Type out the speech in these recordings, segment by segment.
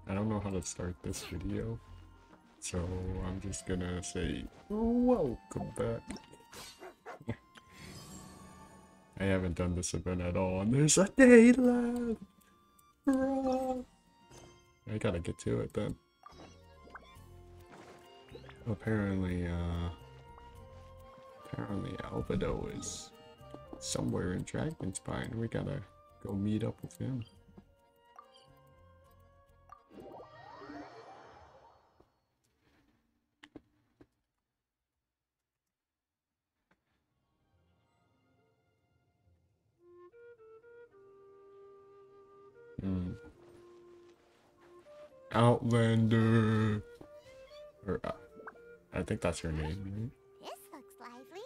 I don't know how to start this video, so I'm just gonna say welcome back. I haven't done this event at all, and there's a day left! Hurrah! I gotta get to it then. Apparently Albedo is somewhere in Dragonspine. We gotta go meet up with him. Outlander! Or, I think that's her name, right? This looks lively.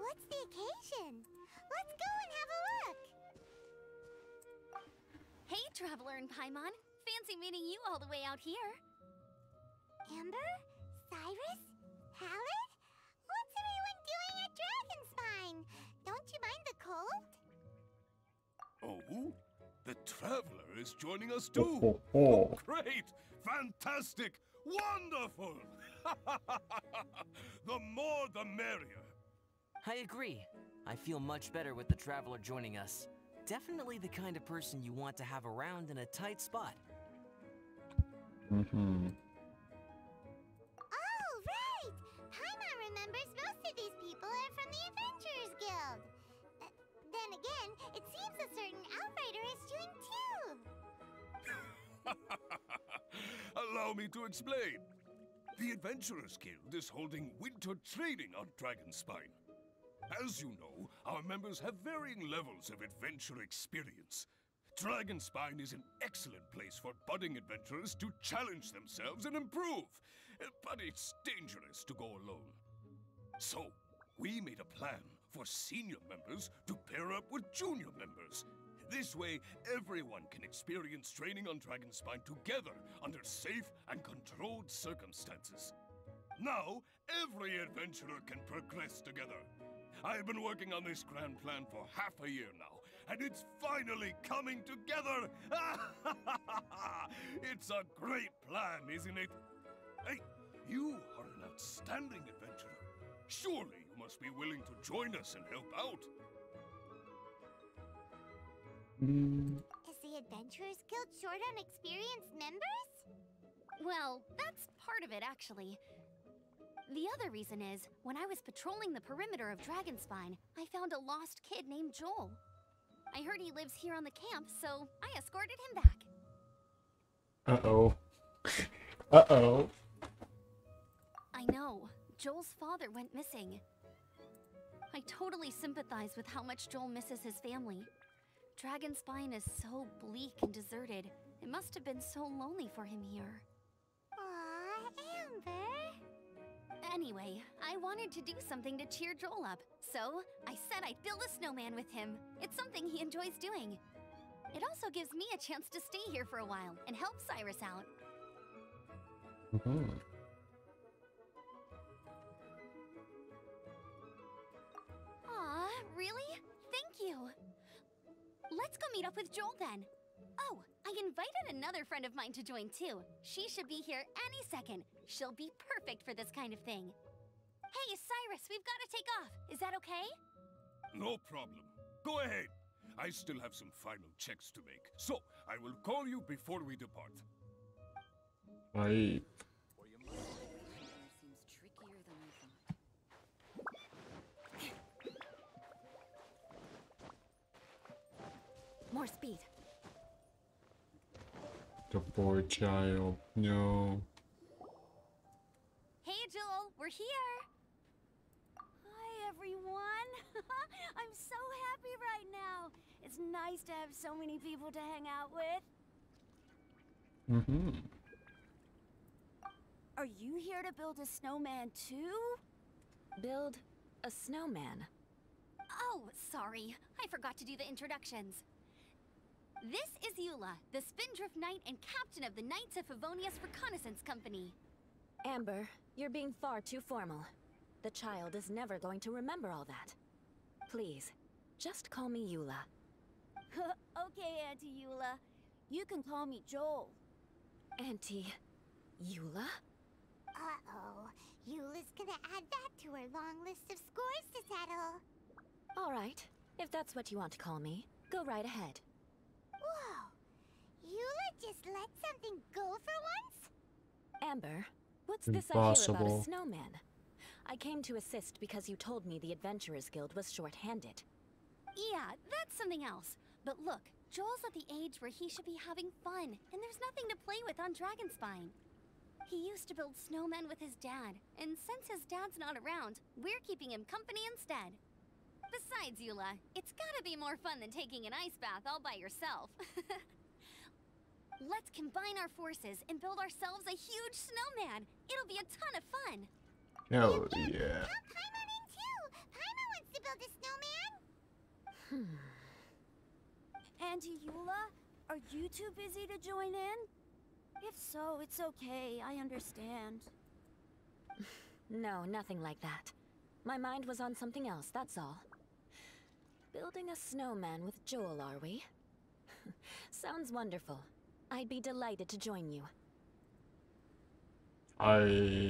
What's the occasion? Let's go and have a look. Hey, Traveler and Paimon. Fancy meeting you all the way out here. Amber? Cyrus? Halid? What's everyone doing at Dragonspine? Don't you mind the cold? Oh? The Traveler is joining us too! Oh. Great! Fantastic! Wonderful! The more the merrier. I agree. I feel much better with the Traveler joining us. Definitely the kind of person you want to have around in a tight spot. Oh, right! Paimon remembers most of these people are from the Adventurers Guild. Then again, it seems a certain Outrider is doing too. Allow me to explain. The Adventurers Guild is holding winter training on Dragonspine. As you know, our members have varying levels of adventure experience. Dragonspine is an excellent place for budding adventurers to challenge themselves and improve, but it's dangerous to go alone. So, we made a plan for senior members to pair up with junior members. This way, everyone can experience training on Dragonspine together under safe and controlled circumstances. Now, every adventurer can progress together. I've been working on this grand plan for half a year now, and it's finally coming together! It's a great plan, isn't it? Hey, you are an outstanding adventurer. Surely you must be willing to join us and help out. Is the Adventurers Guild short on experienced members? Well, that's part of it, actually. The other reason is, when I was patrolling the perimeter of Dragonspine, I found a lost kid named Joel. I heard he lives here on the camp, so I escorted him back. Uh-oh. Uh-oh. I know. Joel's father went missing. I totally sympathize with how much Joel misses his family. Dragonspine is so bleak and deserted. It must have been so lonely for him here. Aw, Amber. Anyway, I wanted to do something to cheer Joel up, so I said I'd build a snowman with him. It's something he enjoys doing. It also gives me a chance to stay here for a while and help Cyrus out. Aw, really? Thank you. Let's go meet up with Joel then. Oh, I invited another friend of mine to join too. She should be here any second. She'll be perfect for this kind of thing. Hey, Cyrus, we've got to take off. Is that okay? No problem. Go ahead. I still have some final checks to make, so I will call you before we depart. I... Seems trickier than I thought. More speed. The poor child. No. Hey, Joel, we're here. Hi, everyone. I'm so happy right now. It's nice to have so many people to hang out with. Are you here to build a snowman too? Build a snowman? Oh, sorry. I forgot to do the introductions. This is Eula, the Spindrift Knight and captain of the Knights of Favonius Reconnaissance Company. Amber, you're being far too formal. The child is never going to remember all that. Please, just call me Eula. Okay, Auntie Eula. You can call me Joel. Auntie Eula? Uh-oh. Eula's gonna add that to her long list of scores to settle. All right, if that's what you want to call me, go right ahead. Whoa! Eula just let something go for once? Amber, what's this I hear about Impossible. a snowman? I came to assist because you told me the Adventurers Guild was short-handed. Yeah, that's something else. But look, Joel's at the age where he should be having fun, and there's nothing to play with on Dragonspine. He used to build snowmen with his dad, and since his dad's not around, we're keeping him company instead. Besides, Eula, it's gotta be more fun than taking an ice bath all by yourself. Let's combine our forces and build ourselves a huge snowman. It'll be a ton of fun. Hell yeah. Count Paimon in too! Paimon wants to build a snowman! Auntie Eula, are you too busy to join in? If so, it's okay. I understand. No, nothing like that. My mind was on something else, that's all. Building a snowman with Joel, are we? Sounds wonderful. I'd be delighted to join you. Then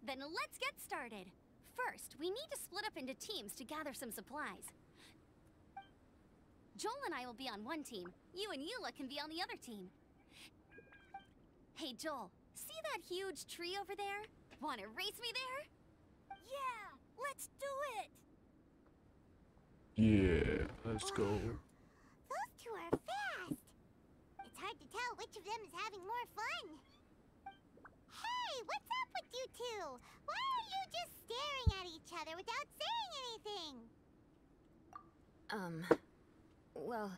let's get started. First, we need to split up into teams to gather some supplies. Joel and I will be on one team. You and Eula can be on the other team. Hey, Joel, see that huge tree over there? Wanna race me there? Yeah, let's do it! Yeah, let's go. Those two are fast! It's hard to tell which of them is having more fun. Hey, what's up with you two? Why are you just staring at each other without saying anything? Well...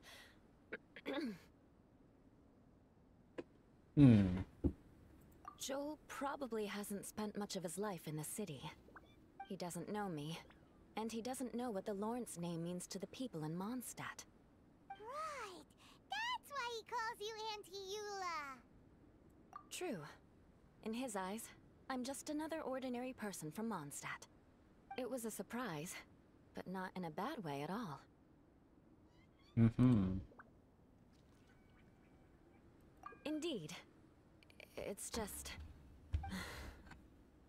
Joel probably hasn't spent much of his life in the city. He doesn't know me, and he doesn't know what the Lawrence name means to the people in Mondstadt. Right! That's why he calls you Auntie Eula! True. In his eyes, I'm just another ordinary person from Mondstadt. It was a surprise, but not in a bad way at all. Indeed. It's just...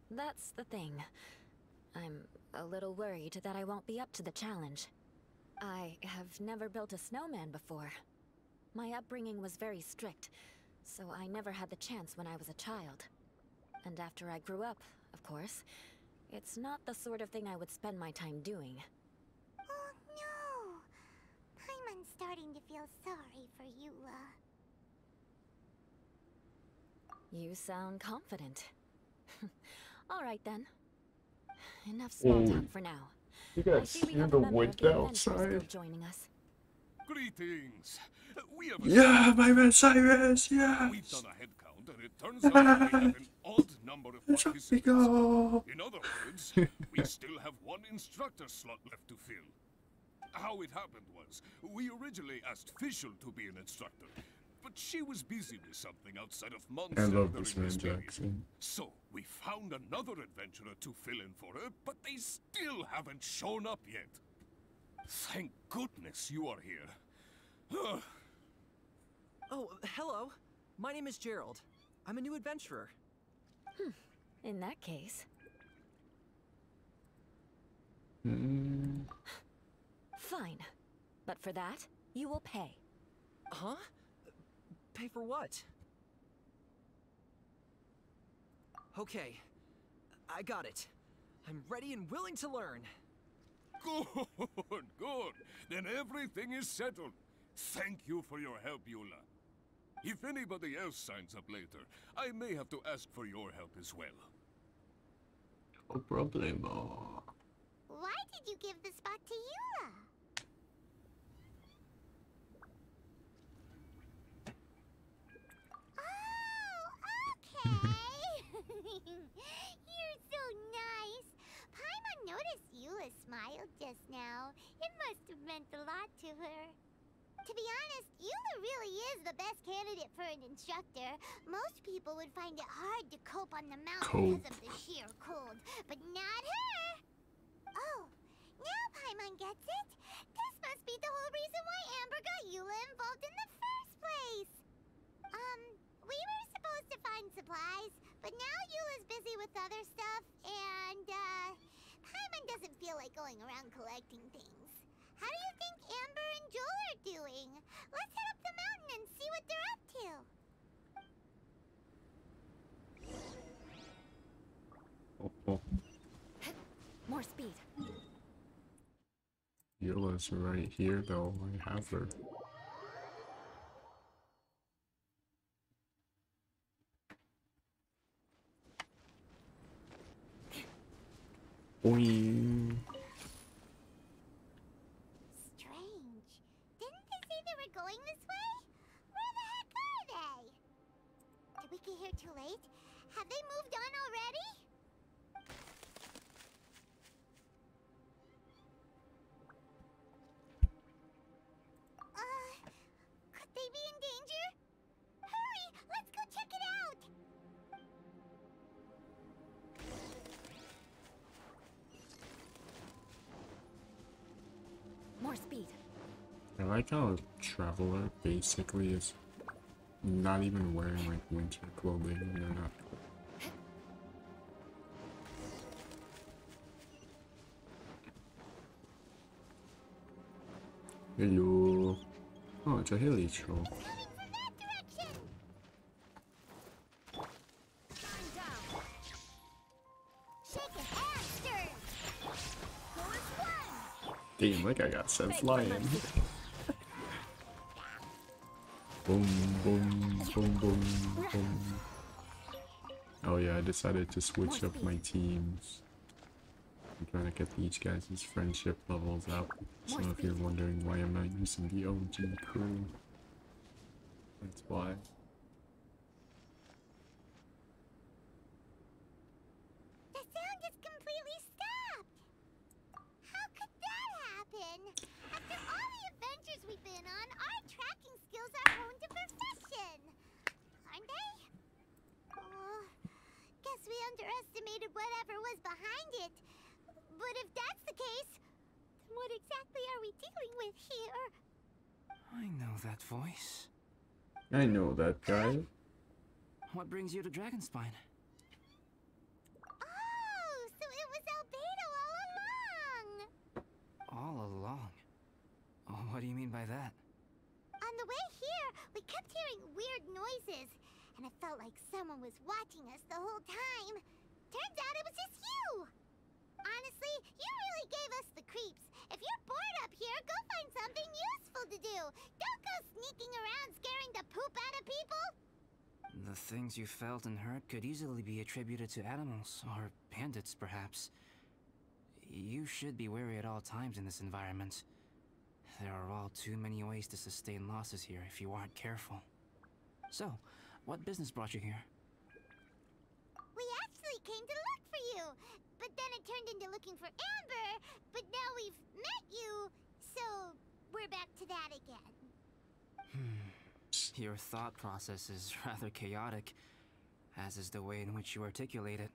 That's the thing. I'm a little worried that I won't be up to the challenge. I have never built a snowman before. My upbringing was very strict, so I never had the chance when I was a child. And after I grew up, of course, it's not the sort of thing I would spend my time doing. Oh no! Paimon's starting to feel sorry for Eula. You sound confident. All right then. Enough small talk for now. You I guys see we hear have the a member of wind the Adventurers outside? Guild joining us. Greetings. We have Yeah, my man Cyrus, We've yes! done a head count, and it turns out we have an odd number of Let's up we participants. go! In other words, we still have one instructor slot left to fill. How it happened was, we originally asked Fischl to be an instructor, but she was busy with something outside of I Mondstadt love during this man period. Jackson. So, we found another adventurer to fill in for her, but they still haven't shown up yet. Thank goodness you are here. Oh, hello. My name is Gerald. I'm a new adventurer. In that case... Fine. But for that, you will pay. Huh? Pay for what? Okay. I got it. I'm ready and willing to learn. Good, good. Then everything is settled. Thank you for your help, Eula. If anybody else signs up later, I may have to ask for your help as well. No problemo. Why did you give the spot to Eula? Oh, okay! You're so nice! Paimon noticed Eula smiled just now. It must have meant a lot to her. To be honest, Eula really is the best candidate for an instructor. Most people would find it hard to cope on the mountain because of the sheer cold, but not her! Oh, now Paimon gets it. This must be the whole reason why Amber got Eula involved in the first place. supplies, but now Eula's busy with other stuff, and, Paimon doesn't feel like going around collecting things. How do you think Amber and Joel are doing? Let's head up the mountain and see what they're up to. Oh, oh. More speed. Eula's right here, though. I have her. Boing. Strange. Didn't they say they were going this way? Where the heck are they? Did we get here too late? Have they moved on already? Could they be in danger? Hurry! Let's go check it out! More speed. I like how Traveler basically is not even wearing like winter clothing when they're not. Hello. Oh, it's a hilly troll. Coming from that direction! I'm down. Shake it and stir! Who is one? Damn, like I got sent flying. Boom, boom, boom, boom, boom. Oh yeah, I decided to switch up my teams. I'm trying to get each guys' friendship levels up. So if you're wondering why I'm not using the OG crew, that's why. The sound just completely stopped! How could that happen? After all the adventures we've been on, our tracking skills are honed to perfection! Aren't they? Oh, guess we underestimated whatever was behind it. But if that's the case, then what exactly are we dealing with here? I know that voice. I know that guy. What brings you to Dragonspine? Oh, so it was Albedo all along! All along. Oh, what do you mean by that? On the way here, we kept hearing weird noises, and it felt like someone was watching us the whole time. Turns out it was just you! Honestly, you really gave us the creeps. If you're bored up here, go find something useful to do. Don't go sneaking around scaring the poop out of people. The things you felt and heard could easily be attributed to animals, or bandits perhaps. You should be wary at all times in this environment. There are all too many ways to sustain losses here if you aren't careful. So, what business brought you here? We actually came to look for you, but then it turned into looking for Amber, but now we've met you, so we're back to that again. Your thought process is rather chaotic, as is the way in which you articulate it.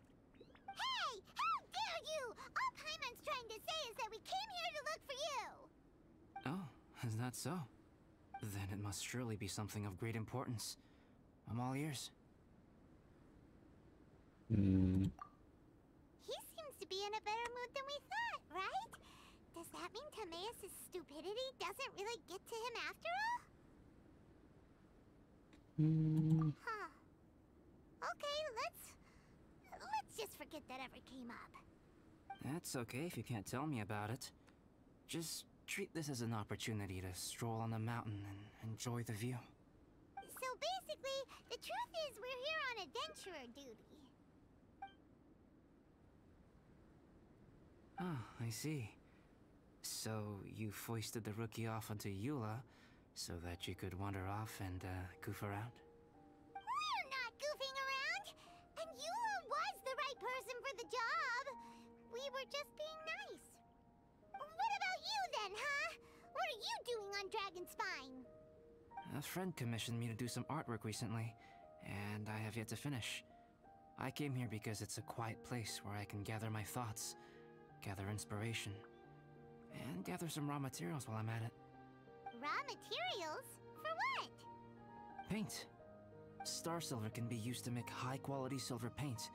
Hey! How dare you! All Paimon's trying to say is that we came here to look for you! Oh, is that so? Then it must surely be something of great importance. I'm all ears. Hmm. He seems to be in a better mood than we thought, right? Does that mean Timaeus' stupidity doesn't really get to him after all? Huh. Okay, let's just forget that ever came up. That's okay if you can't tell me about it. Just treat this as an opportunity to stroll on the mountain and enjoy the view. So basically, the truth is we're here on adventurer duty. Ah, I see. So you foisted the rookie off onto Eula so that you could wander off and goof around? We're not goofing around! And Eula was the right person for the job! We were just being nice. What about you then, huh? What are you doing on Dragonspine? A friend commissioned me to do some artwork recently, and I have yet to finish. I came here because it's a quiet place where I can gather my thoughts, gather inspiration, and gather some raw materials while I'm at it. Raw materials? For what? Paint. Star Silver can be used to make high-quality silver paint.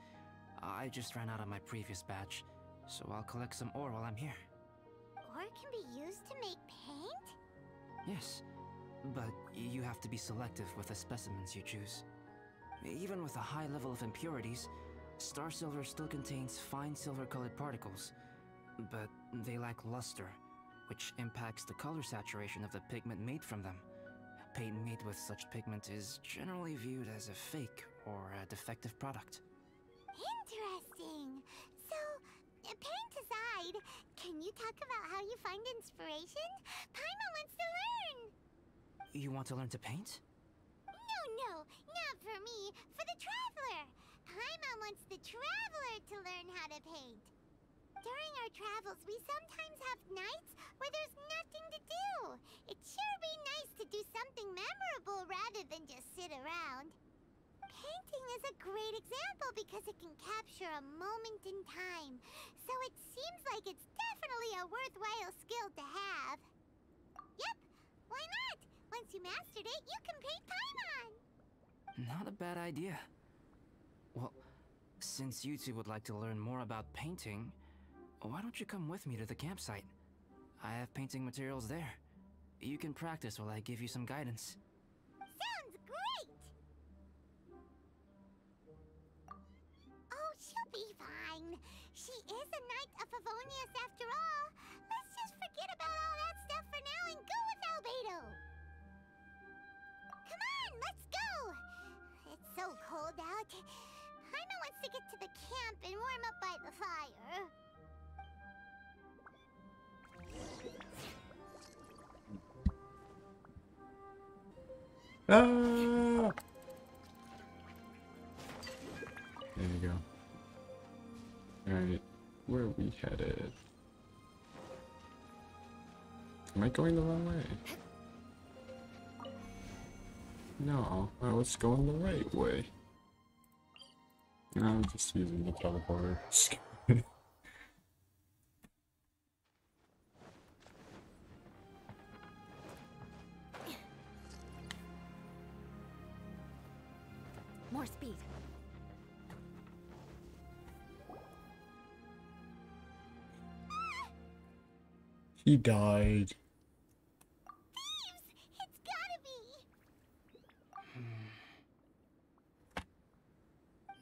I just ran out of my previous batch, so I'll collect some ore while I'm here. Ore can be used to make paint? Yes, but you have to be selective with the specimens you choose. Even with a high level of impurities, Star Silver still contains fine silver-colored particles, but they lack luster, which impacts the color saturation of the pigment made from them. Paint made with such pigment is generally viewed as a fake or a defective product. Interesting. So, paint aside, can you talk about how you find inspiration? Paimon wants to learn! You want to learn to paint? No, not for me. For the Traveler. Paimon wants the Traveler to learn how to paint. During our travels, we sometimes have nights where there's nothing to do. It'd sure be nice to do something memorable rather than just sit around. Painting is a great example because it can capture a moment in time. So it seems like it's definitely a worthwhile skill to have. Yep, why not? Once you mastered it, you can paint Paimon. Not a bad idea. Well, since you two would like to learn more about painting, why don't you come with me to the campsite? I have painting materials there. You can practice while I give you some guidance. Sounds great! Oh, she'll be fine. She is a Knight of Favonius after all. Let's just forget about all that stuff for now and go with Albedo. Come on, let's go! It's so cold out. Paimon wants to get to the camp and warm up by the fire. Ah! There you go. Alright, where are we headed? Am I going the wrong way? No, I was going the right way. I'm just using the teleporter. More speed. He died. Thieves! It's gotta be!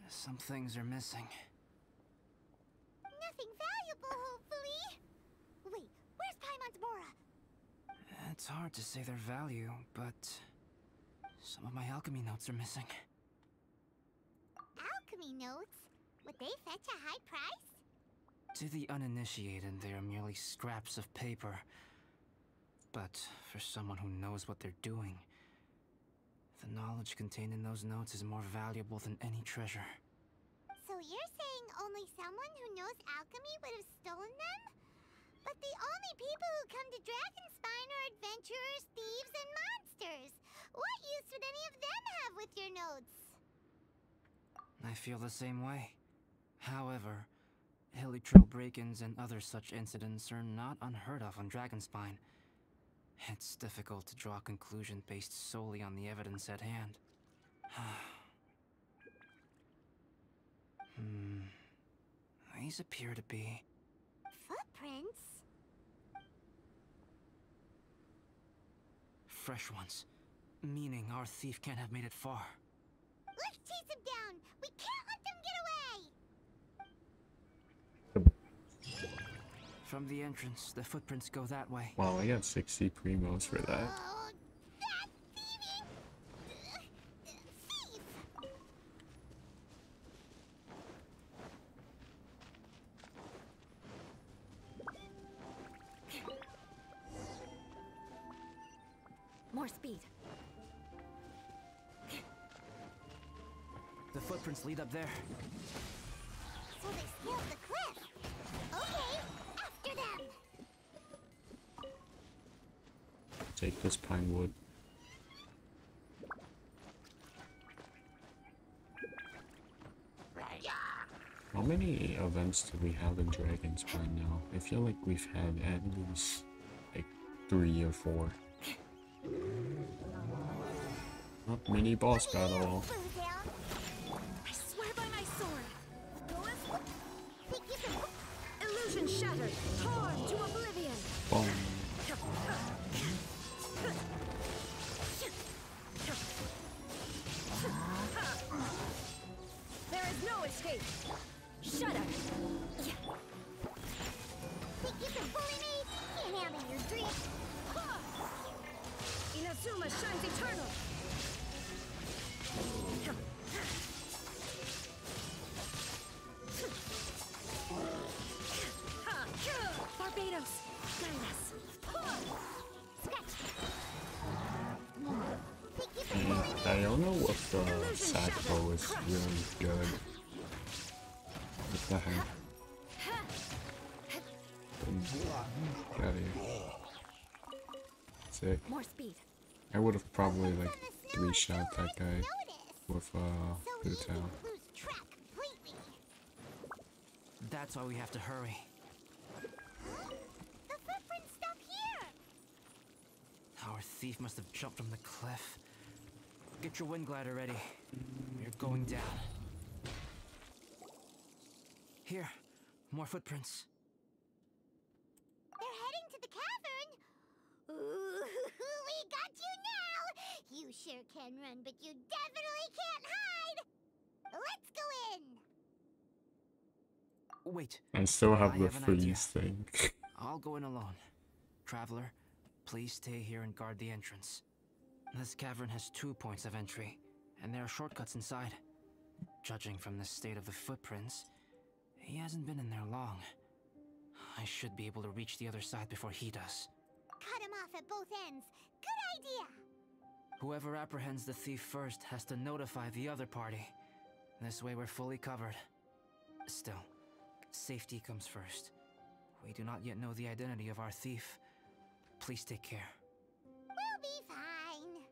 Some things are missing. Nothing valuable, hopefully. Wait, where's Paimon's Mora? It's hard to say their value, but some of my alchemy notes are missing. Alchemy notes? Would they fetch a high price? To the uninitiated, they are merely scraps of paper. But for someone who knows what they're doing, the knowledge contained in those notes is more valuable than any treasure. So you're saying only someone who knows alchemy would have stolen them? But the only people who come to Dragonspine are adventurers, thieves, and monsters. What use would any of them have with your notes? I feel the same way. However, Hilichurl break-ins and other such incidents are not unheard of on Dragonspine. It's difficult to draw a conclusion based solely on the evidence at hand. These appear to be... Footprints? fresh ones. Meaning our thief can't have made it far. Let's chase him down! We can't let them get away! From the entrance, the footprints go that way. Wow, I got 60 primos for that. Oh, that thieving... thief! More speed. The footprints lead up there. So they scaled the cliff. Okay, after them. Take this pine wood. How many events do we have in Dragonspine now? I feel like we've had at least like 3 or 4. Oh, mini boss battle. I swear by my sword. Illusion shattered. Torn to oblivion. Boom. There is no escape. Shut up. Think you can bully me? Can't handle your dreams. Inazuma shines eternal. Barbados, guide us. Diona with the Sackbo is really good. What the heck? Got it. Sick. More speed. I would have probably like 3-shot that guy with Blue Tail. Lose track completely. That's why we have to hurry. The footprints stop here. Our thief must have jumped from the cliff. Get your wind glider ready. You're going down. Here, more footprints. They're heading to the cavern. Ooh, we got you now. You sure can run, but you definitely can't hide. Let's go in. Wait, I still have I the have an idea. freeze thing. I'll go in alone. Traveler, please stay here and guard the entrance. This cavern has 2 points of entry, and there are shortcuts inside. Judging from the state of the footprints, he hasn't been in there long. I should be able to reach the other side before he does. Cut him off at both ends. Good idea. Whoever apprehends the thief first has to notify the other party. This way we're fully covered. Still, safety comes first. We do not yet know the identity of our thief. Please take care. We'll be fine.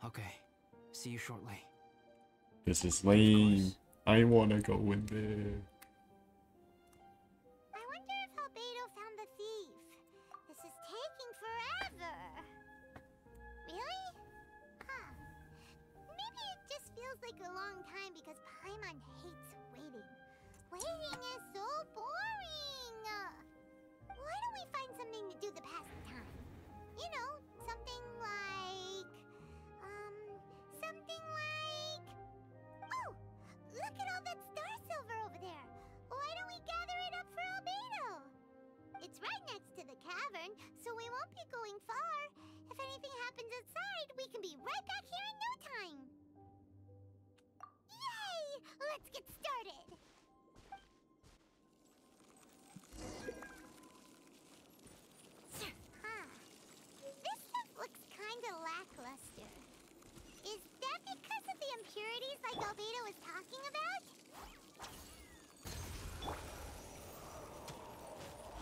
Okay, see you shortly. This is lame. I wanna go in there. I wonder if Albedo found the thief. This is taking forever. Really? Huh. Maybe it just feels like a long time because Paimon hates waiting. Waiting is so boring. Why don't we find something to do to pass the time? You know, something like... Oh! Look at all that star silver over there! Why don't we gather it up for Albedo? It's right next to the cavern, so we won't be going far. If anything happens outside, we can be right back here in no time. Yay! Let's get started! Huh. This stuff looks kinda lackluster. Is that because of the impurities like Albedo was talking about?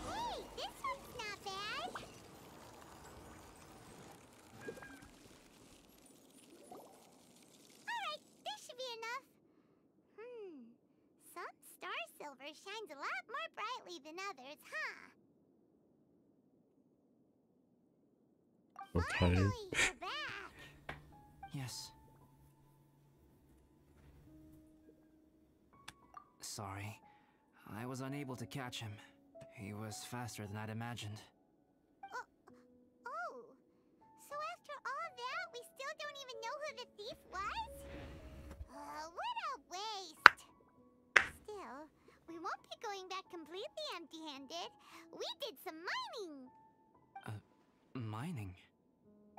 Hey, this one's not bad. Alright, this should be enough. Some star silver shines a lot more brightly than others, huh? Okay. Finally, you're back. Yes. Sorry. I was unable to catch him. He was faster than I'd imagined. Oh, so after all that, we still don't even know who the thief was? What a waste! Still, we won't be going back completely empty-handed. We did some mining! Mining?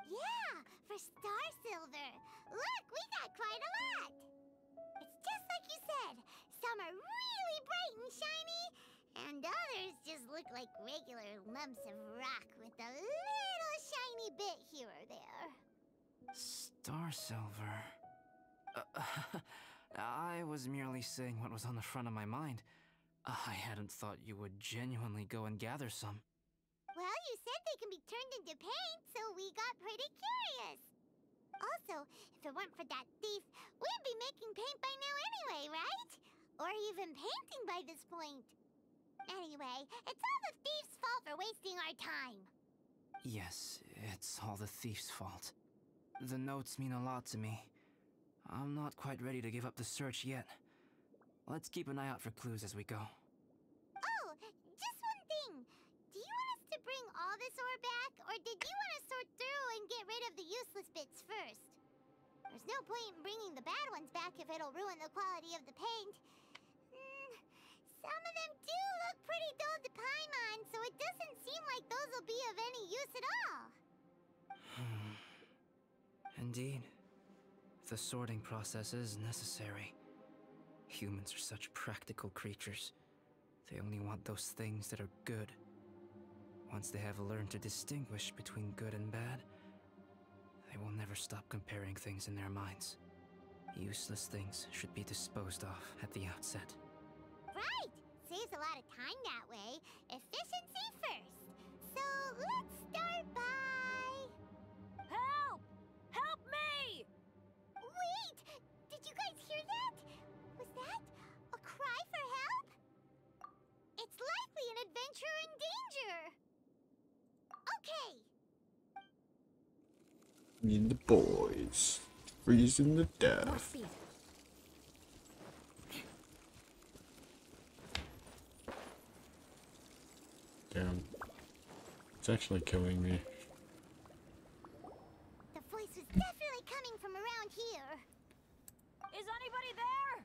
Yeah, for star silver. Look, we got quite a lot! It's just like you said. Some are really bright and shiny, and others just look like regular lumps of rock with a little shiny bit here or there. Star silver. I was merely saying what was on the front of my mind. I hadn't thought you would genuinely go and gather some. Well, you said they can be turned into paint, so we got pretty curious. Also, if it weren't for that thief, we'd be making paint by now anyway, right? Or even painting by this point. Anyway, it's all the thief's fault for wasting our time. Yes, it's all the thief's fault. The notes mean a lot to me. I'm not quite ready to give up the search yet. Let's keep an eye out for clues as we go. Oh, just one thing. Do you want us to bring all this ore back, or did you want to sort through and get rid of the useless bits first? There's no point in bringing the bad ones back if it'll ruin the quality of the paint. Some of them do look pretty dull to Paimon, so it doesn't seem like those will be of any use at all. Indeed. The sorting process is necessary. Humans are such practical creatures. They only want those things that are good. Once they have learned to distinguish between good and bad, they will never stop comparing things in their minds. Useless things should be disposed of at the outset. Right! Saves a lot of time that way. Efficiency first. So let's start by... Help! Help me! Wait! Did you guys hear that? Was that a cry for help? It's likely an adventurer in danger. Okay. Need the boys. Freezing to More death. speed. Damn. It's actually killing me. The voice was definitely coming from around here. Is anybody there?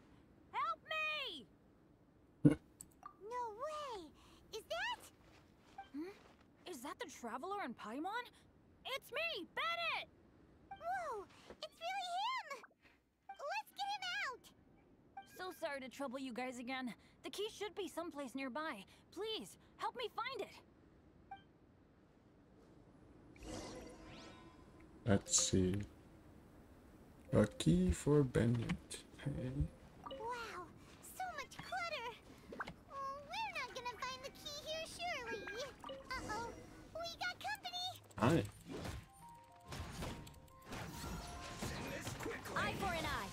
Help me! No way! Is that... Is that the Traveler in Paimon? It's me, Bennett! Whoa! It's really him! Let's get him out! So sorry to trouble you guys again. The key should be someplace nearby. Please, help me find it. Let's see. A key for Bennett. Hey. Wow, so much clutter! Oh, we're not gonna find the key here, surely! Uh-oh, we got company! Hi. Eye for an eye.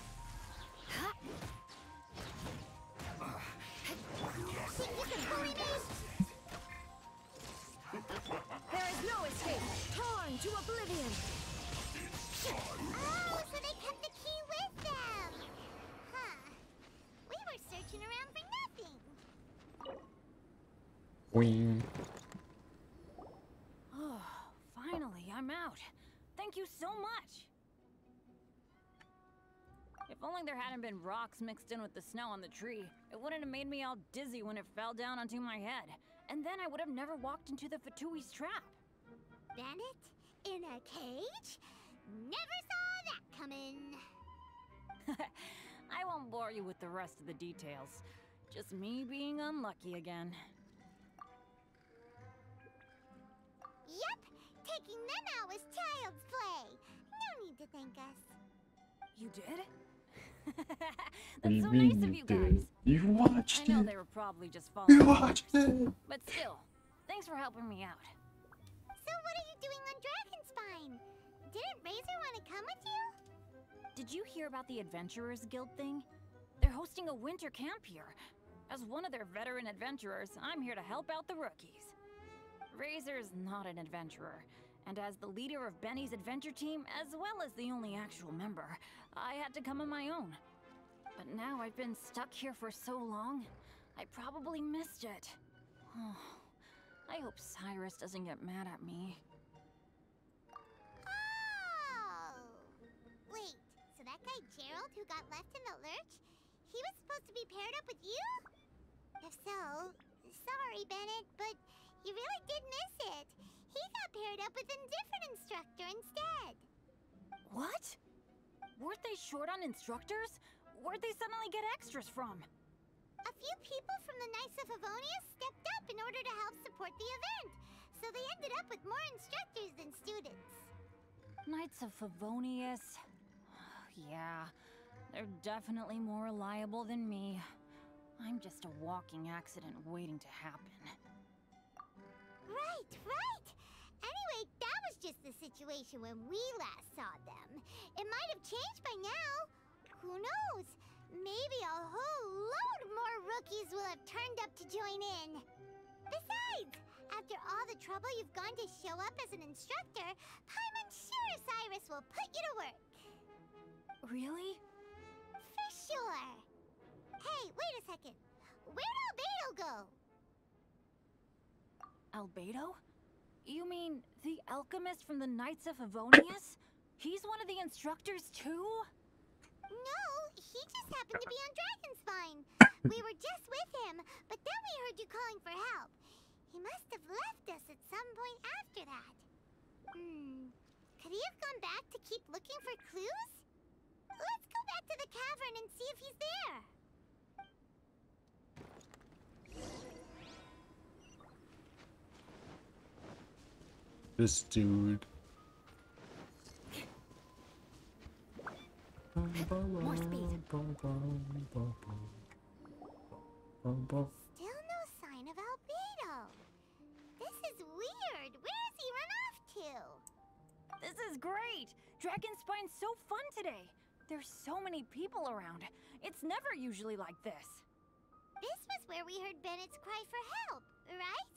Think you can bully me? There is no escape. Torn to oblivion. Oh, so they kept the key with them! Huh. We were searching around for nothing. Wing. Oh, finally, I'm out. Thank you so much. If only there hadn't been rocks mixed in with the snow on the tree, it wouldn't have made me all dizzy when it fell down onto my head. And then I would have never walked into the Fatui's trap. Bennett? In a cage? Never saw that coming. I won't bore you with the rest of the details. Just me being unlucky again. Yep, taking them out was child's play. No need to thank us. You did? What do That's you so mean nice of you did? guys. You watched I know it. they were probably just You following me, watched it. but still, thanks for helping me out. So what are you doing on Dragonspine? Didn't Razor want to come with you? Did you hear about the Adventurers Guild thing? They're hosting a winter camp here. As one of their veteran adventurers, I'm here to help out the rookies. Razor's not an adventurer, and as the leader of Benny's adventure team, as well as the only actual member, I had to come on my own. But now I've been stuck here for so long, I probably missed it. Oh, I hope Cyrus doesn't get mad at me. Oh! Wait, so that guy Gerald who got left in the lurch, he was supposed to be paired up with you? If so, sorry Bennett, but you really did miss it. He got paired up with a different instructor instead. What? Weren't they short on instructors? Where'd they suddenly get extras from? A few people from the Knights of Favonius stepped up in order to help support the event, so they ended up with more instructors than students. Knights of Favonius? Yeah, they're definitely more reliable than me. I'm just a walking accident waiting to happen. Right, right! Anyway, that was just the situation when we last saw them. It might have changed by now. Who knows? Maybe a whole load more rookies will have turned up to join in. Besides, After all the trouble you've gone to show up as an instructor, Paimon's sure Cyrus will put you to work. Really? For sure. Hey, wait a second. Where'd Albedo go? Albedo? You mean the alchemist from the Knights of Favonius? He's one of the instructors too? No, he just happened to be on Dragonspine. We were just with him, but then we heard you calling for help. He must have left us at some point after that. Could he have gone back to keep looking for clues? Let's go back to the cavern and see if he's there. This dude. More speed. Still no sign of Albedo. This is weird. Where has he run off to? This is great! Dragonspine's so fun today! There's so many people around. It's never usually like this. This was where we heard Bennett's cry for help, right?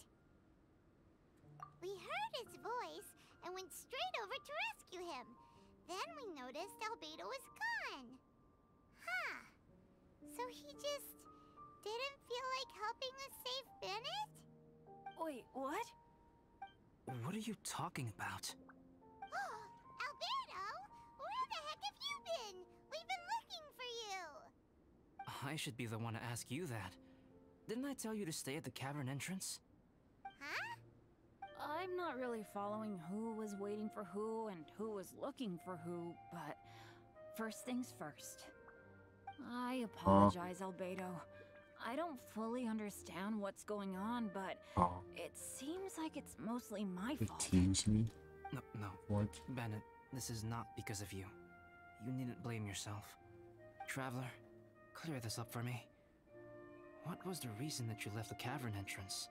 We heard his voice and went straight over to rescue him. Then we noticed Albedo was gone. Huh. So he just didn't feel like helping us save Bennett? Wait, what? What are you talking about? Albedo! Where the heck have you been? We've been looking for you! I should be the one to ask you that. Didn't I tell you to stay at the cavern entrance? Huh? I'm not really following who was waiting for who and who was looking for who, but first things first. I apologize, Albedo. I don't fully understand what's going on, but it seems like it's mostly my It fault. teams me. No. What? Bennett, this is not because of you. You needn't blame yourself. Traveler, clear this up for me. What was the reason that you left the cavern entrance?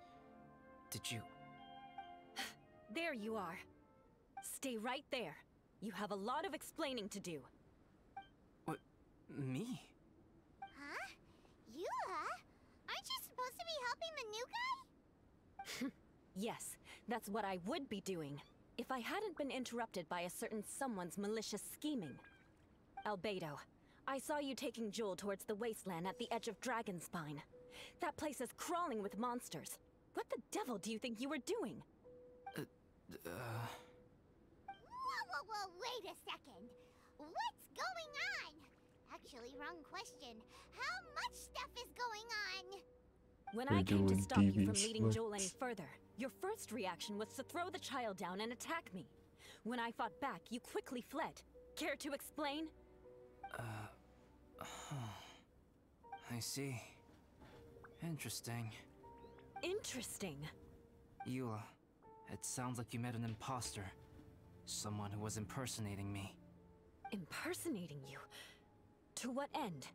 Did you... There you are. Stay right there. You have a lot of explaining to do. What? Me? Huh? Eula? Aren't you supposed to be helping the new guy? Yes, that's what I would be doing, if I hadn't been interrupted by a certain someone's malicious scheming. Albedo, I saw you taking Joel towards the wasteland at the edge of Dragonspine. That place is crawling with monsters. What the devil do you think you were doing? Whoa, wait a second. What's going on? Actually, wrong question. How much stuff is going on? When We're I came to doing stop you from devious leading Joel any looks. further, your first reaction was to throw the child down and attack me. When I fought back, you quickly fled. Care to explain? I see. Interesting. Interesting. Eula, it sounds like you met an imposter. Someone who was impersonating me. Impersonating you? To what end?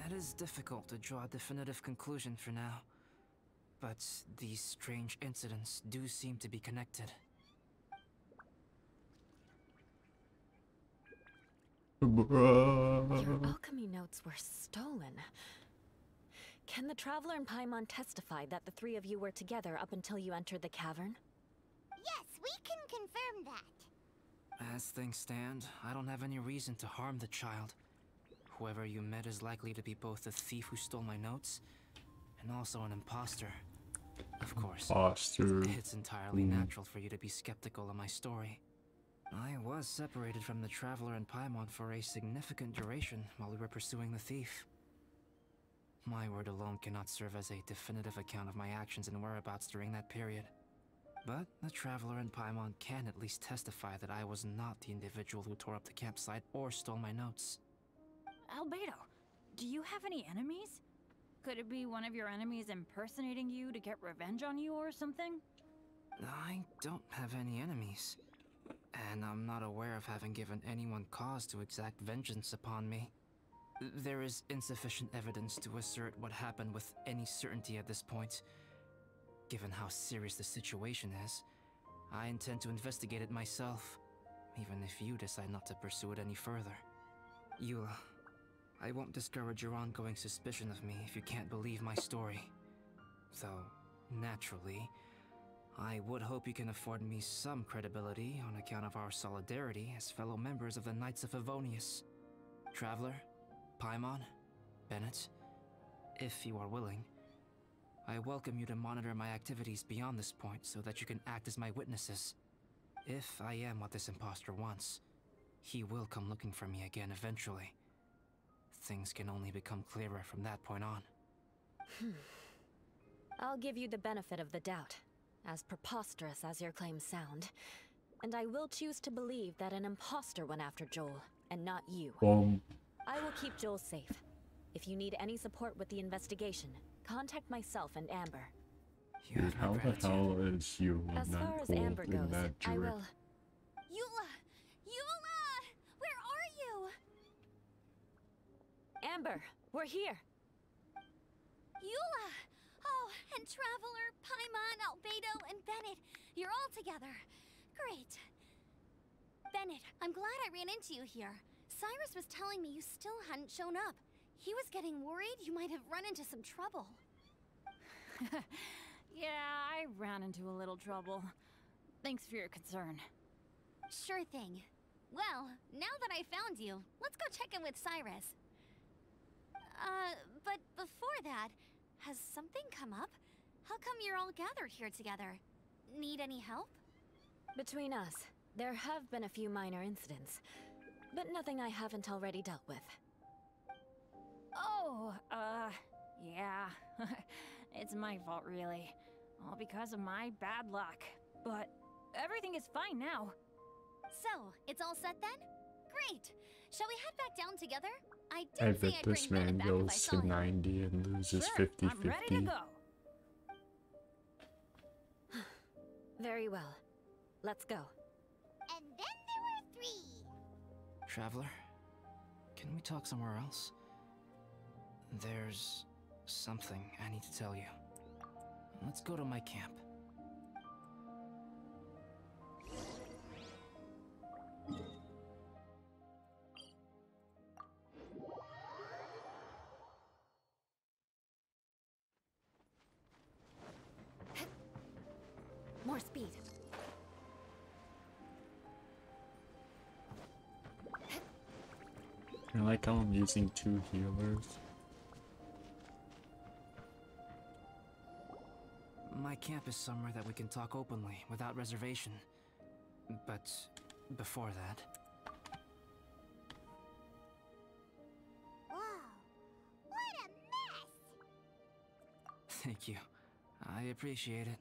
It is difficult to draw a definitive conclusion for now. But these strange incidents do seem to be connected. Your alchemy notes were stolen. Can the Traveler and Paimon testify that the three of you were together up until you entered the cavern? Yes, we can confirm that. As things stand, I don't have any reason to harm the child. Whoever you met is likely to be both the thief who stole my notes and also an imposter. Of course, it's entirely natural for you to be skeptical of my story. I was separated from the Traveler and Paimon for a significant duration while we were pursuing the thief. My word alone cannot serve as a definitive account of my actions and whereabouts during that period. But the Traveler and Paimon can at least testify that I was not the individual who tore up the campsite or stole my notes. Albedo, do you have any enemies? Could it be one of your enemies impersonating you to get revenge on you or something? I don't have any enemies. And I'm not aware of having given anyone cause to exact vengeance upon me. There is insufficient evidence to assert what happened with any certainty at this point. Given how serious the situation is, I intend to investigate it myself, even if you decide not to pursue it any further. Eula, I won't discourage your ongoing suspicion of me if you can't believe my story. Though, naturally, I would hope you can afford me some credibility on account of our solidarity as fellow members of the Knights of Favonius. Traveler, Paimon, Bennett, if you are willing, I welcome you to monitor my activities beyond this point so that you can act as my witnesses. If I am what this imposter wants, he will come looking for me again eventually. Things can only become clearer from that point on. I'll give you the benefit of the doubt, as preposterous as your claims sound. And I will choose to believe that an imposter went after Joel, and not you. Boom. I will keep Joel safe. If you need any support with the investigation, contact myself and Amber. You Dude, have my how the gratitude. hell is you As not far as cool Amber in goes, that I drip? will... Eula! Eula! Where are you? Amber, we're here! Eula! Oh, and Traveler, Paimon, Albedo, and Bennett. You're all together. Great. Bennett, I'm glad I ran into you here. Cyrus was telling me you still hadn't shown up. He was getting worried you might have run into some trouble. Yeah, I ran into a little trouble. Thanks for your concern. Sure thing. Well, now that I found you, let's go check in with Cyrus. But before that, has something come up? How come you're all gathered here together? Need any help? Between us, there have been a few minor incidents, but nothing I haven't already dealt with. Oh, yeah. It's my fault, really. All because of my bad luck. But everything is fine now. So, it's all set then? Great! Shall we head back down together? I I did say bet I'd this bring man Bennett back if I goes saw to him. 90 and loses Sure, 50-50. I'm ready to go. Very well. Let's go. And then there were 3. Traveler, can we talk somewhere else? There's something I need to tell you. Let's go to my camp. More speed. I like how I'm using 2 healers. My camp is somewhere that we can talk openly, without reservation. But before that, Whoa. What a mess! thank you. I appreciate it.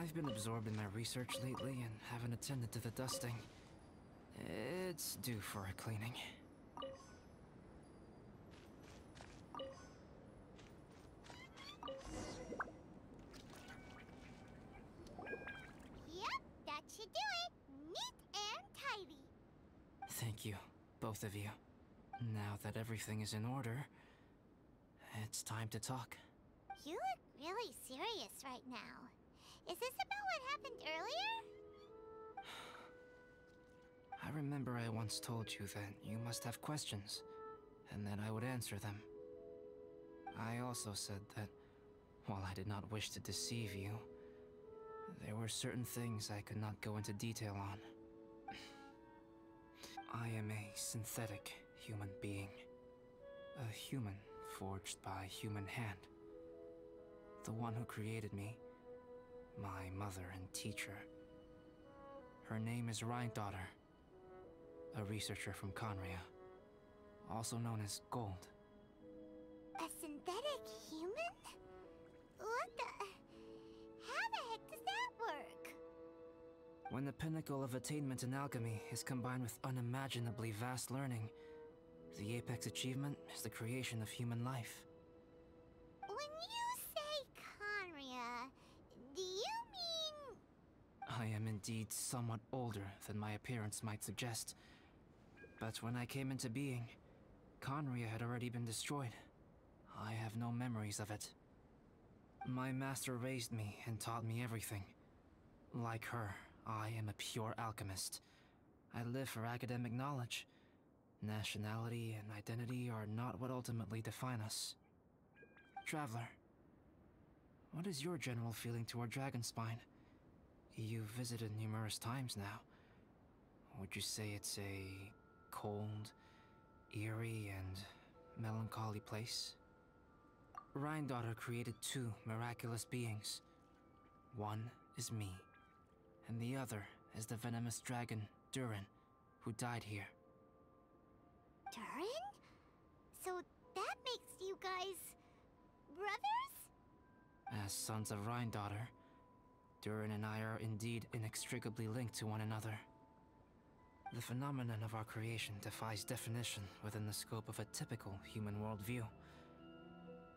I've been absorbed in my research lately and haven't attended to the dusting. It's due for a cleaning. Yep, that should do it. Neat and tidy. Thank you, both of you. Now that everything is in order, it's time to talk. You look really serious right now. Is this about what happened earlier? I remember I once told you that you must have questions, and that I would answer them. I also said that, while I did not wish to deceive you, there were certain things I could not go into detail on. I am a synthetic human being. A human forged by human hand. The one who created me, my mother and teacher. Her name is Rhynedaughter, a researcher from Conria, also known as Gold. A synthetic human? What the... How the heck does that work? When the pinnacle of attainment in alchemy is combined with unimaginably vast learning, the apex achievement is the creation of human life. When you say Conria, do you mean... I am indeed somewhat older than my appearance might suggest. But when I came into being, Conria had already been destroyed. I have no memories of it. My master raised me and taught me everything. Like her, I am a pure alchemist. I live for academic knowledge. Nationality and identity are not what ultimately define us. Traveler, what is your general feeling toward Dragonspine? You've visited numerous times now. Would you say it's a cold, eerie, and melancholy place? Rhine-Daughter created two miraculous beings. One is me, and the other is the venomous dragon, Durin, who died here. Durin? So that makes you guys brothers? As sons of Rhine-Daughter, Durin and I are indeed inextricably linked to one another. The phenomenon of our creation defies definition within the scope of a typical human worldview.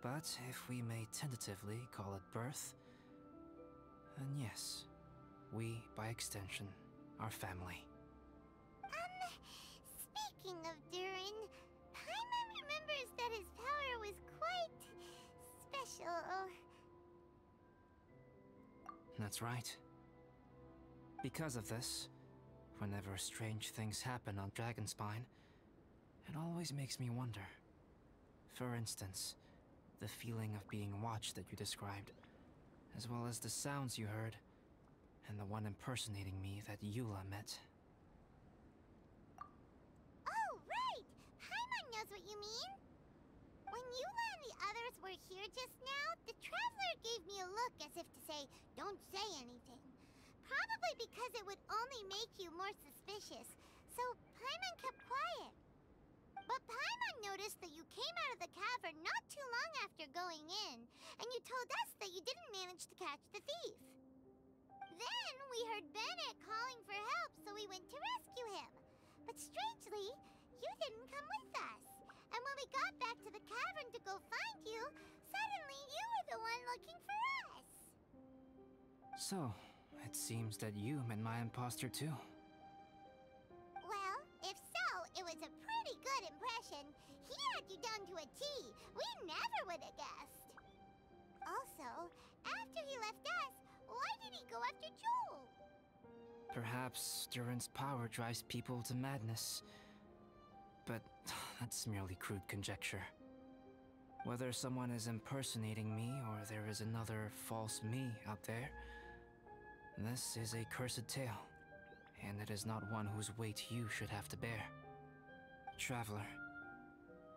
But if we may tentatively call it birth, then yes, we, by extension, are family. Speaking of Durin, Paimon remembers that his power was quite special. That's right. Because of this, whenever strange things happen on Dragonspine, it always makes me wonder. For instance, the feeling of being watched that you described, as well as the sounds you heard, and the one impersonating me that Eula met. Oh, right! Paimon knows what you mean. When Eula and the others were here just now, the Traveler gave me a look as if to say, don't say anything. Probably because it would only make you more suspicious, so Paimon kept quiet. But Paimon noticed that you came out of the cavern not too long after going in, and you told us that you didn't manage to catch the thief. Then we heard Bennett calling for help, so we went to rescue him. But strangely, you didn't come with us. And when we got back to the cavern to go find you, suddenly you were the one looking for us. So, it seems that you met my imposter too. Well, if so, it was a pretty good impression. He had you down to a T. We never would have guessed. Also, after he left us, why did he go after Joel? Perhaps Durin's power drives people to madness. But that's merely crude conjecture. Whether someone is impersonating me or there is another false me out there, this is a cursed tale, and it is not one whose weight you should have to bear. Traveler,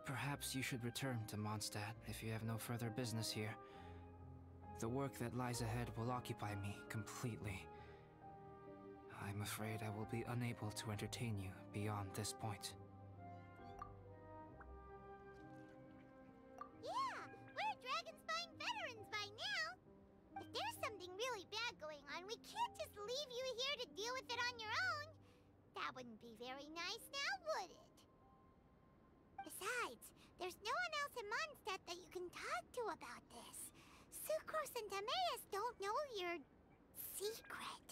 perhaps you should return to Mondstadt if you have no further business here. The work that lies ahead will occupy me completely. I'm afraid I will be unable to entertain you beyond this point. Yeah, we're Dragonspine veterans by now. If there's something really bad going on, we can't just leave you here to deal with it on your own. That wouldn't be very nice now, would it? Besides, there's no one else in Mondstadt that you can talk to about this. Sucrose and Timaeus don't know your secret.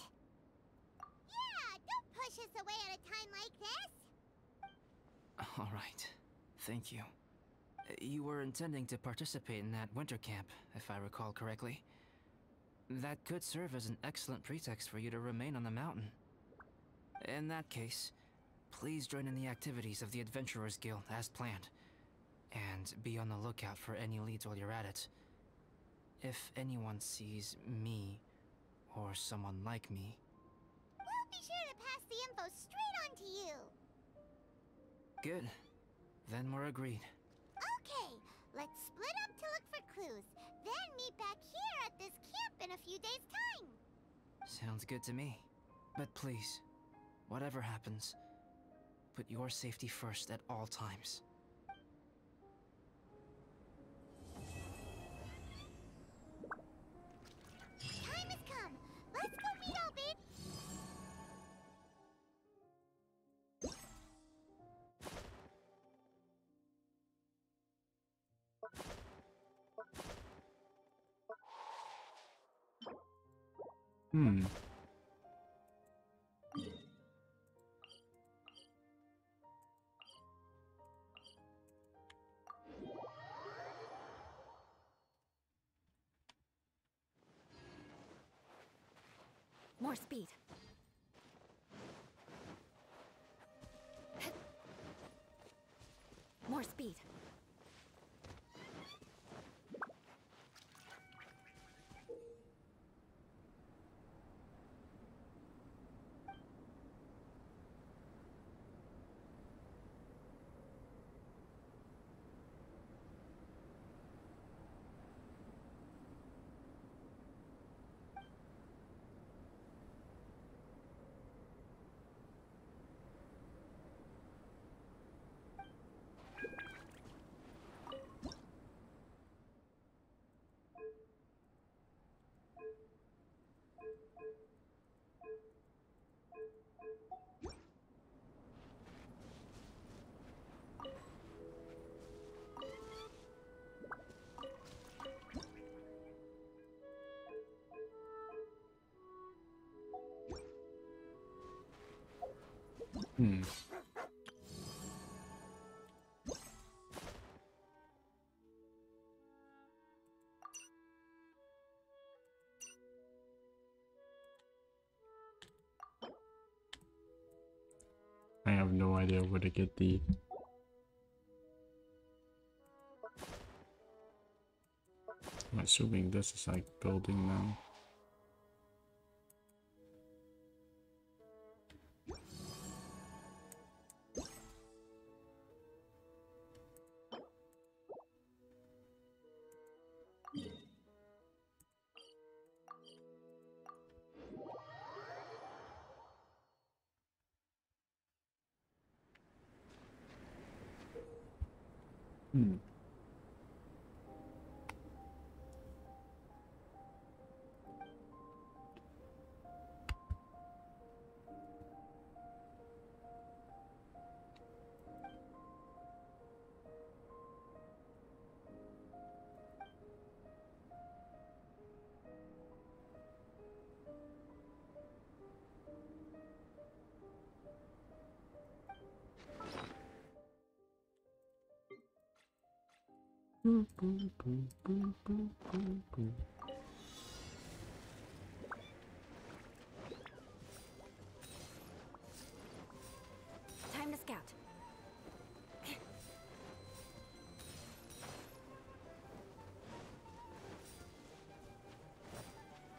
Yeah, don't push us away at a time like this. All right. Thank you. You were intending to participate in that winter camp, if I recall correctly. That could serve as an excellent pretext for you to remain on the mountain. In that case, please join in the activities of the Adventurers Guild as planned. And be on the lookout for any leads while you're at it. If anyone sees me, or someone like me... We'll be sure to pass the info straight on to you. Good. Then we're agreed. Okay, let's split up to look for clues, then meet back here at this camp in a few days' time. Sounds good to me. But please, whatever happens, put your safety first at all times. Time has come. Let's go meet Albeit. More speed. More speed. Hmm. I have no idea where to get the... I'm assuming this is like building now. Hmm. Time to scout.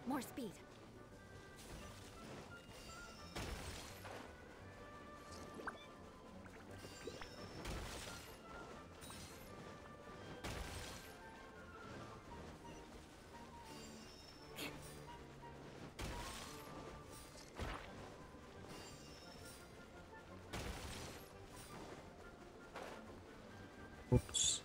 More speed. Oops.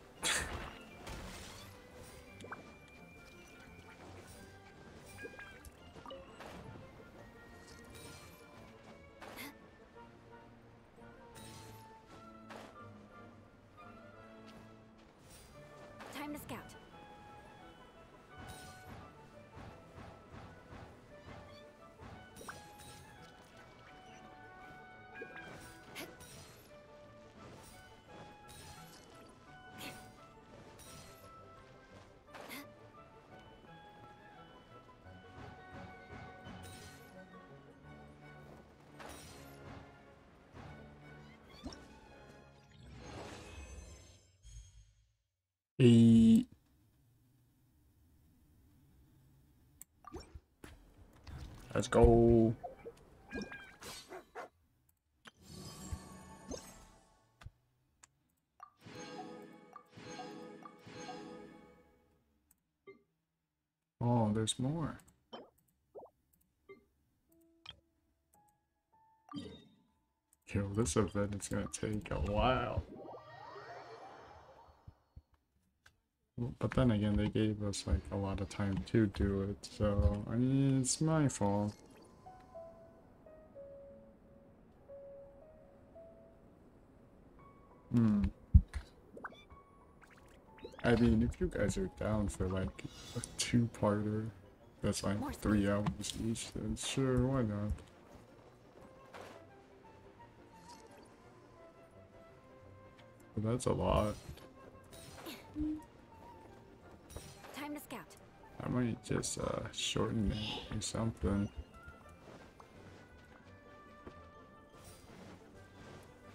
Time to scout. Hey. Let's go. Oh, there's more. Yo, this event is gonna take a while. But then again, they gave us like a lot of time to do it, so I mean, it's my fault. Hmm. I mean, if you guys are down for like a two-parter that's like 3 hours each, then sure, why not? But that's a lot. Time to scout. I might just shorten it or something.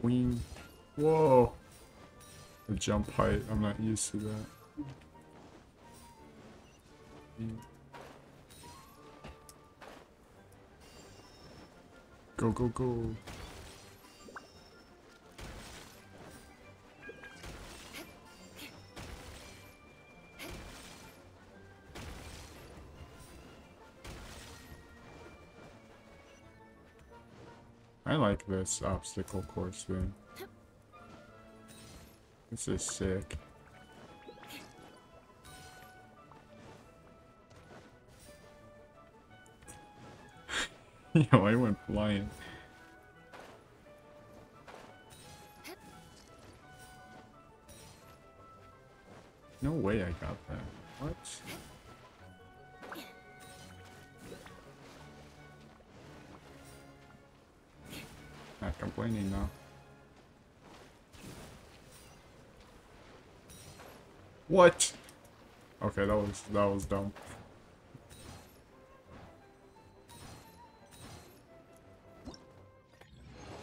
Wing. Whoa! The jump height, I'm not used to that. Go, go, go. I like this obstacle course thing. This is sick. Yo, I went flying. No way I got that. What? Ah, come complaining now. What? Okay, that was dumb.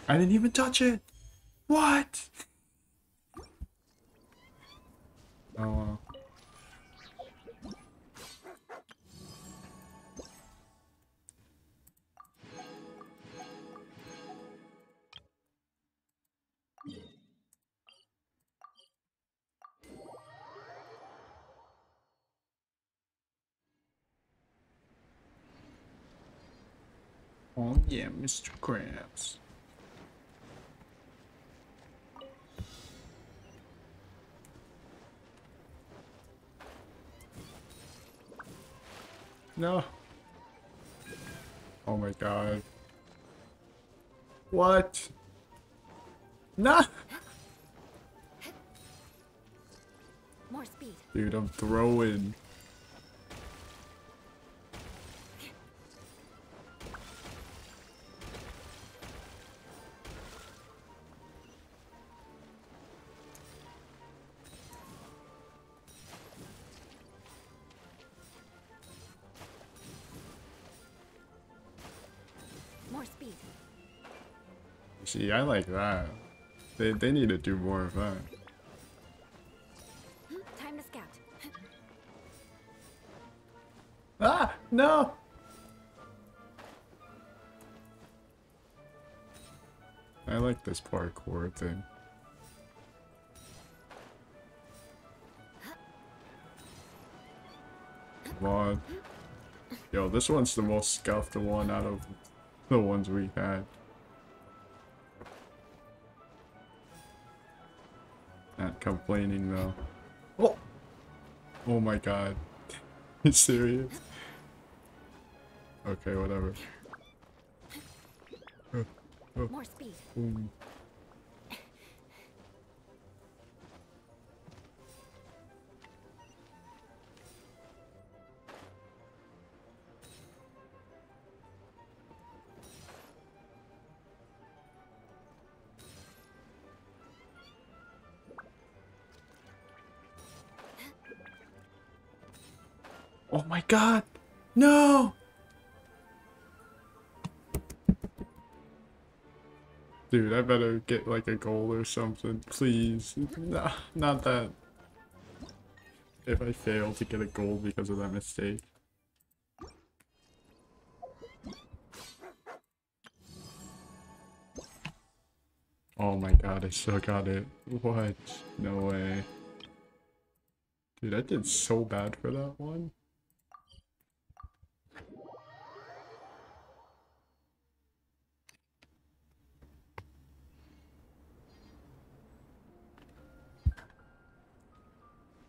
I didn't even touch it. What? Oh. Oh yeah, Mr. Krabs. No. Oh my god. What? No. More speed. Dude, I'm throwing. More speed. See, I like that. They need to do more of that. Time to scout. Ah, no. I like this parkour thing. Come on. Yo, this one's the most scuffed one out of the ones we had. Not complaining though. Oh! Oh my god. You serious? Okay, whatever. More speed. Boom. Oh my god! No! Dude, I better get like a goal or something, please. Nah, not that. If I fail to get a goal because of that mistake. Oh my god, I still got it. What? No way. Dude, I did so bad for that one.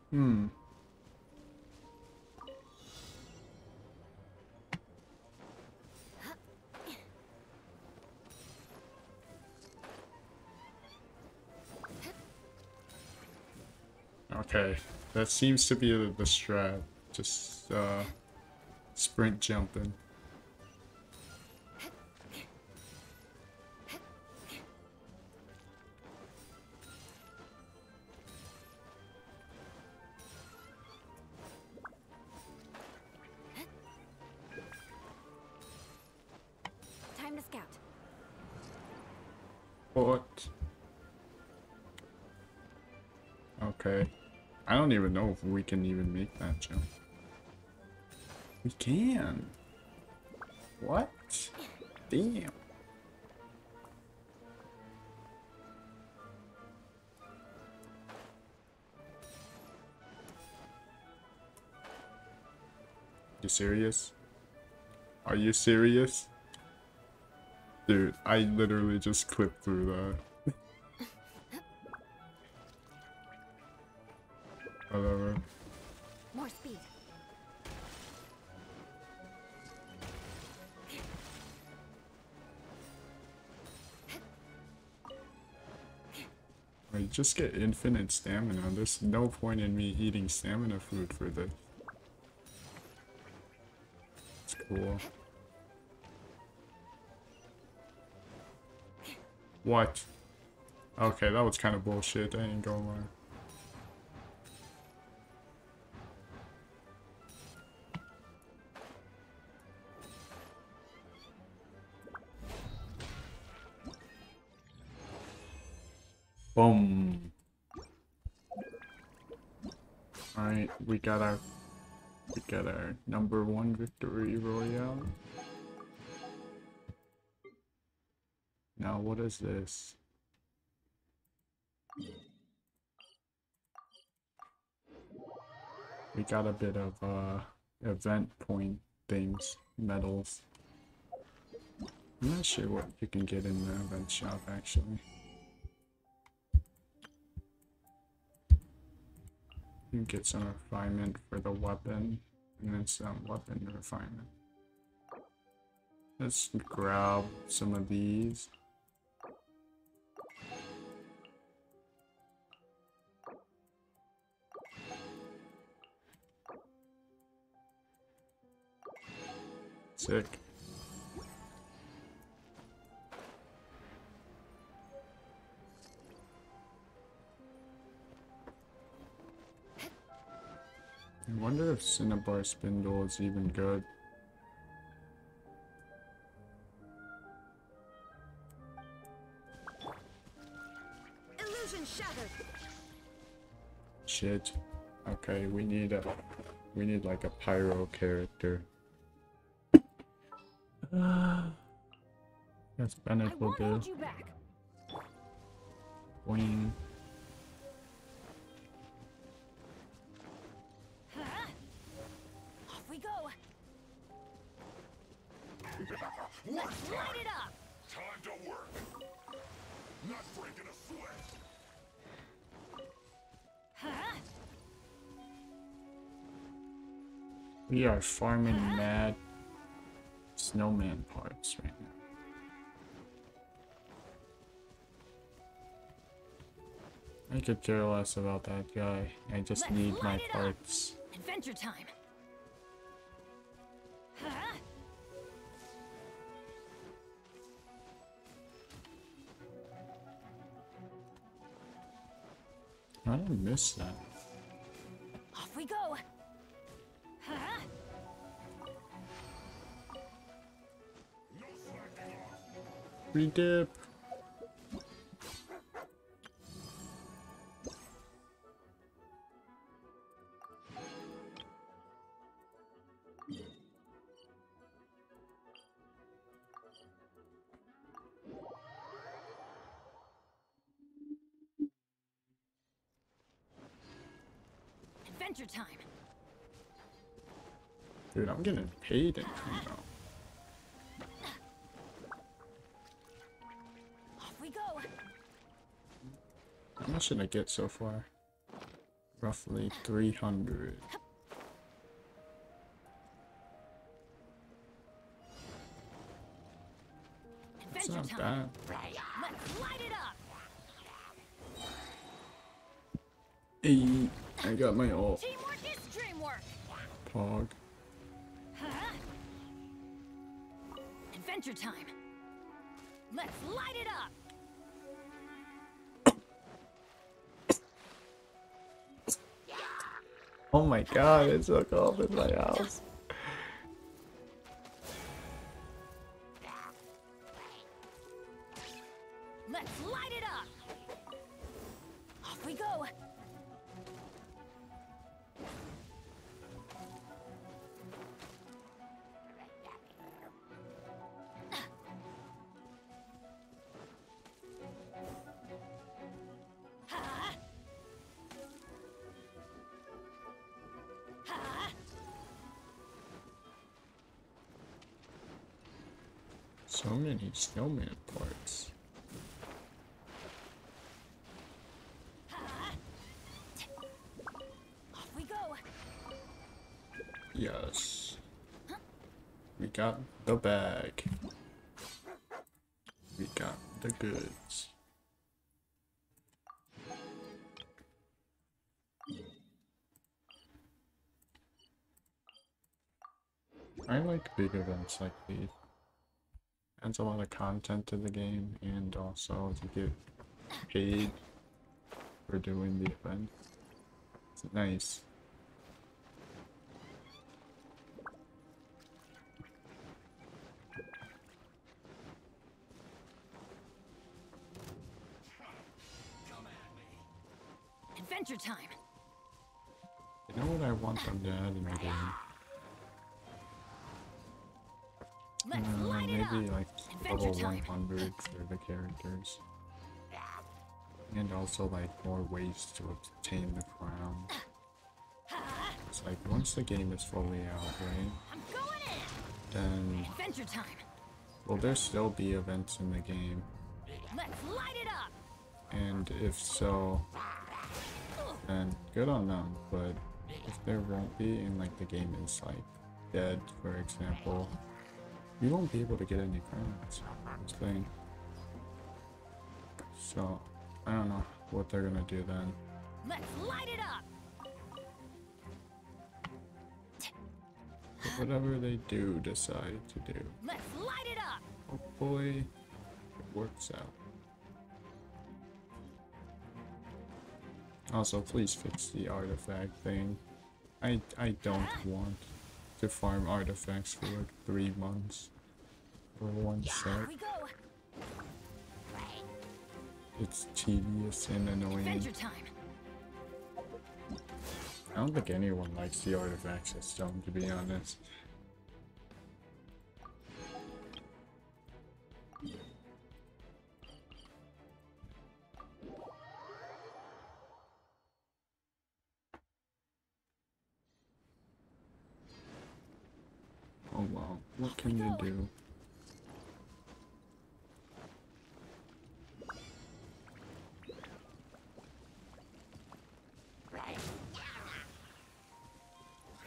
Hmm. Okay, that seems to be the strat. Just sprint jumping. Time to scout. What? Okay. I don't even know if we can even make that jump. We can. What? Damn. You serious? Are you serious? Dude, I literally just clipped through that. Whatever. More speed. I just get infinite stamina. There's no point in me eating stamina food for this. It's cool. What? Okay, that was kind of bullshit. I ain't gonna lie. Boom. Alright, we got our #1 victory royale. Now what is this? We got a bit of event point things, medals. I'm not sure what you can get in the event shop actually. You get some refinement for the weapon, and then some weapon refinement. Let's grab some of these. Sick. I wonder if Cinnabar Spindle is even good. Illusion shattered. Shit. Okay, we need like a pyro character. Yes, Bennett will do. Boing. Off we go. Let's light it up. Time to work. Not breaking a sweat. We are farming mad snowman parts right now. I could care less about that guy. I just need my parts. Adventure time. I didn't miss that. Off we go. Redip. Adventure time. Dude, I'm getting paid in now. Off we go. How much did I get so far? Roughly 300. It's not bad. Let's light it up. Hey, I got my ult. Teamwork is dreamwork. Pog. Adventure time. Let's light it up. Oh my god, it took off in my house. Let's light it up. Off we go. So many snowman parts. Off we go. Yes. We got the bag. We got the goods. I like big events like these. adds a lot of content to the game, and also to get paid for doing the event. It's nice. Adventure time. You know what I want them to add in the game? Let's light it Maybe up. like Adventure level time. 100 for the characters. And also like more ways to obtain the crown. It's like once the game is fully out, right? I'm going in. Then Adventure time. will there still be events in the game? Let's light it up. And if so, then good on them. But if there won't be, and like the game is like dead, for example, you won't be able to get any crowns. This thing. So I don't know what they're gonna do then. Let's light it up. But whatever they do decide to do, Let's light it up. hopefully it works out. Also, please fix the artifact thing. I don't want to farm artifacts for like 3 months for one set. We go. It's tedious and annoying. Adventure time. I don't think anyone likes the artifact system, to be honest. Oh wow, what can you do?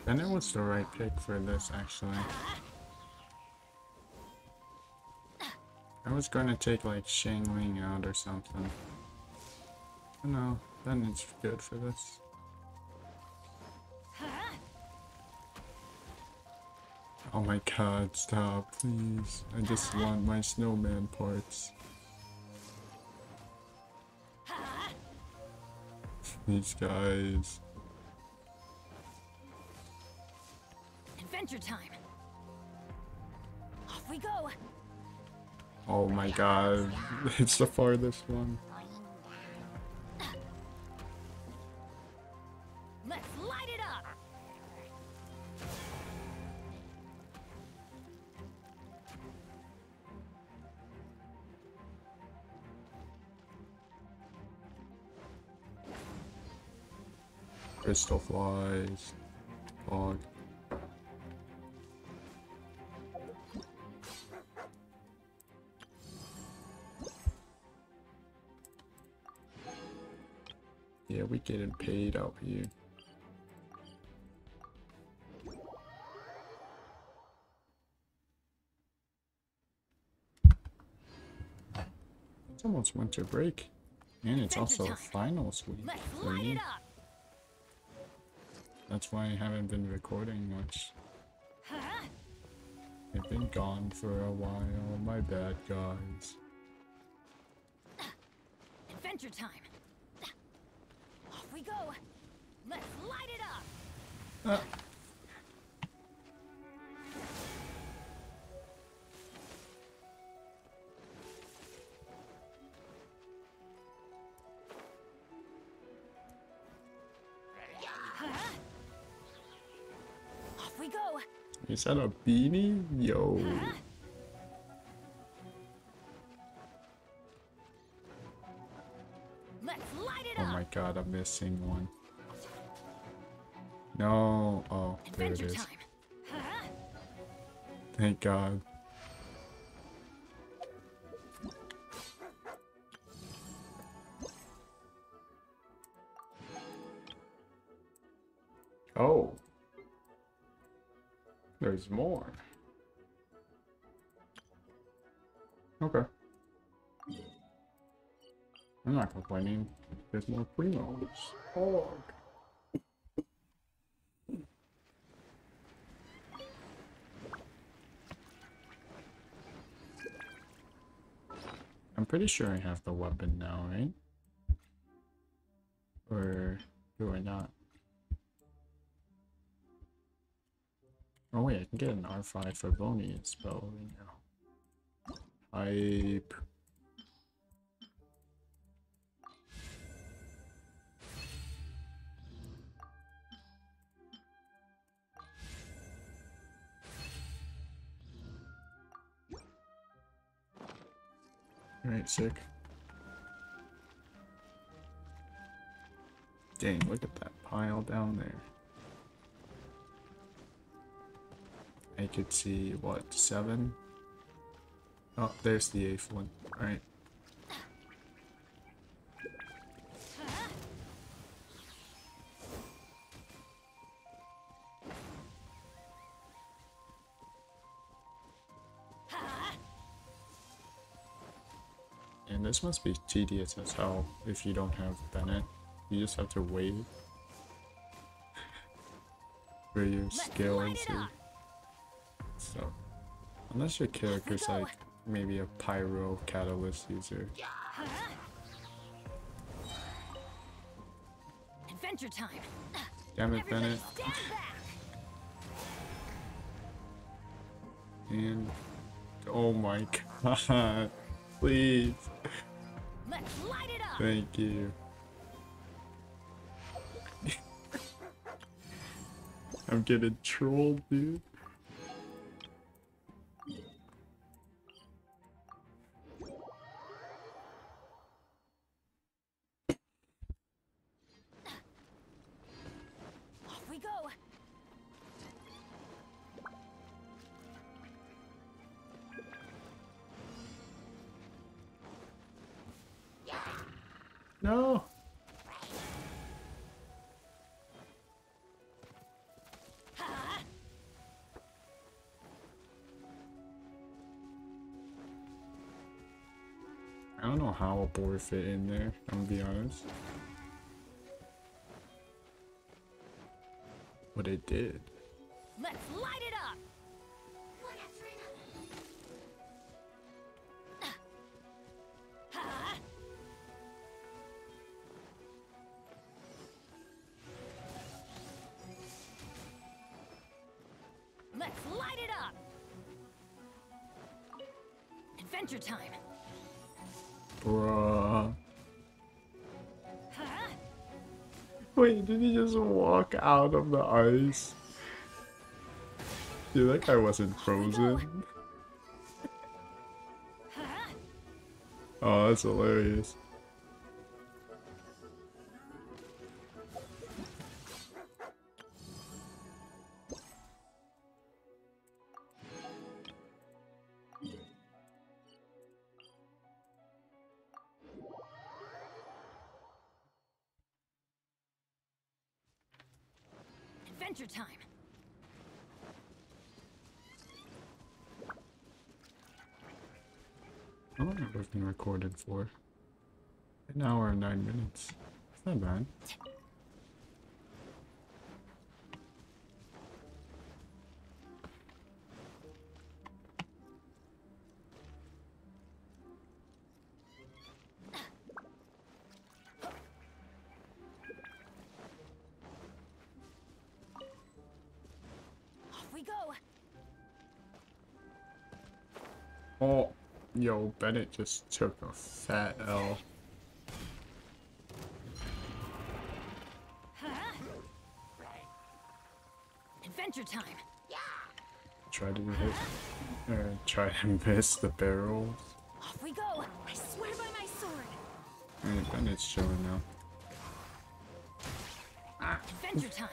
Bennett was the right pick for this, actually. I was going to take like Shangling out or something. But no, Bennett's good for this. Oh my god, stop, please. I just want my snowman parts. These guys. Adventure time. Off we go. Oh my god, it's the farthest one. Let's light it up. Crystal flies. Fog. Yeah, we getting paid out here. It's almost winter break. And it's also a finals week Let's for light me. it up. That's why I haven't been recording much. I've been gone for a while. My bad, guys. Adventure time. Off we go. Let's light it up. Off we go. Is that a beanie? Yo. Let's light it Oh up. my god, I'm missing one. No. Oh, there it Adventure is. time. Thank god. Oh. There's more. Okay. I'm not complaining. There's more primos. Oh. pretty sure I have the weapon now, right? Or do I not? Oh wait, I can get an R5 for Bonnie spell right now. Hype. Alright, sick. Dang, look at that pile down there. I could see, what, 7? Oh, there's the 8th one. Alright. And this must be tedious as hell if you don't have Bennett. You just have to wait for your skills or stuff. Unless your character's like maybe a pyro catalyst user. Adventure time. Damn it, Bennett. And oh my god. Please. Let's light it up. Thank you. I'm getting trolled, dude. Off we go. No. I don't know how a boar fit in there, I'm gonna be honest. But it did. Let's light it up. Let's light it up. Adventure time. Bruh. Wait, did he just walk out of the ice? Dude, that guy wasn't frozen. Oh, that's hilarious. Adventure time. How long have I been recorded for? An hour and 9 minutes. It's not bad. Off we go. Oh, yo, Bennett just took a fat L. Adventure time. Try to hit, try to miss the barrels. Off we go. I swear by my sword. Alright, Bennett's chilling now. Adventure time.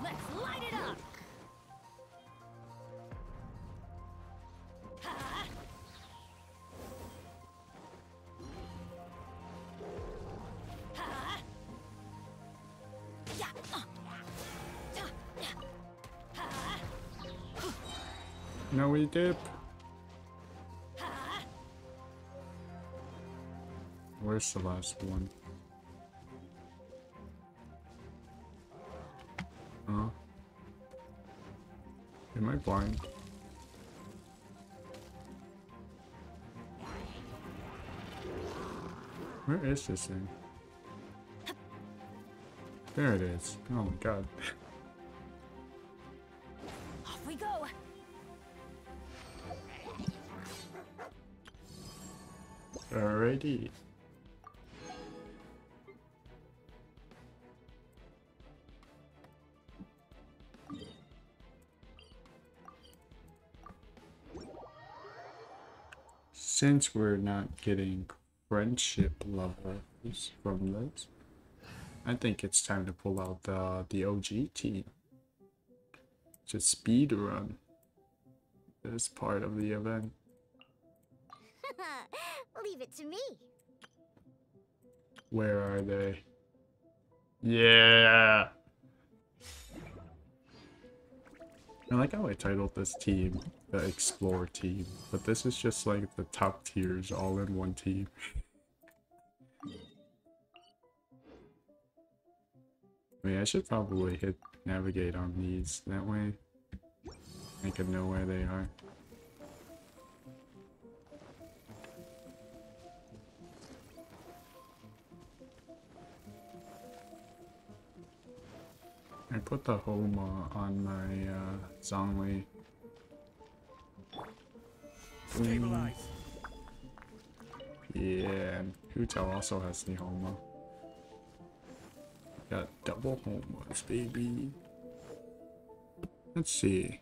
Let's light it up. No, we dip. Where's the last one? Huh? blind? Where is this thing? There it is. Oh my god. Off we go. Alrighty. Since we're not getting friendship levels from this, I think it's time to pull out the OG team. Just speed run this part of the event. Leave it to me. Where are they? Yeah! I like how I titled this team the Explore team, but this is just like the top tiers all in one team. I mean, I should probably hit navigate on these, that way I can know where they are. I put the Homa on my Zhongli. Stabilize. Yeah, and Hu Tao also has the Homa. Got double Homas, baby. Let's see.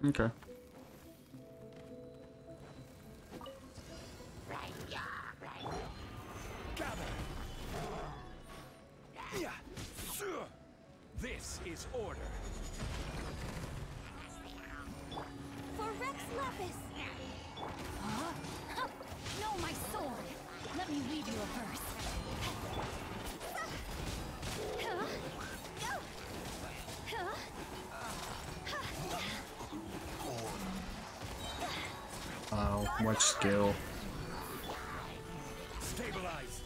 Okay. This is order. For Rex Lapis! Huh? No, my sword! Let me read you a verse. Wow, much skill. Stabilize.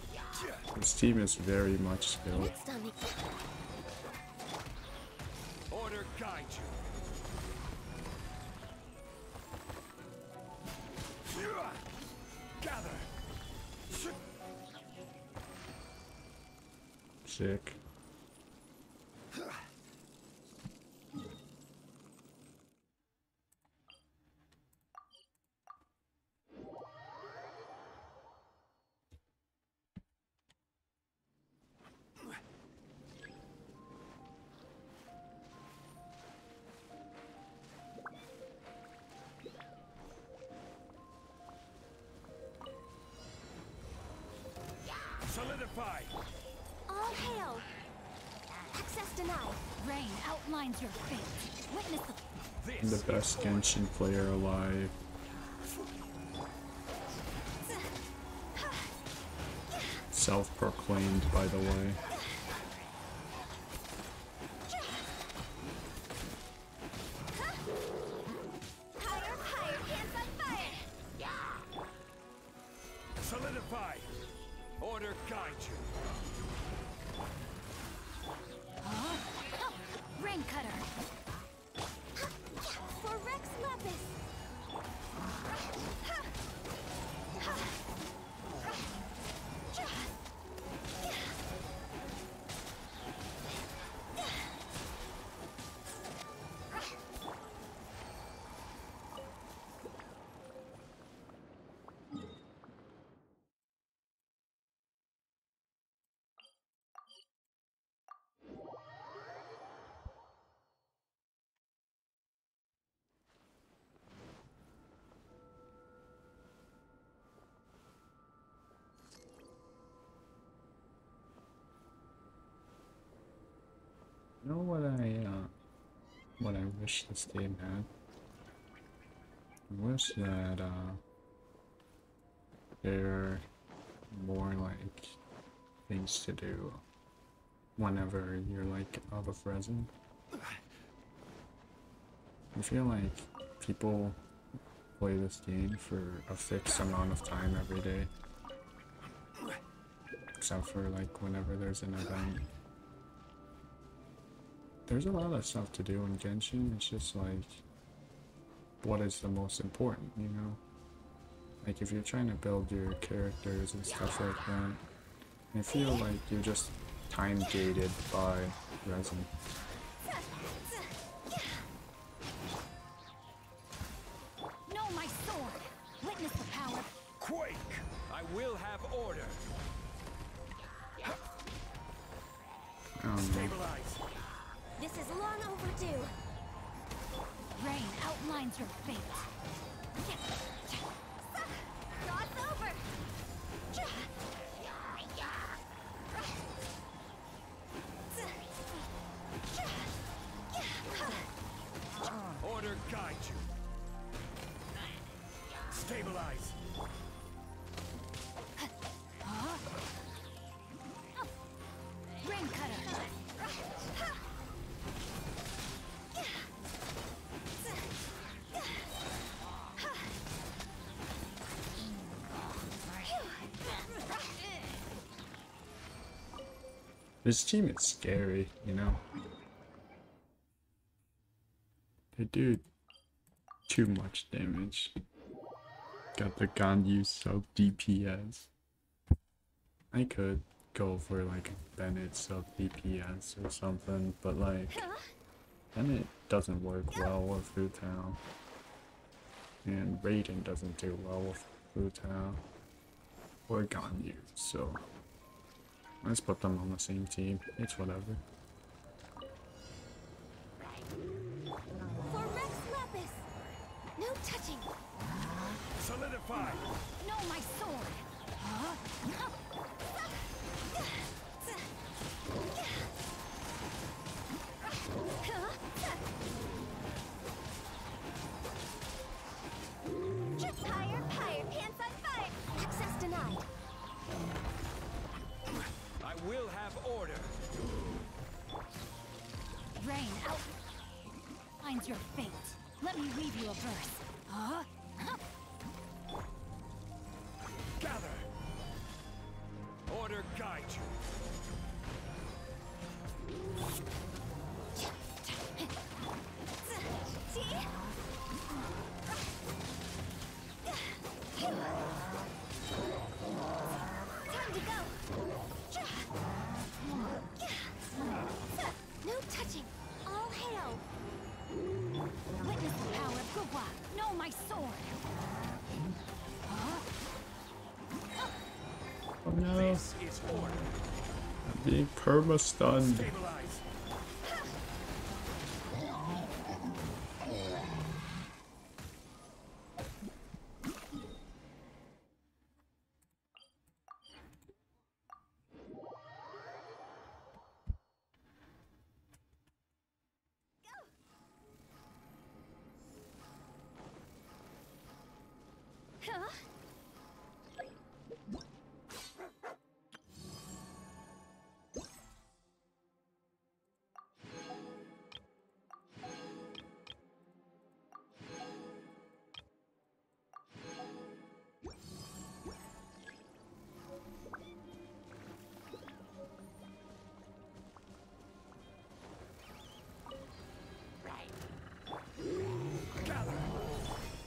This team is very much skilled. Order guide you. Gather. Sick. Solidify. All hail! Access denied. Rain outlines your fate. Witness the... I'm the best Genshin player alive. Self-proclaimed, by the way. Higher, higher, hands on fire! Solidify. Order guide you. Rain cutter! For Rex Lapis! You know what I wish this game had? I wish that they're more like things to do whenever you're like out of resin. I feel like people play this game for a fixed amount of time every day. Except for like whenever there's an event. There's a lot of stuff to do in Genshin, it's just like, what is the most important, you know? Like if you're trying to build your characters and stuff like that, I feel like you're just time gated by resin. No, my sword! Witness the power. Quake! I will have order. Stabilize. This is long overdue. Rain outlines your fate. God's over! Order guide you. Stabilize. Rain cutter. This team is scary, you know? They do too much damage. Got the Ganyu sub DPS. I could go for like Bennett sub DPS or something, but like Bennett doesn't work well with Fu Tao. And Raiden doesn't do well with Fu Tao. Or Ganyu, so let's put them on the same team. It's whatever. For Rex Lapis! No touching! Solidify. No, my sword. Higher, higher, pants on fire! Access denied. I will have order. Rain outlines your fate. Let me weave you a verse. Gather. Order guide you. See? Time to go. No touching. All hail. Witness the power of Guwa. No, my sword. Oh no, This is order. I'm being perma-stunned. Stabilize.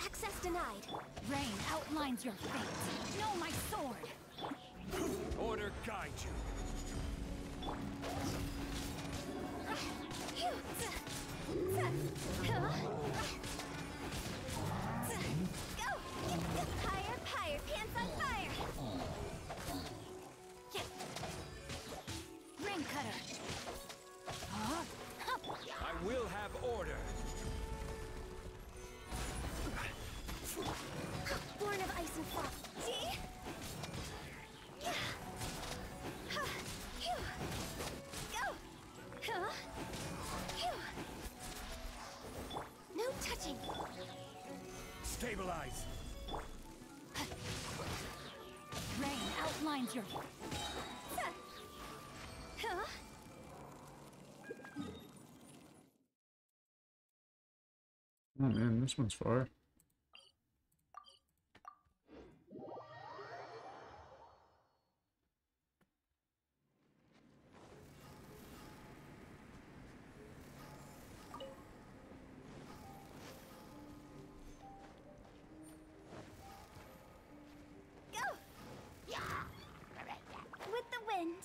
Access denied. Rain outlines your fate. No, my sword. Order guide you. Go! Higher, higher, pants on fire! Rain cutter. I will have order. Born of ice and frost. See? Go! No touching. Stabilize. Rain outlines your Oh man, this one's far. With the wind.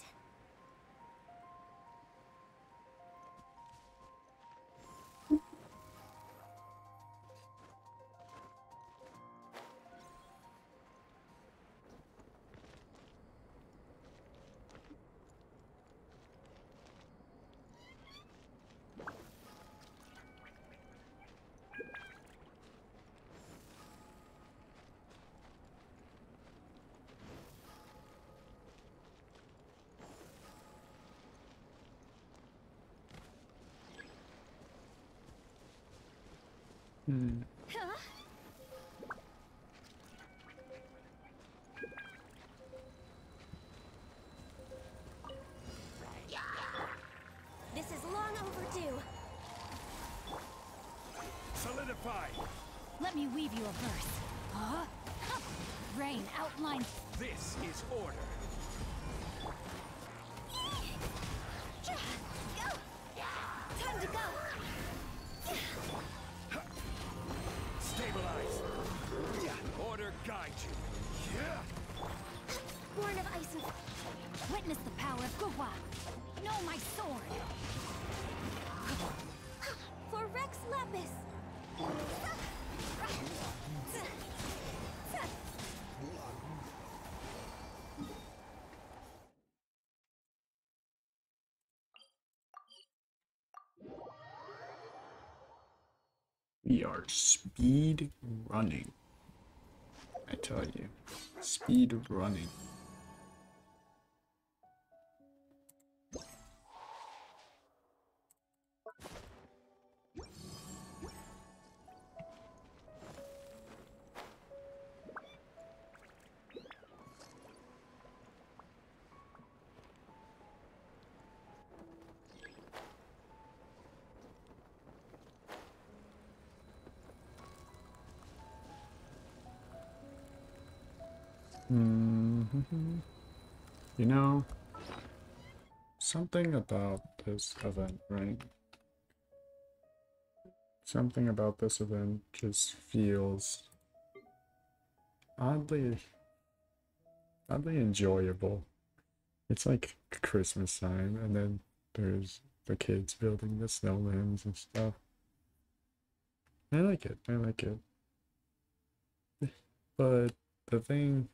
This is long overdue. Solidify. Let me weave you a verse. Huh? Rain outlines. This is order. Go! Time to go! Stabilize. Order guide you. Born of ice and... Witness the power of Guhua. Know my sword. For Rex Lapis! We are speed running. I tell you, speed running. You know, something about this event, right? Something about this event just feels oddly enjoyable. It's like Christmas time, and then there's the kids building the snowmans and stuff. I like it. I like it. But the thing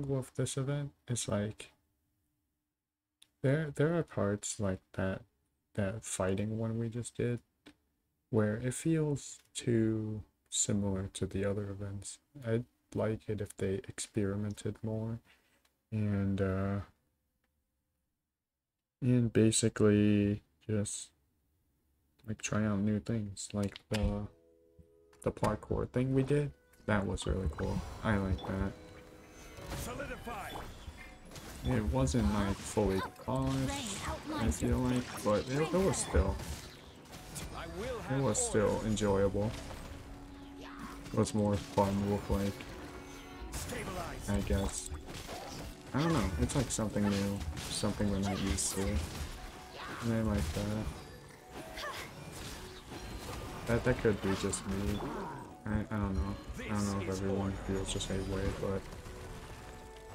with this event is like there are parts like that fighting one we just did where it feels too similar to the other events. I'd like it if they experimented more and basically just like try out new things, like the parkour thing we did. That was really cool. I like that. Solidify. It wasn't like fully polished, I feel like, but it was still enjoyable. It was more fun with like, I guess, I don't know, it's like something new, something we're not used to, and I like that. That could be just me. I don't know. I don't know if everyone feels the same way, but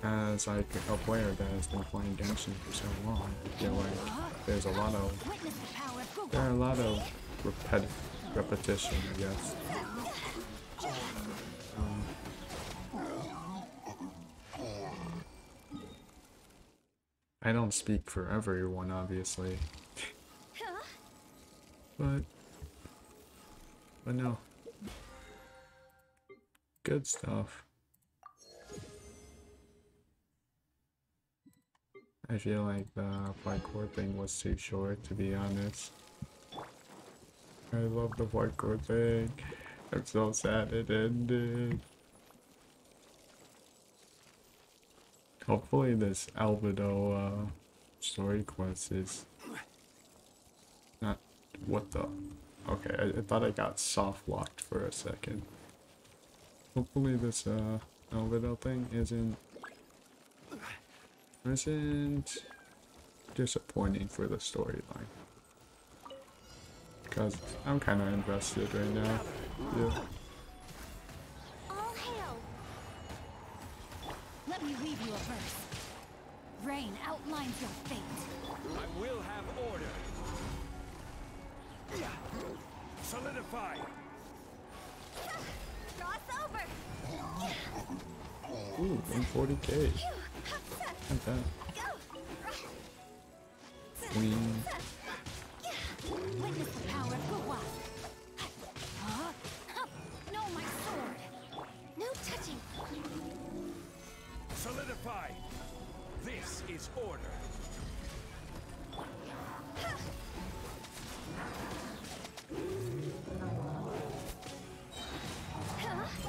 as like a player that has been playing Genshin for so long, I feel like there are a lot of repetition, I guess. I don't speak for everyone, obviously, but no, good stuff. I feel like the parkour thing was too short, to be honest. I love the parkour thing. I'm so sad it ended. Hopefully this Albedo story quest is not... What the... Okay, I thought I got soft locked for a second. Hopefully this Albedo thing isn't disappointing for the storyline. Because I'm kind of invested right now. Yeah. All hail! Let me read you a verse. Rain outlines your fate. I will have order. Solidify. Cross over! Ooh, 140k. Not bad. Queen. Witness the power of Gua. No, my sword. No touching. Solidify. This is order.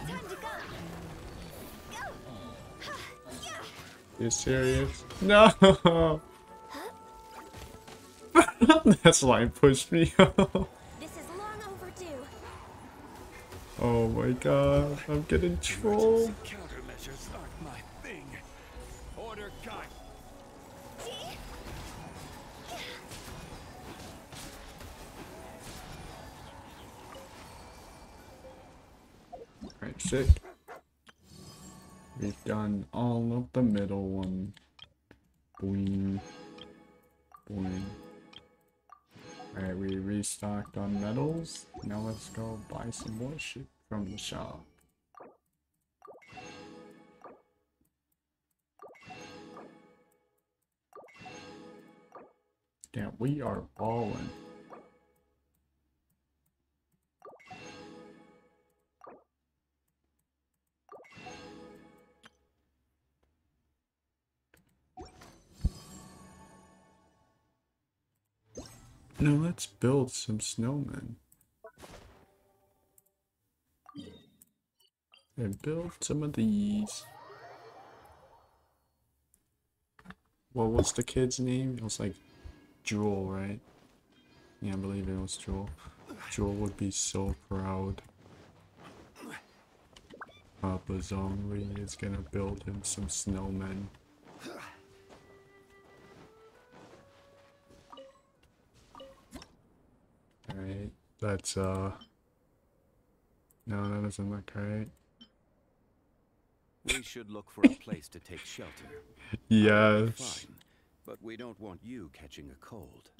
Time to go. Go. You serious? No! That slime pushed me. This is long overdue. Oh my god, I'm getting trolled. Countermeasures aren't my thing. Order guide. Alright, sick. We've done all of the middle one. Boing. Boing. Alright, we restocked on metals. Now let's go buy some more shit from the shop. Damn, we are balling. Now let's build some snowmen. And build some of these. What was the kid's name? It was like Jewel, right? Yeah, I believe it was Jewel. Jewel would be so proud. Papa Zhongli is gonna build him some snowmen. Alright, that's no, that doesn't look right. We should look for a place to take shelter. Yes. Fine, but we don't want you catching a cold.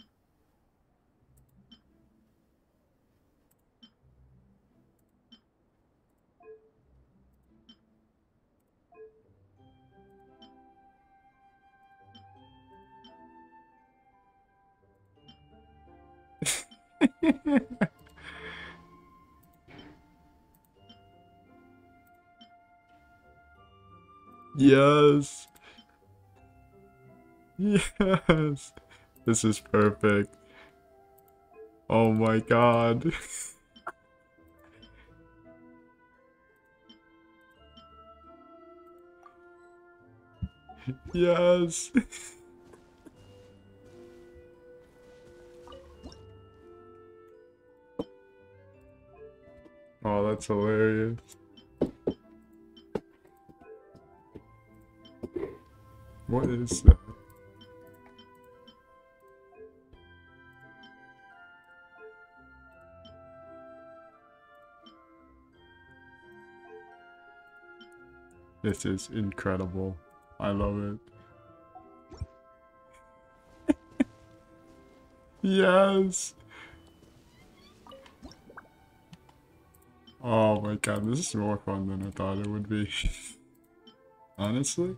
Yes. Yes. This is perfect. Oh my god. Yes. Oh, that's hilarious. What is that? This is incredible. I love it. Yes. Oh my god, this is more fun than I thought it would be. Honestly.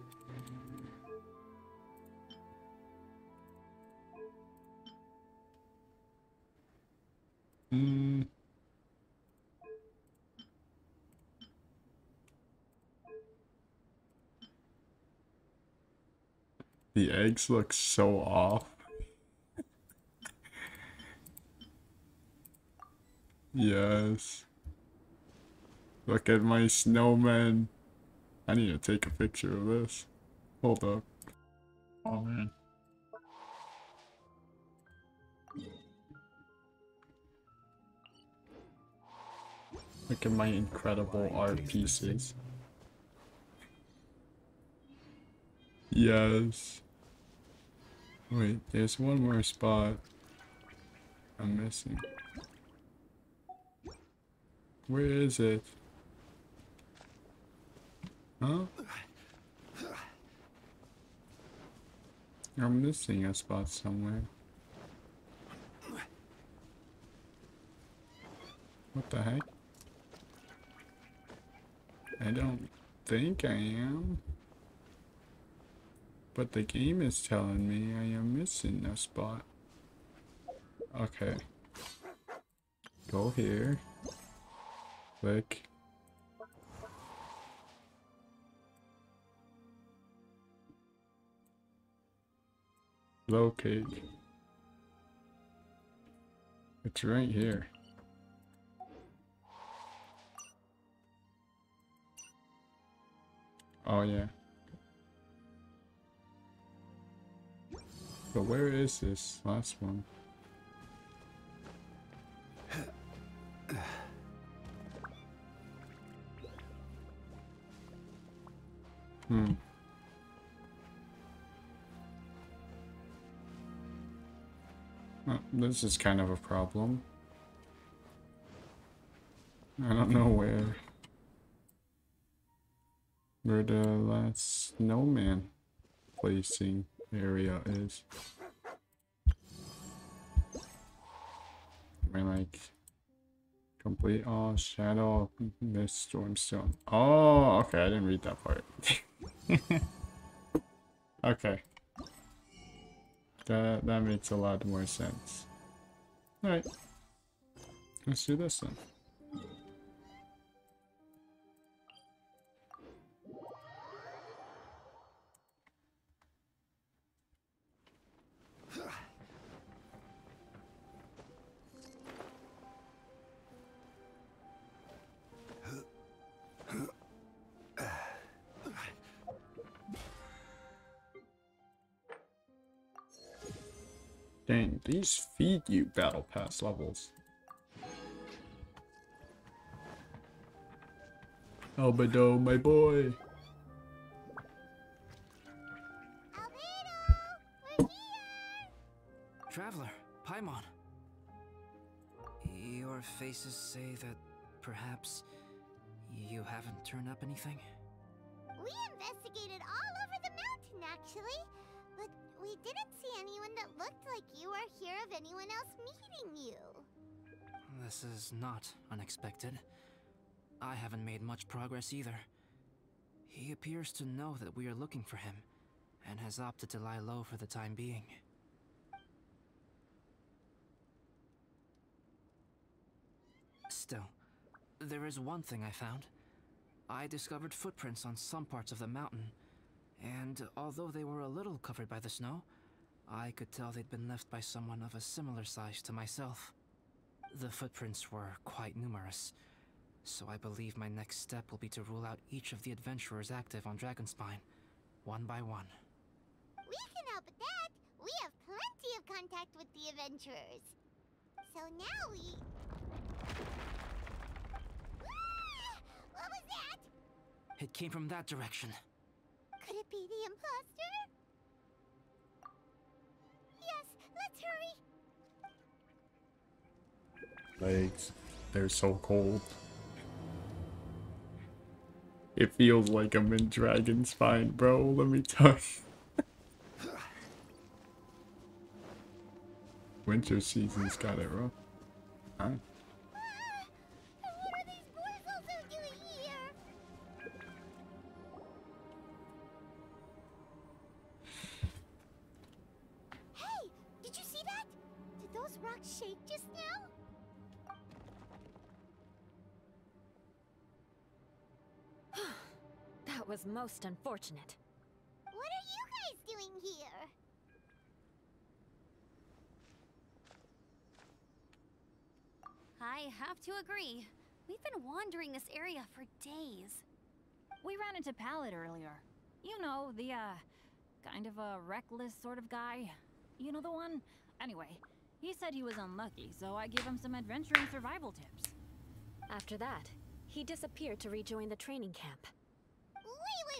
The eggs look so off. Yes. Look at my snowman. I need to take a picture of this. Hold up. Oh man. Look at my incredible art pieces. Yes. Wait, there's one more spot I'm missing. Where is it? Huh? I'm missing a spot somewhere. What the heck? I don't think I am. But the game is telling me I am missing a spot. Okay. Go here. Click. Locate. It's right here. Oh yeah. But where is this last one? Well, this is kind of a problem. I don't know where the last snowman placing area is. Am I like complete all shadow mist stormstone? Oh, okay, I didn't read that part. Okay. That makes a lot more sense. Alright. Let's do this then. Dang, these feed you battle pass levels. Albedo, my boy. Albedo, we're here. Traveler, Paimon. Your faces say that perhaps you haven't turned up anything? We investigated all over the mountain, actually. But we didn't see anyone that looked like you or hear of anyone else meeting you. This is not unexpected. I haven't made much progress either. He appears to know that we are looking for him, and has opted to lie low for the time being. Still, there is one thing I found. I discovered footprints on some parts of the mountain, and although they were a little covered by the snow, I could tell they'd been left by someone of a similar size to myself. The footprints were quite numerous, so I believe my next step will be to rule out each of the adventurers active on Dragonspine, one by one. We can help with that. We have plenty of contact with the adventurers. So now we... What was that? It came from that direction. Could it be the imposter? Yes, let's hurry. Legs, they're so cold. It feels like I'm in Dragonspine, bro, let me tell you. Winter season's got it rough. Huh? What are these boys also doing here? Hey, did you see that? Did those rocks shake just now? That was most unfortunate. What are you guys doing here? I have to agree. We've been wandering this area for days. We ran into Pallet earlier. You know, the, kind of a reckless sort of guy. You know the one? Anyway, he said he was unlucky, so I gave him some adventure and survival tips. After that, He disappeared to rejoin the training camp.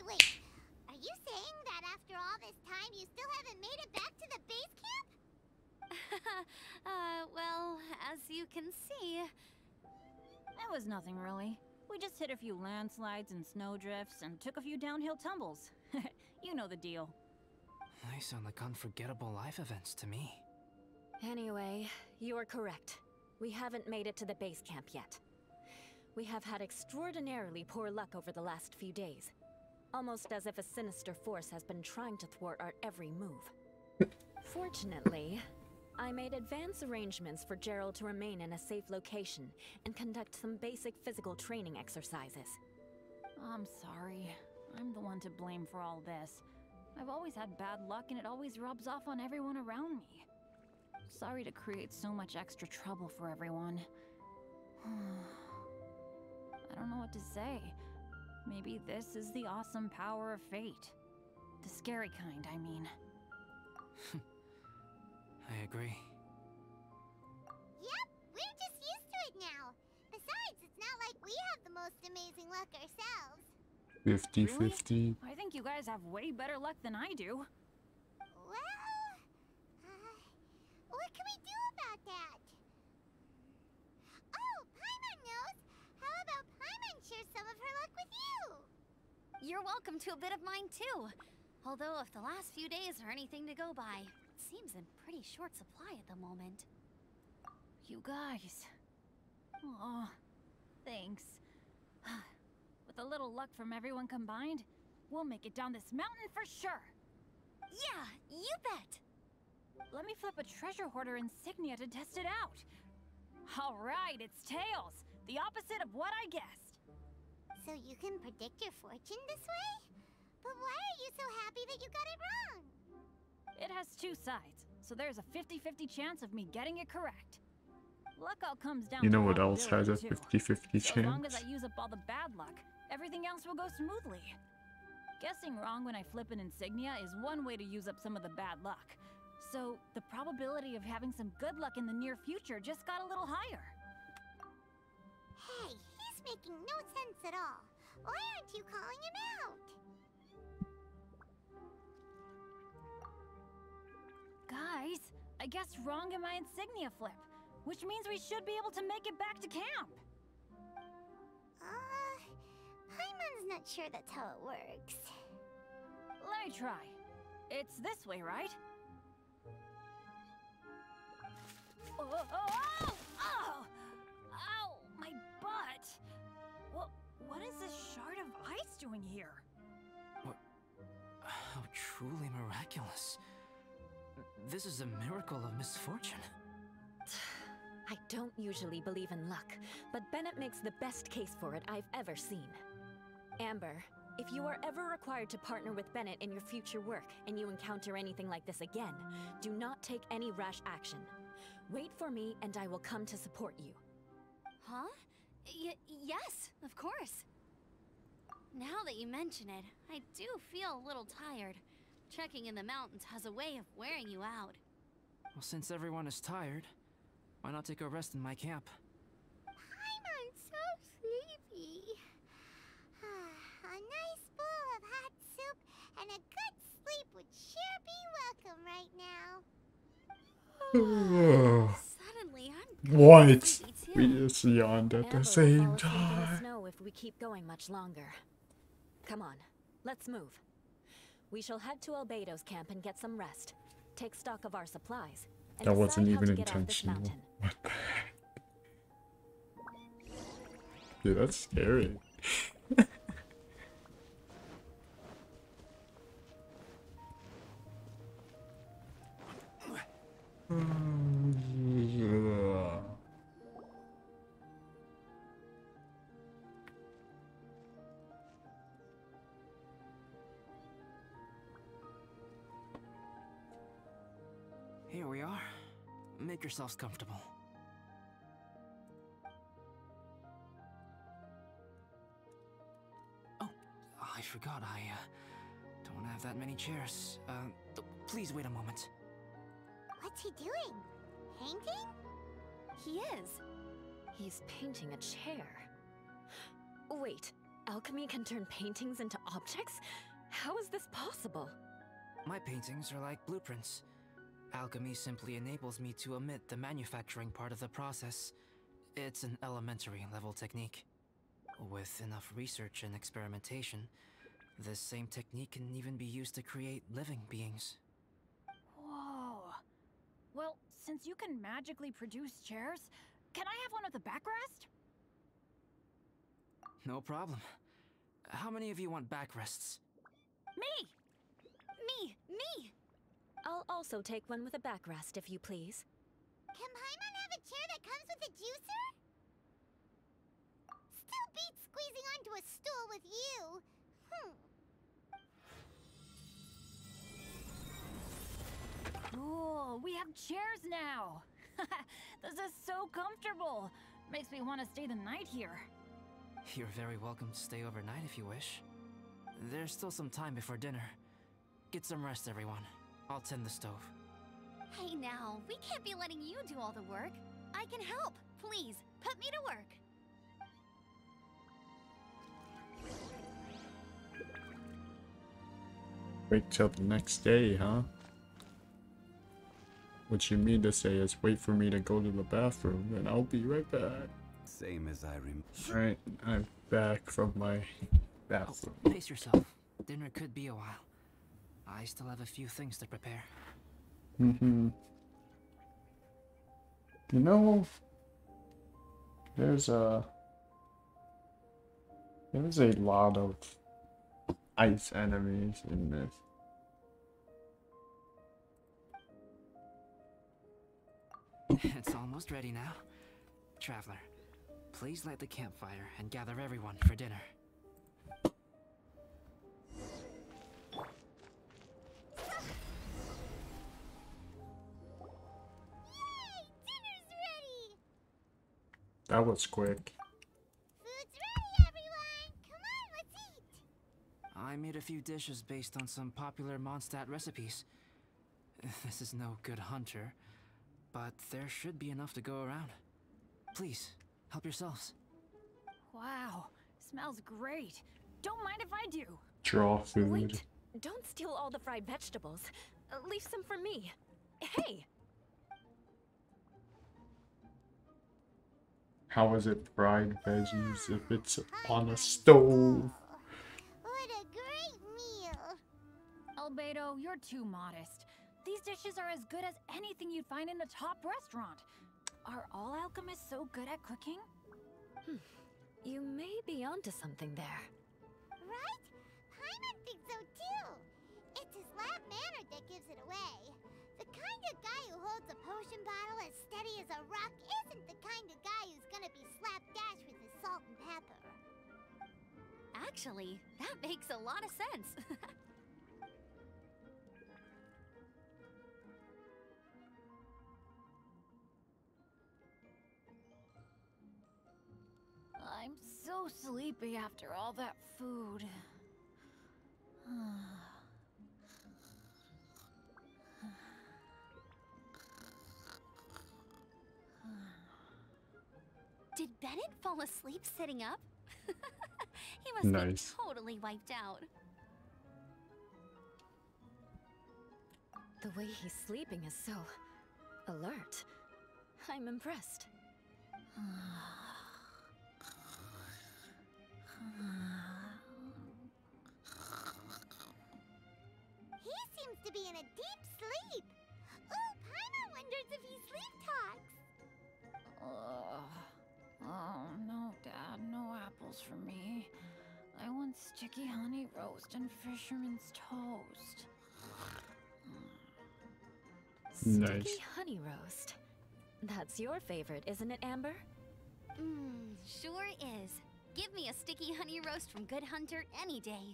Wait. Are you saying that after all this time you still haven't made it back to the base camp? Well, as you can see... It was nothing really. We just hit a few landslides and snowdrifts and took a few downhill tumbles. You know the deal. They sound like unforgettable life events to me. Anyway, you're correct. We haven't made it to the base camp yet. We have had extraordinarily poor luck over the last few days. Almost as if a sinister force has been trying to thwart our every move. Fortunately, I made advance arrangements for Gerald to remain in a safe location and conduct some basic physical training exercises. I'm sorry. I'm the one to blame for all this. I've always had bad luck and it always rubs off on everyone around me. Sorry to create so much extra trouble for everyone. I don't know what to say. Maybe this is the awesome power of fate. The scary kind, I mean. I agree. Yep, we're just used to it now. Besides, it's not like we have the most amazing luck ourselves. 50-50. I think you guys have way better luck than I do. Well, what can we do about that? Oh, Paimon knows! How about Paimon share some of her luck with you? You're welcome to a bit of mine too. Although if the last few days are anything to go by, it seems in pretty short supply at the moment. You guys. Aw, thanks. With a little luck from everyone combined, we'll make it down this mountain for sure. Yeah, you bet! Let me flip a treasure hoarder insignia to test it out. All right, it's tails. The opposite of what I guessed. So you can predict your fortune this way? But why are you so happy that you got it wrong? It has two sides, so there's a 50-50 chance of me getting it correct. Luck all comes down You know to what else has a probability, too. 50-50 So as long as chance? I use up all the bad luck, everything else will go smoothly. Guessing wrong when I flip an insignia is one way to use up some of the bad luck. So the probability of having some good luck in the near future just got a little higher. Hey, he's making no sense at all. Why aren't you calling him out? Guys, I guessed wrong in my insignia flip, which means we should be able to make it back to camp. Paimon's not sure that's how it works. Let me try. It's this way, right? Oh! Ow! My butt! What is this shard of ice doing here? How truly miraculous. This is a miracle of misfortune. I don't usually believe in luck, but Bennett makes the best case for it I've ever seen. Amber, if you are ever required to partner with Bennett in your future work and you encounter anything like this again, do not take any rash action. Wait for me and I will come to support you. Huh? Yes, of course. Now that you mention it, I do feel a little tired. Trekking in the mountains has a way of wearing you out. Well, since everyone is tired, why not take a rest in my camp? Paimon's so sleepy. A nice bowl of hot soup and a good sleep would sure be welcome right now. Suddenly, I'm What? sleepy too. We just yawned at Amber the will same fall asleep in the time. snow if we keep going much longer. Come on, let's move. We shall head to Albedo's camp and get some rest. Take stock of our supplies. And That wasn't decide how even to get off this intentional. mountain. What the heck? Dude, that's scary. Here we are. Make yourselves comfortable. Oh, I forgot I don't have that many chairs. Please wait a moment. What's he doing? Painting? He is. He's painting a chair. Wait, alchemy can turn paintings into objects? How is this possible? My paintings are like blueprints. Alchemy simply enables me to omit the manufacturing part of the process. It's an elementary level technique. With enough research and experimentation, this same technique can even be used to create living beings. Whoa. Well, since you can magically produce chairs, can I have one with a backrest? No problem. How many of you want backrests? Me! Me! I'll also take one with a backrest, if you please. Can Paimon have a chair that comes with a juicer? Still beats squeezing onto a stool with you. Cool, we have chairs now. This is so comfortable. Makes me want to stay the night here. You're very welcome to stay overnight if you wish. There's still some time before dinner. Get some rest, everyone. I'll tend the stove. Hey now, we can't be letting you do all the work. I can help. Please, put me to work. Wait till the next day, huh? What you mean to say is wait for me to go to the bathroom and I'll be right back. Same as I remember. Alright, I'm back from my bathroom. Oh, pace yourself. Dinner could be a while. I still have a few things to prepare. You know, there's a lot of ice enemies in this. It's almost ready now. Traveler, please light the campfire and gather everyone for dinner. That was quick. Food's ready, everyone! Come on, let's eat! I made a few dishes based on some popular Mondstadt recipes. This is no good hunter, but there should be enough to go around. Please, help yourselves. Wow, smells great. Don't mind if I do. Draw food. Wait, don't steal all the fried vegetables. Leave some for me. Hey! How is it fried veggies if it's on a stove? What a great meal! Albedo, you're too modest. These dishes are as good as anything you'd find in a top restaurant. Are all alchemists so good at cooking? You may be onto something there. Right? Paimon thinks so too. It's his loud manner that gives it away. The kind of guy who holds a potion bottle as steady as a rock isn't the kind of guy who's gonna be slapdash with his salt and pepper. Actually, that makes a lot of sense. I'm so sleepy after all that food. Did Bennett fall asleep sitting up? He must Nice. be totally wiped out. The way he's sleeping is so alert. I'm impressed. He seems to be in a deep sleep. Ooh, Paimon wonders if he sleep talks. Oh, no, Dad, no apples for me. I want sticky honey roast and fisherman's toast. Nice. Sticky honey roast. That's your favorite, isn't it, Amber? Sure is. Give me a sticky honey roast from Good Hunter any day.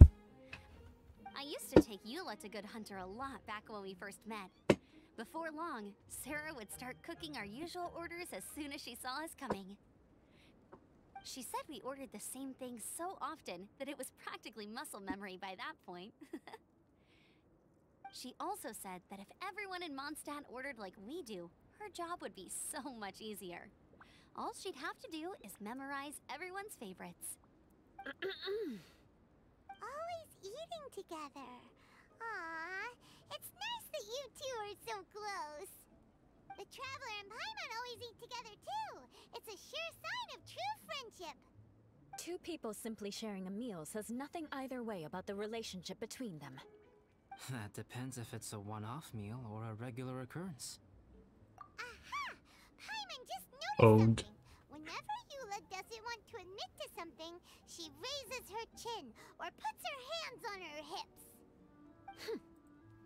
I used to take Eula to Good Hunter a lot back when we first met. Before long, Sarah would start cooking our usual orders as soon as she saw us coming. She said we ordered the same thing so often that it was practically muscle memory by that point. She also said that if everyone in Mondstadt ordered like we do, her job would be so much easier. All she'd have to do is memorize everyone's favorites. Always eating together. Aww, it's nice that you two are so close. The Traveler and Paimon always eat together too. It's a sure sign of true friendship. Two people simply sharing a meal says nothing either way about the relationship between them. That depends if it's a one-off meal or a regular occurrence. Aha! Paimon just noticed Owned. something. Whenever Eula doesn't want to admit to something, she raises her chin or puts her hands on her hips.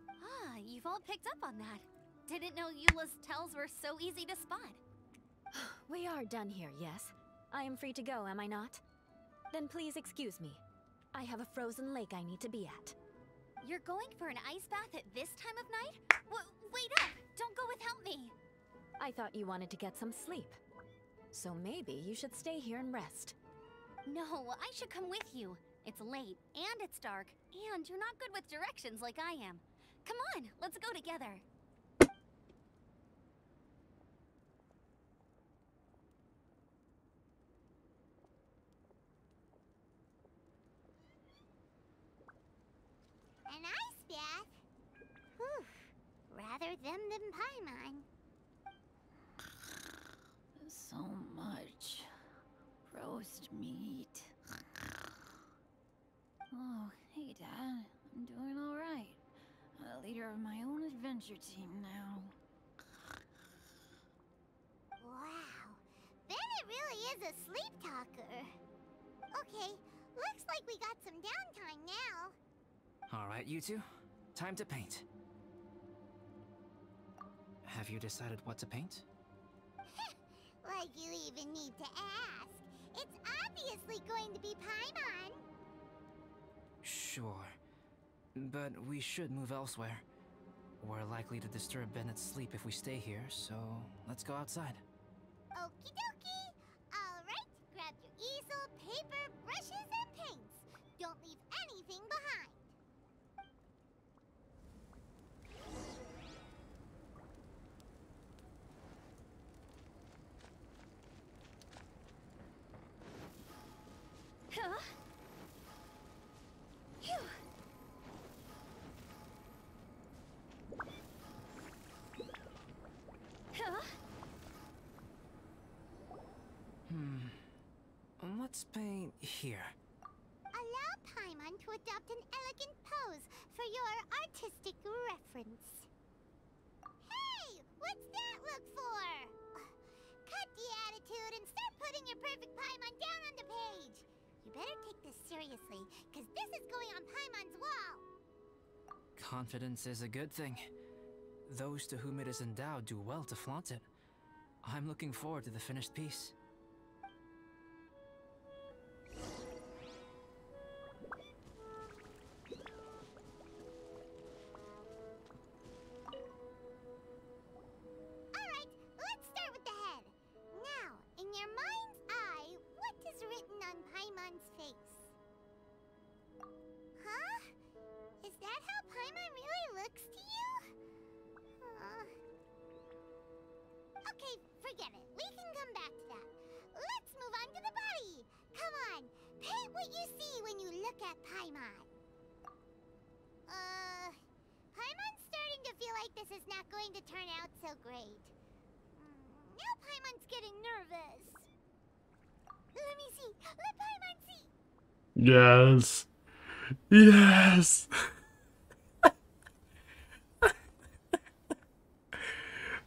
Ah, you've all picked up on that. Didn't know Eula's tells were so easy to spot. We are done here, yes? I am free to go, am I not? Then please excuse me. I have a frozen lake I need to be at. You're going for an ice bath at this time of night? Wait up! Don't go without me! I thought you wanted to get some sleep. So maybe you should stay here and rest. No, I should come with you. It's late, and it's dark, and you're not good with directions like I am. Come on, let's go together. An ice bath? Whew. Rather them than Paimon. So much roast meat. Oh, hey Dad. I'm doing alright. A leader of my own adventure team now. Wow. Bennett really is a sleep talker. Okay, looks like we got some downtime now. Alright, you two. Time to paint. Have you decided what to paint? Like you even need to ask. It's obviously going to be Paimon. Sure. But we should move elsewhere. We're likely to disturb Bennett's sleep if we stay here, so let's go outside. Okie dokie. Alright, grab your easel, paper, brushes, and paints. Don't leave anything behind. Huh? Phew. Huh? Let's paint here. Allow Paimon to adopt an elegant pose for your artistic reference. Hey! What's that look for? Cut the attitude and start putting your perfect Paimon down on the page. You better take this seriously, because this is going on Paimon's wall. Confidence is a good thing. Those to whom it is endowed do well to flaunt it. I'm looking forward to the finished piece. Alright, let's start with the head. Now, in your mind's eye, what is written on Paimon's face? Huh? Is that how Paimon really looks to you? Okay, forget it. We can come back to that. Let's move on to the body. Come on, paint what you see when you look at Paimon. Paimon's starting to feel like this is not going to turn out so great. Now Paimon's getting nervous. Let me see. Let Paimon see. Yes. Yes.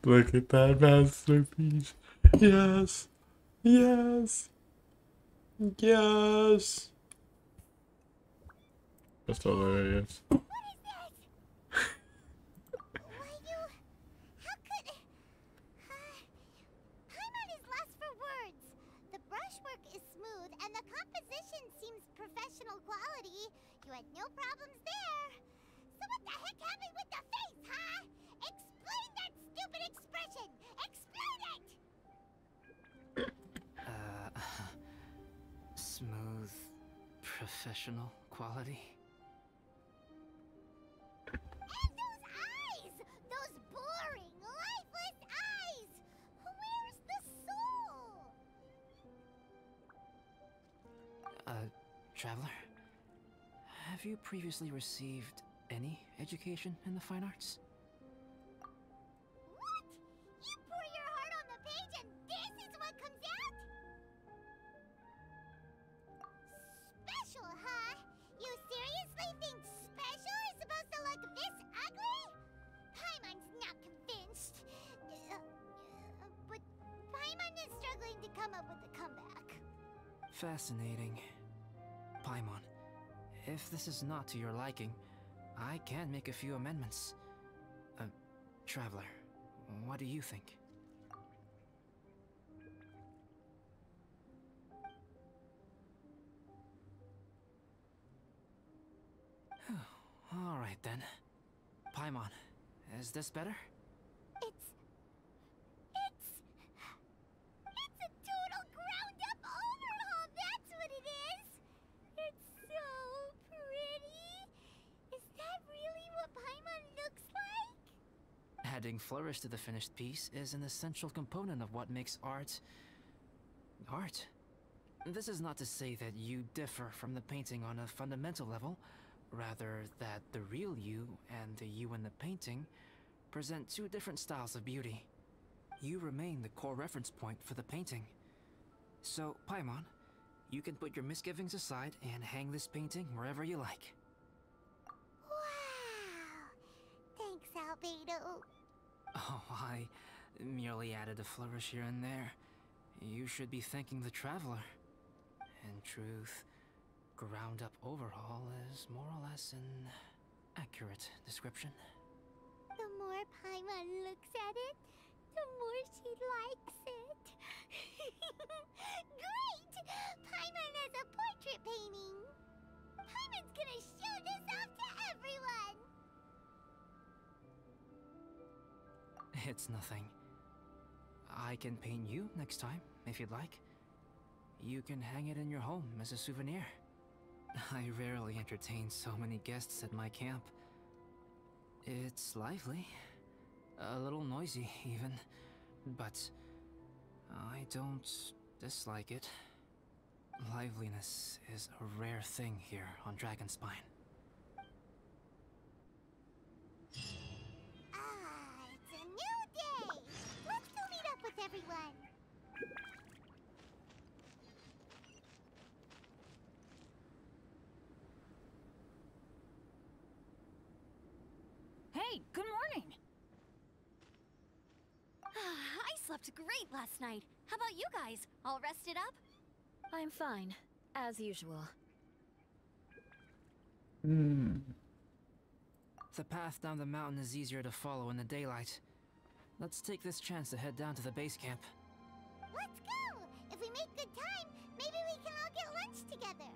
Look at that masterpiece. Yes. Yes. Yes. That's hilarious. What is that? Why you... How could... Paimon is lost for words. The brushwork is smooth and the composition seems professional quality. You had no problems there. So what the heck happened with the face, huh? Explain that stupid expression! Explain it! Smooth, professional quality. And those eyes! Those boring, lifeless eyes! Where's the soul? Traveler. Have you previously received any education in the fine arts? What? You pour your heart on the page and this is what comes out? Special, huh? You seriously think special is supposed to look this ugly? Paimon's not convinced. But Paimon is struggling to come up with a comeback. Fascinating. Paimon, if this is not to your liking, I can make a few amendments. Traveler, what do you think? All right then. Paimon, is this better? It's a total ground-up overhaul, that's what it is! It's so pretty! Is that really what Paimon looks like? Adding flourish to the finished piece is an essential component of what makes art... art. This is not to say that you differ from the painting on a fundamental level, rather that the real you and the you in the painting present two different styles of beauty. You remain the core reference point for the painting. So, Paimon, you can put your misgivings aside and hang this painting wherever you like. Wow! Thanks, Albedo. Oh, I merely added a flourish here and there. You should be thanking the Traveler. In truth, ground-up overhaul is more or less an accurate description. The more Paimon looks at it, the more she likes it. Great! Paimon has a portrait painting! Paimon's gonna show this off to everyone! It's nothing. I can paint you next time, if you'd like. You can hang it in your home as a souvenir. I rarely entertain so many guests at my camp. It's lively. A little noisy, even. But I don't dislike it. Liveliness is a rare thing here on Dragonspine. Ah, it's a new day! Let's go meet up with everyone! Hey, good morning! I slept great last night. How about you guys? All rested up? I'm fine, as usual. The path down the mountain is easier to follow in the daylight. Let's take this chance to head down to the base camp. Let's go! If we make good time, maybe we can all get lunch together!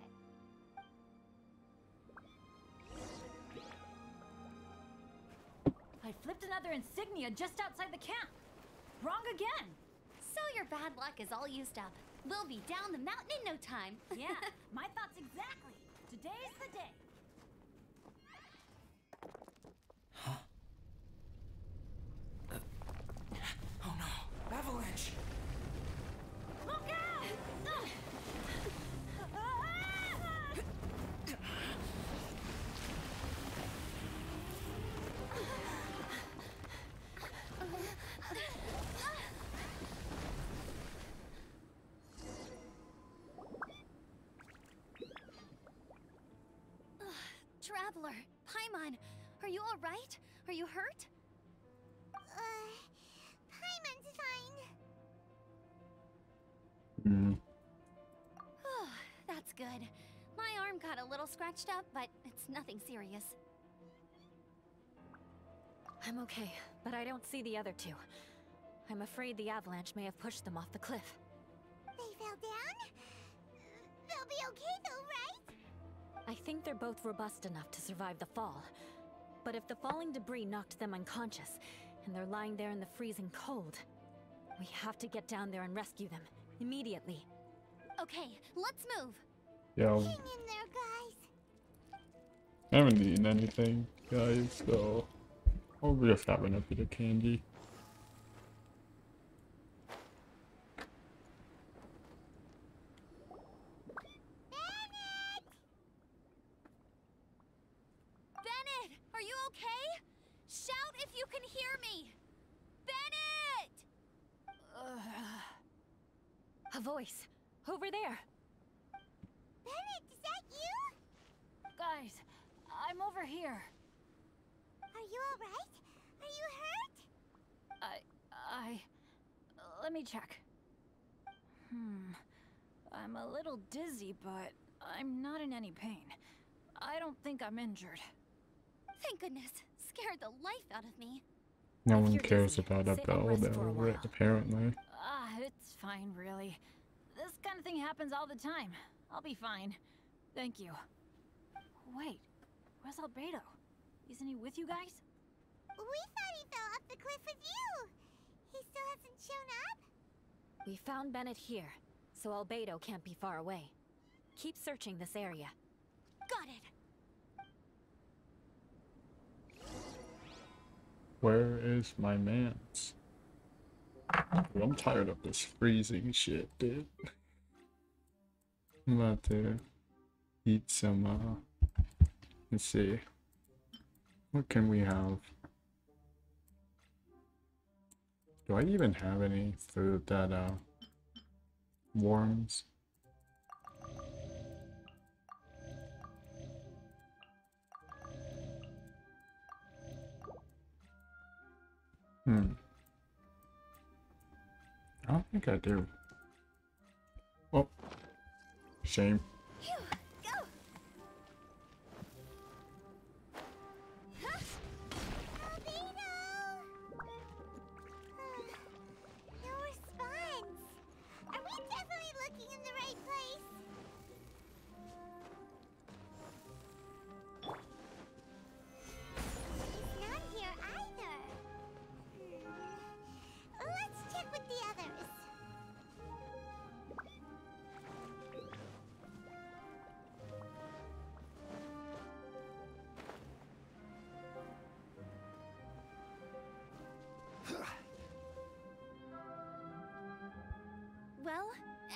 I flipped another insignia just outside the camp. Wrong again. So your bad luck is all used up. We'll be down the mountain in no time. Yeah, my thoughts exactly. Today's the day. Oh no! Avalanche! Look out! Traveler, Paimon, are you all right? Are you hurt? Paimon's fine. Oh, that's good. My arm got a little scratched up, but it's nothing serious. I'm okay, but I don't see the other two. I'm afraid the avalanche may have pushed them off the cliff. They fell down? They'll be okay though, right? I think they're both robust enough to survive the fall. But if the falling debris knocked them unconscious, and they're lying there in the freezing cold, we have to get down there and rescue them, immediately. Okay, let's move. Yo, Hang in there, guys. I haven't eaten anything, guys, so I'll be just having a bit of candy. Bennett! voice. Over there. Bennett, is that you? Guys, I'm over here. Are you alright? Are you hurt? Let me check. I'm a little dizzy, but I'm not in any pain. I don't think I'm injured. Thank goodness. Scared the life out of me. No If one you're cares dizzy, about a sit and bell rest though, for a right? while. Apparently. It's fine, really. This kind of thing happens all the time. I'll be fine. Thank you. Wait, where's Albedo? Isn't he with you guys? We thought he fell off the cliff with you. He still hasn't shown up? We found Bennett here, so Albedo can't be far away. Keep searching this area. Got it. Where is my mans? Dude, I'm tired of this freezing shit, dude. I'm about to eat some, let's see. What can we have? Do I even have any food that, warms? I don't think I do. Oh. Shame. Phew, go! Albedo! No response. Are we definitely looking in the right place? He's not here either. Let's check with the others. Well,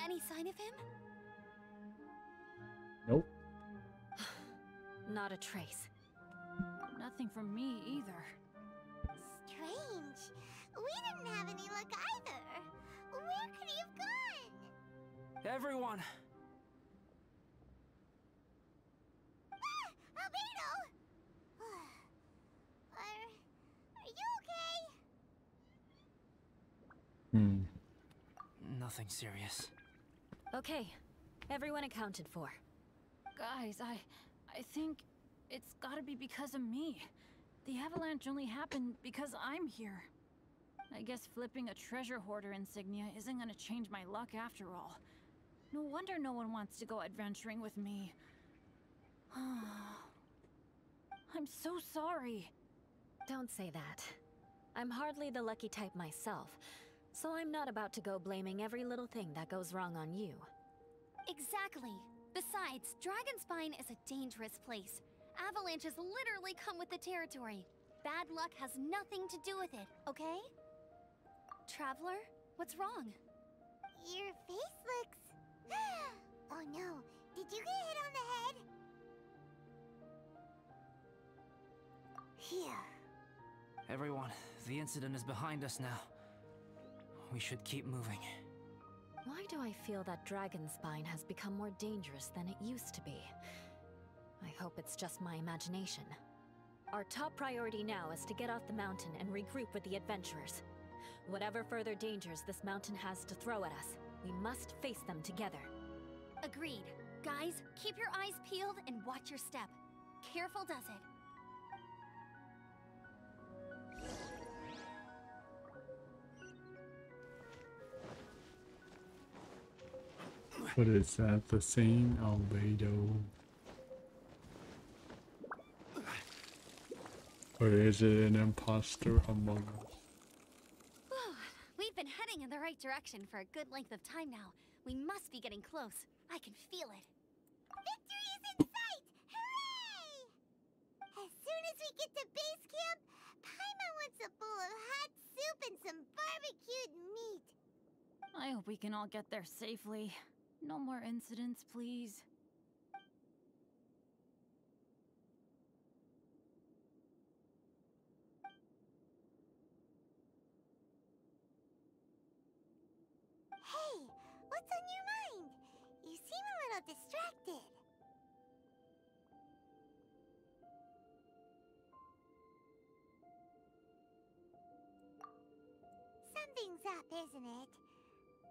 any sign of him? Nope. Not a trace. Nothing from me either. Strange. We didn't have any luck either. Where could he have gone? Everyone! Ah! Albedo! Are you okay? Nothing serious. Okay, everyone accounted for. Guys, I think it's gotta be because of me. The avalanche only happened because I'm here. I guess flipping a treasure hoarder insignia isn't gonna change my luck after all. No wonder no one wants to go adventuring with me. I'm so sorry. Don't say that. I'm hardly the lucky type myself, so I'm not about to go blaming every little thing that goes wrong on you. Exactly. Besides, Dragonspine is a dangerous place. Avalanches literally come with the territory. Bad luck has nothing to do with it, okay? Traveler, what's wrong? Your face looks... Oh no, did you get hit on the head? Here. Everyone, the incident is behind us now. We should keep moving. Why do I feel that Dragonspine has become more dangerous than it used to be? I hope it's just my imagination. Our top priority now is to get off the mountain and regroup with the adventurers. Whatever further dangers this mountain has to throw at us, we must face them together. Agreed. Guys, keep your eyes peeled and watch your step. Careful does it. But is that the same Albedo? Or is it an imposter among us? We've been heading in the right direction for a good length of time now. We must be getting close. I can feel it. Victory is in sight! Hooray! As soon as we get to base camp, Paimon wants a bowl of hot soup and some barbecued meat. I hope we can all get there safely. No more incidents, please. Hey, What's on your mind? You seem a little distracted. Something's up, isn't it?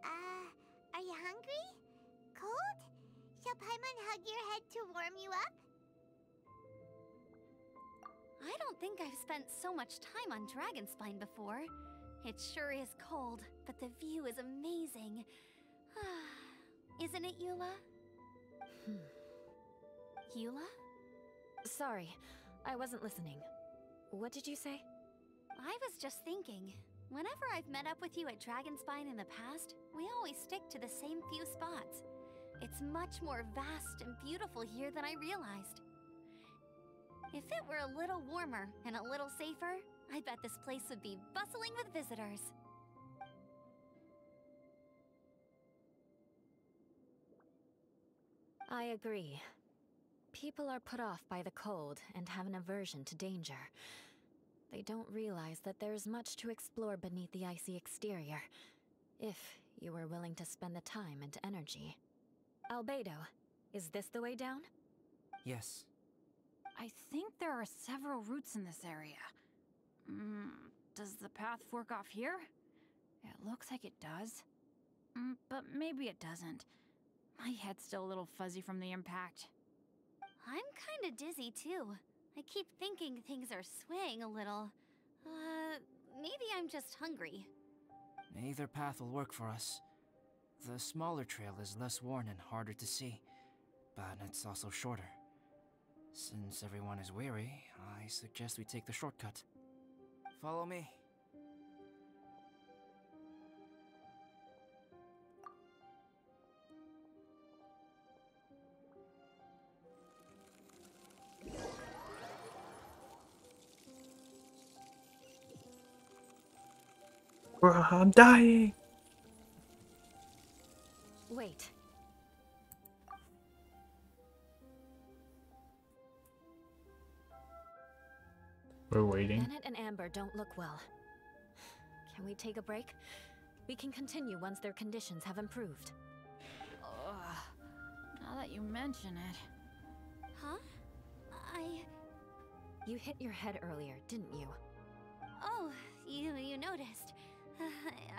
Are you hungry? Cold? Shall Paimon hug your head to warm you up? I don't think I've spent so much time on Dragonspine before. It sure is cold, but the view is amazing. Isn't it, Eula? Eula? Sorry, I wasn't listening. What did you say? I was just thinking. Whenever I've met up with you at Dragonspine in the past, we always stick to the same few spots. It's much more vast and beautiful here than I realized. If it were a little warmer and a little safer, I bet this place would be bustling with visitors. I agree. People are put off by the cold and have an aversion to danger. They don't realize that there's much to explore beneath the icy exterior, if you were willing to spend the time and energy. Albedo, is this the way down? Yes. I think there are several routes in this area. Does the path fork off here? It looks like it does. But maybe it doesn't. My head's still a little fuzzy from the impact. I'm kinda dizzy too. I keep thinking things are swaying a little. Maybe I'm just hungry. Either path will work for us. The smaller trail is less worn and harder to see, but it's also shorter. Since everyone is weary, I suggest we take the shortcut. Follow me. Bro, I'm dying. Wait. We're waiting. Bennett and Amber don't look well. Can we take a break? We can continue once their conditions have improved. Now that you mention it. Huh? You hit your head earlier, didn't you? Oh, you noticed.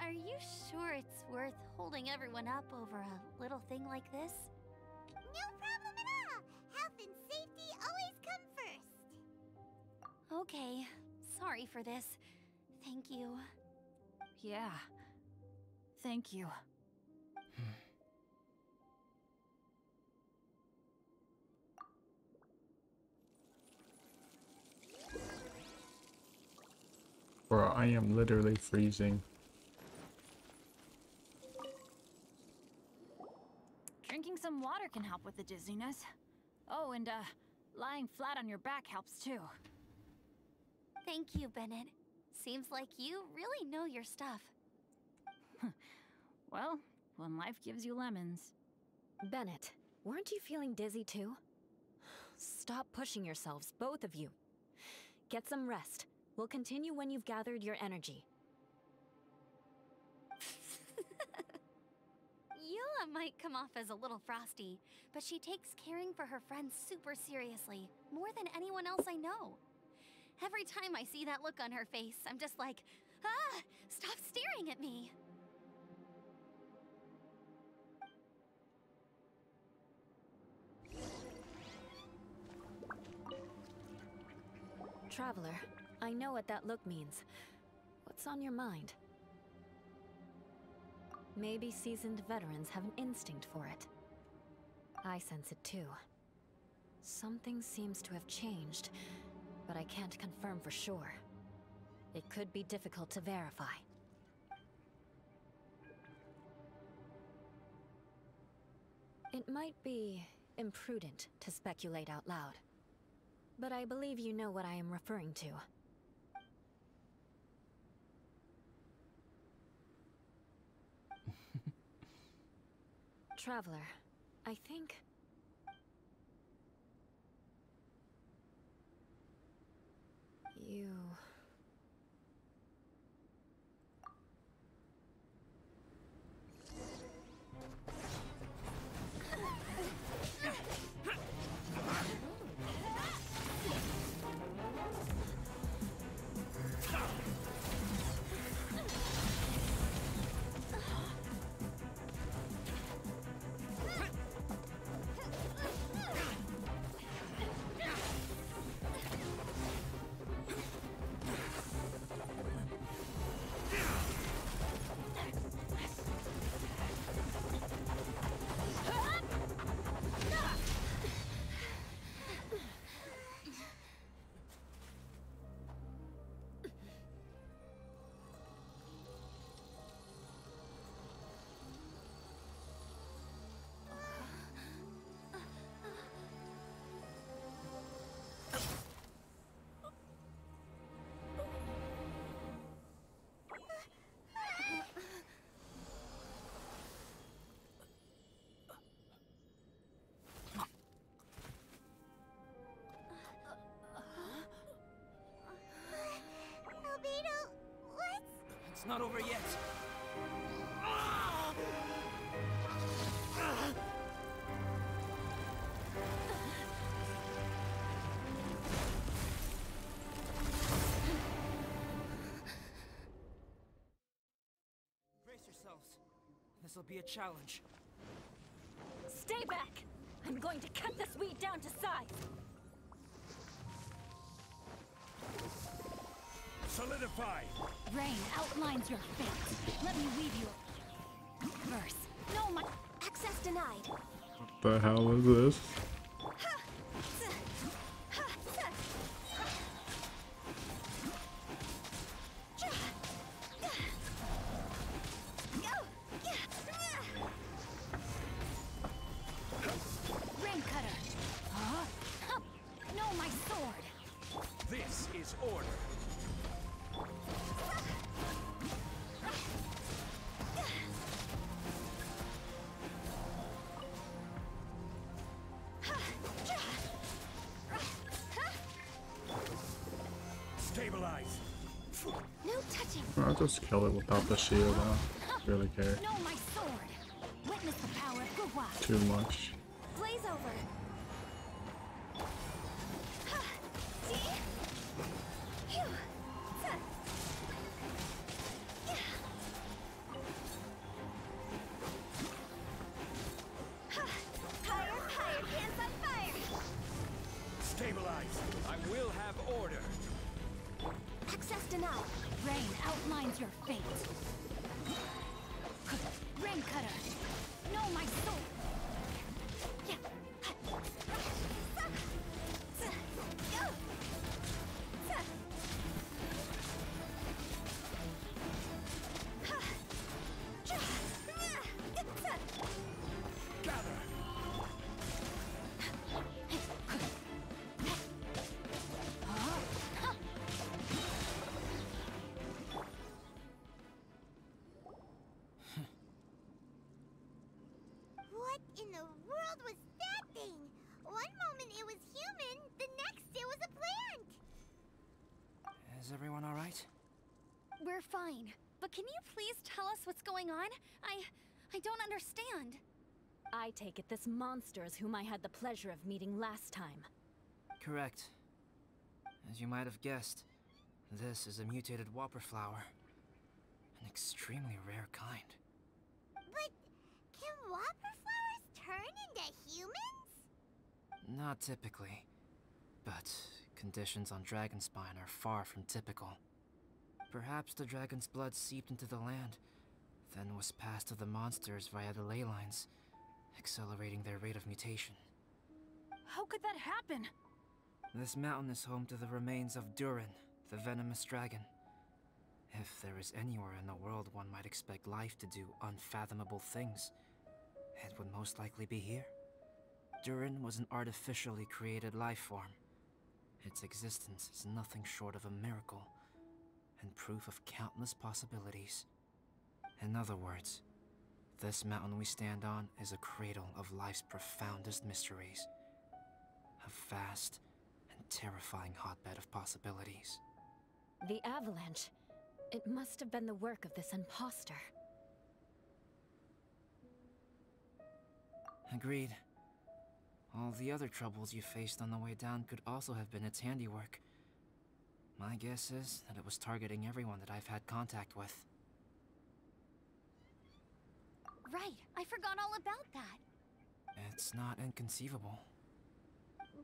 Are you sure it's worth holding everyone up over a little thing like this? No problem at all! Health and safety always come first! Okay, sorry for this. Thank you. Yeah. Thank you. Bro, I am literally freezing. Drinking some water can help with the dizziness. Oh, and lying flat on your back helps too. Thank you, Bennett. Seems like you really know your stuff. Well, when life gives you lemons. Bennett, weren't you feeling dizzy too? Stop pushing yourselves, both of you. Get some rest. We'll continue when you've gathered your energy. Eula might come off as a little frosty, but she takes caring for her friends super seriously, more than anyone else I know. Every time I see that look on her face, I'm just like, stop staring at me! Traveler, I know what that look means. What's on your mind? Maybe seasoned veterans have an instinct for it. I sense it too. Something seems to have changed, but I can't confirm for sure. It could be difficult to verify. It might be imprudent to speculate out loud, but I believe you know what I am referring to. Traveler, I think... you... It's not over yet. Brace yourselves. This'll be a challenge. Stay back! I'm going to cut this weed down to size! Solidify! Rain outlines your fate. Let me weave you a verse. No, my access denied. What the hell is this? Rain cutter. Huh? No, my sword. This is order. Stabilize. No touching. I'll just kill it without the shield. I don't really care. No, my sword. Witness the power of Guhua. Too much. Blaze over. Stabilize. I will have order. Access denied. Rain outlines your fate. Rain cutter. No, my sword. Gather. What in the world was that thing? One moment it was human, the next it was a plant! Is everyone all right? We're fine. But can you please tell us what's going on? I don't understand. I take it this monster is whom I had the pleasure of meeting last time. Correct. As you might have guessed, this is a mutated whopper flower. An extremely rare kind. But can whopper flowers turn into humans? Not typically, but conditions on Dragonspine are far from typical. Perhaps the dragon's blood seeped into the land, then was passed to the monsters via the ley lines, accelerating their rate of mutation. How could that happen? This mountain is home to the remains of Durin, the venomous dragon. If there is anywhere in the world one might expect life to do unfathomable things, it would most likely be here. Durin was an artificially created life form. Its existence is nothing short of a miracle, and proof of countless possibilities. In other words, this mountain we stand on is a cradle of life's profoundest mysteries. A vast and terrifying hotbed of possibilities. The avalanche. It must have been the work of this imposter. Agreed. All the other troubles you faced on the way down could also have been its handiwork. My guess is that it was targeting everyone that I've had contact with. Right, I forgot all about that. It's not inconceivable.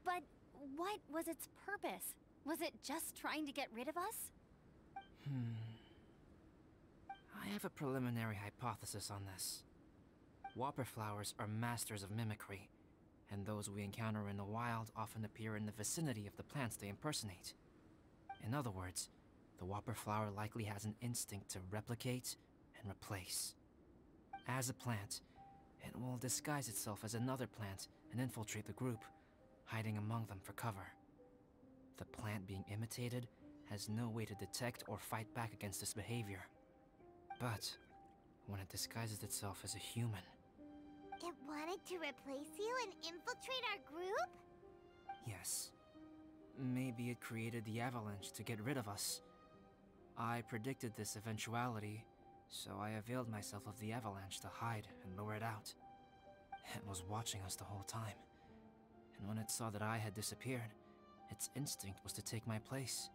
But what was its purpose? Was it just trying to get rid of us? I have a preliminary hypothesis on this. Whopper flowers are masters of mimicry, and those we encounter in the wild often appear in the vicinity of the plants they impersonate. In other words, the whopper flower likely has an instinct to replicate and replace. As a plant, it will disguise itself as another plant and infiltrate the group, hiding among them for cover. The plant being imitated has no way to detect or fight back against this behavior. But when it disguises itself as a human... It wanted to replace you and infiltrate our group? Yes. Maybe it created the avalanche to get rid of us. I predicted this eventuality, so I availed myself of the avalanche to hide and lure it out. It was watching us the whole time, and when it saw that I had disappeared, its instinct was to take my place.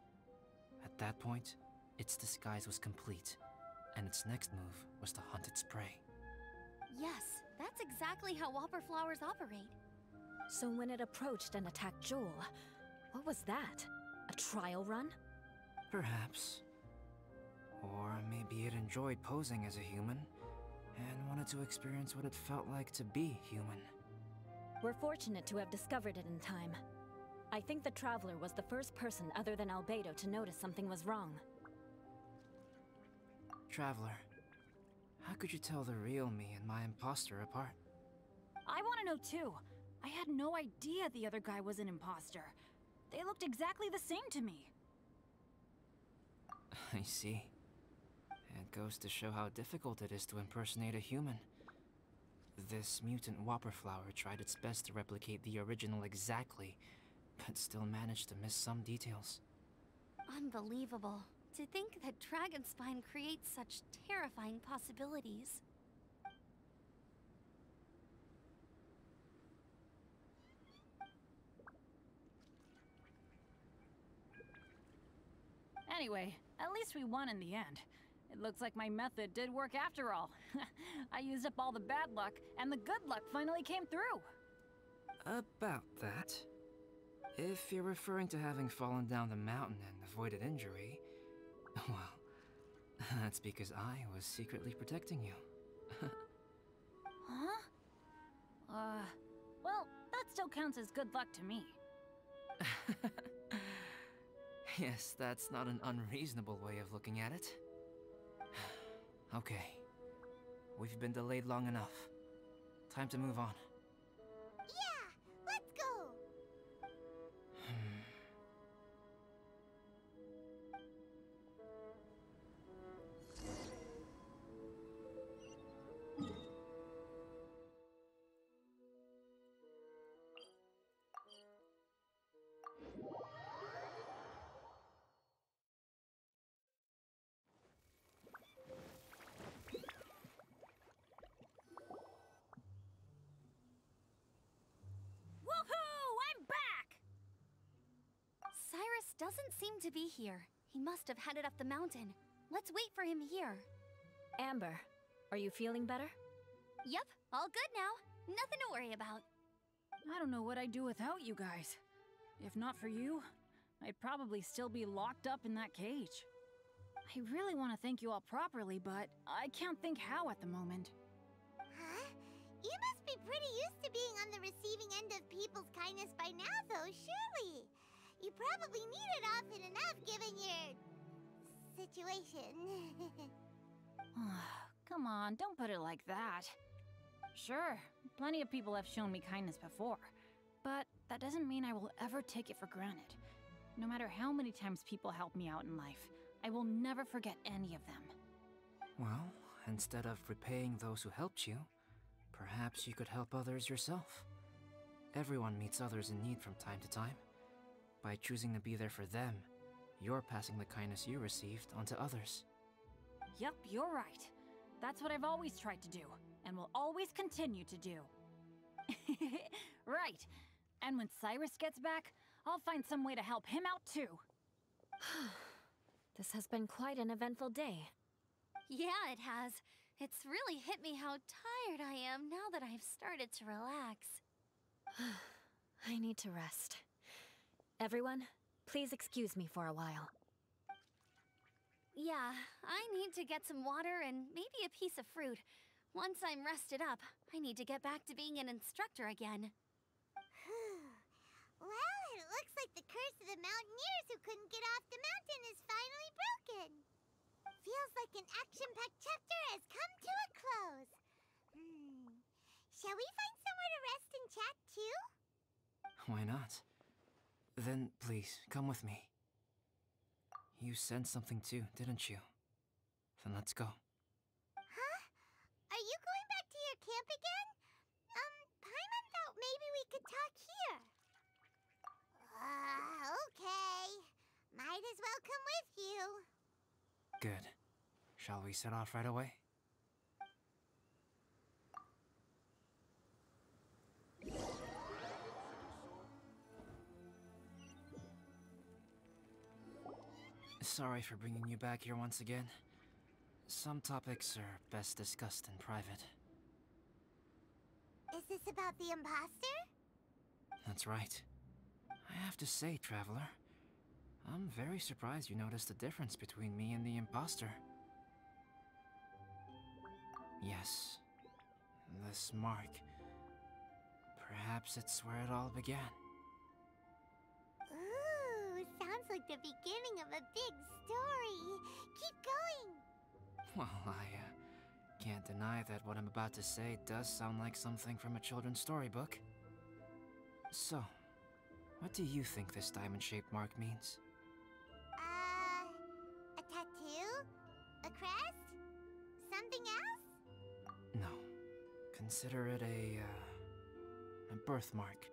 At that point, its disguise was complete, and its next move was to hunt its prey. Yes, that's exactly how whopper flowers operate. So when it approached and attacked Joel, what was that? A trial run? Perhaps. Or maybe it enjoyed posing as a human, and wanted to experience what it felt like to be human. We're fortunate to have discovered it in time. I think the Traveler was the first person other than Albedo to notice something was wrong. Traveler, how could you tell the real me and my imposter apart? I want to know too. I had no idea the other guy was an imposter. They looked exactly the same to me. I see. It goes to show how difficult it is to impersonate a human. This mutant whopper flower tried its best to replicate the original exactly, but still managed to miss some details. Unbelievable. To think that Dragonspine creates such terrifying possibilities. Anyway, at least we won in the end. It looks like my method did work after all. I used up all the bad luck, and the good luck finally came through. About that. If you're referring to having fallen down the mountain and avoided injury, well, that's because I was secretly protecting you. Huh? Well, that still counts as good luck to me. Yes, that's not an unreasonable way of looking at it. Okay. We've been delayed long enough. Time to move on. Yeah, let's go. Woohoo! I'm back! Cyrus doesn't seem to be here. He must have headed up the mountain. Let's wait for him here. Amber, are you feeling better? Yep, all good now. Nothing to worry about. I don't know what I'd do without you guys. If not for you, I'd probably still be locked up in that cage. I really want to thank you all properly, but I can't think how at the moment. Huh? You must be pretty used to being on the receiving end of people's kindness by now, though, surely. You probably need it often enough, given your situation. Come on, don't put it like that. Sure, plenty of people have shown me kindness before, but that doesn't mean I will ever take it for granted. No matter how many times people help me out in life, I will never forget any of them. Well, instead of repaying those who helped you, perhaps you could help others yourself. Everyone meets others in need from time to time. By choosing to be there for them, you're passing the kindness you received onto others. Yep, you're right. That's what I've always tried to do, and will always continue to do. Right. And when Cyrus gets back, I'll find some way to help him out too. This has been quite an eventful day. Yeah, it has. It's really hit me how tired I am now that I've started to relax. I need to rest. Everyone, please excuse me for a while. Yeah, I need to get some water and maybe a piece of fruit. Once I'm rested up, I need to get back to being an instructor again. Well, it looks like the curse of the mountaineers who couldn't get off the mountain is finally broken. Feels like an action-packed chapter has come to a close. Shall we find somewhere to rest and chat too? Why not? Then, please, come with me. You sensed something too, didn't you? Then let's go. Huh? Are you going back to your camp again? Paimon thought maybe we could talk here. Okay. Might as well come with you. Good. Shall we set off right away? Sorry for bringing you back here once again. Some topics are best discussed in private. Is this about the imposter? That's right. I have to say, Traveler, I'm very surprised you noticed the difference between me and the imposter. Yes, this mark. Perhaps it's where it all began. Ooh, sounds like the beginning of a big story. Keep going. Well, I can't deny that what I'm about to say does sound like something from a children's storybook. So, what do you think this diamond-shaped mark means? A tattoo? A crest? Something else? No. Consider it a birthmark.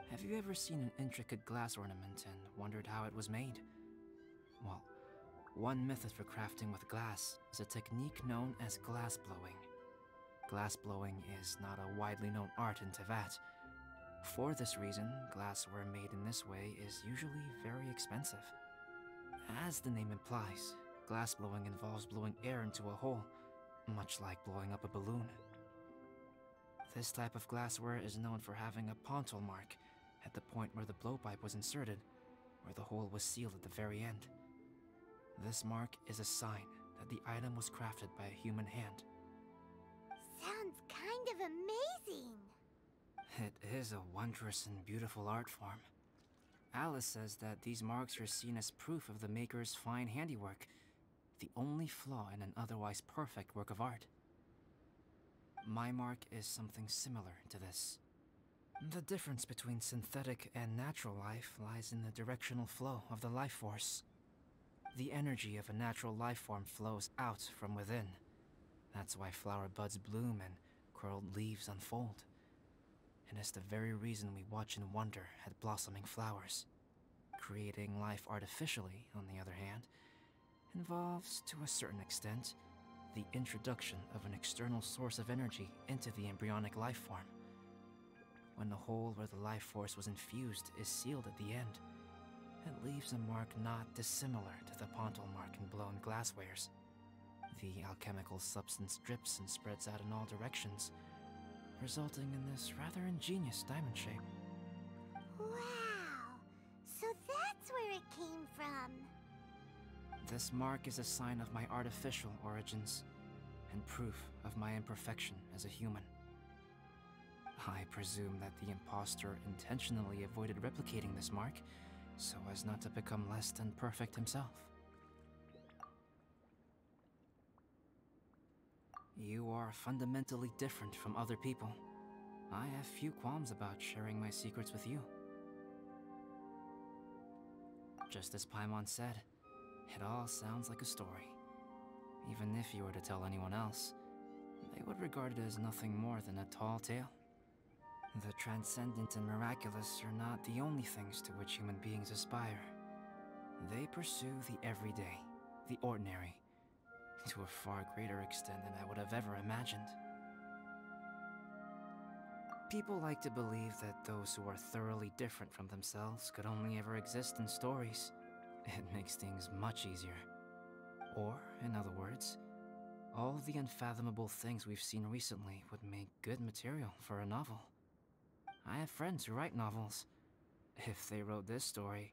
Have you ever seen an intricate glass ornament and wondered how it was made? Well, one method for crafting with glass is a technique known as glass blowing. Glass blowing is not a widely known art in Teyvat. For this reason, glassware made in this way is usually very expensive. As the name implies, glass blowing involves blowing air into a hole, much like blowing up a balloon. This type of glassware is known for having a pontal mark at the point where the blowpipe was inserted, where the hole was sealed at the very end. This mark is a sign that the item was crafted by a human hand. Sounds kind of amazing. It is a wondrous and beautiful art form. Alice says that these marks are seen as proof of the maker's fine handiwork, the only flaw in an otherwise perfect work of art. My mark is something similar to this. The difference between synthetic and natural life lies in the directional flow of the life force. The energy of a natural life form flows out from within. That's why flower buds bloom and curled leaves unfold. And it's the very reason we watch and wonder at blossoming flowers. Creating life artificially, on the other hand, involves, to a certain extent, the introduction of an external source of energy into the embryonic life form. When the hole where the life force was infused is sealed at the end, it leaves a mark not dissimilar to the pontal mark in blown glasswares. The alchemical substance drips and spreads out in all directions, resulting in this rather ingenious diamond shape. Wow! So that's where it came from. This mark is a sign of my artificial origins, and proof of my imperfection as a human. I presume that the imposter intentionally avoided replicating this mark, so as not to become less than perfect himself. You are fundamentally different from other people. I have few qualms about sharing my secrets with you. Just as Paimon said, it all sounds like a story. Even if you were to tell anyone else, they would regard it as nothing more than a tall tale. The transcendent and miraculous are not the only things to which human beings aspire. They pursue the everyday, the ordinary, to a far greater extent than I would have ever imagined. People like to believe that those who are thoroughly different from themselves could only ever exist in stories. It makes things much easier. Or, in other words, all the unfathomable things we've seen recently would make good material for a novel. I have friends who write novels. If they wrote this story,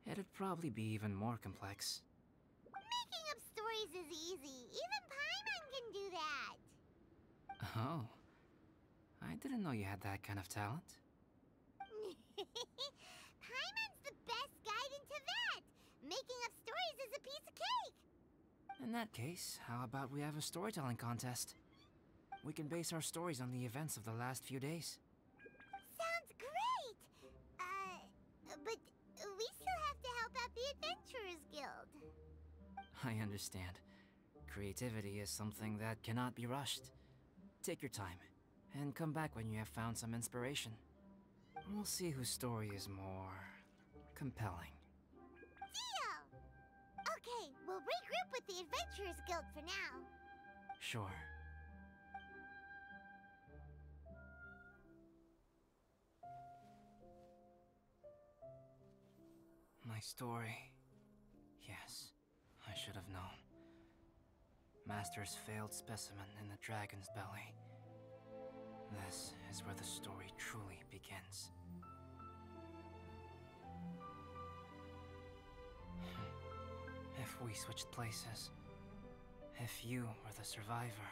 it'd probably be even more complex. Making up stories is easy. Even Paimon can do that. Oh. I didn't know you had that kind of talent. Paimon's the best guide in Teyvat. Making up stories is a piece of cake. In that case, how about we have a storytelling contest? We can base our stories on the events of the last few days. Sounds great! But we still have to help out the Adventurers Guild. I understand. Creativity is something that cannot be rushed. Take your time, and come back when you have found some inspiration. We'll see whose story is more compelling. Deal! Okay, We'll regroup with the Adventurers Guild for now. Sure. My story. Yes, I should have known. Master's failed specimen in the dragon's belly. This is where the story truly begins. If we switched places, if you were the survivor,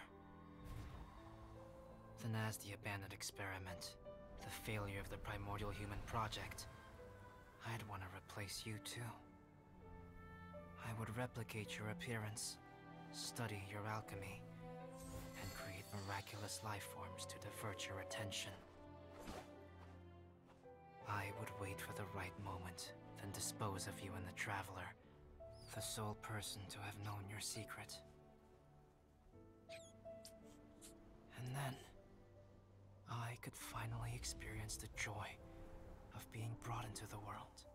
then as the abandoned experiment, the failure of the Primordial Human Project, I'd want to replace you too. I would replicate your appearance, study your alchemy, and create miraculous life forms to divert your attention. I would wait for the right moment, then dispose of you and the Traveler, the sole person to have known your secret. And then, I could finally experience the joy of being brought into the world.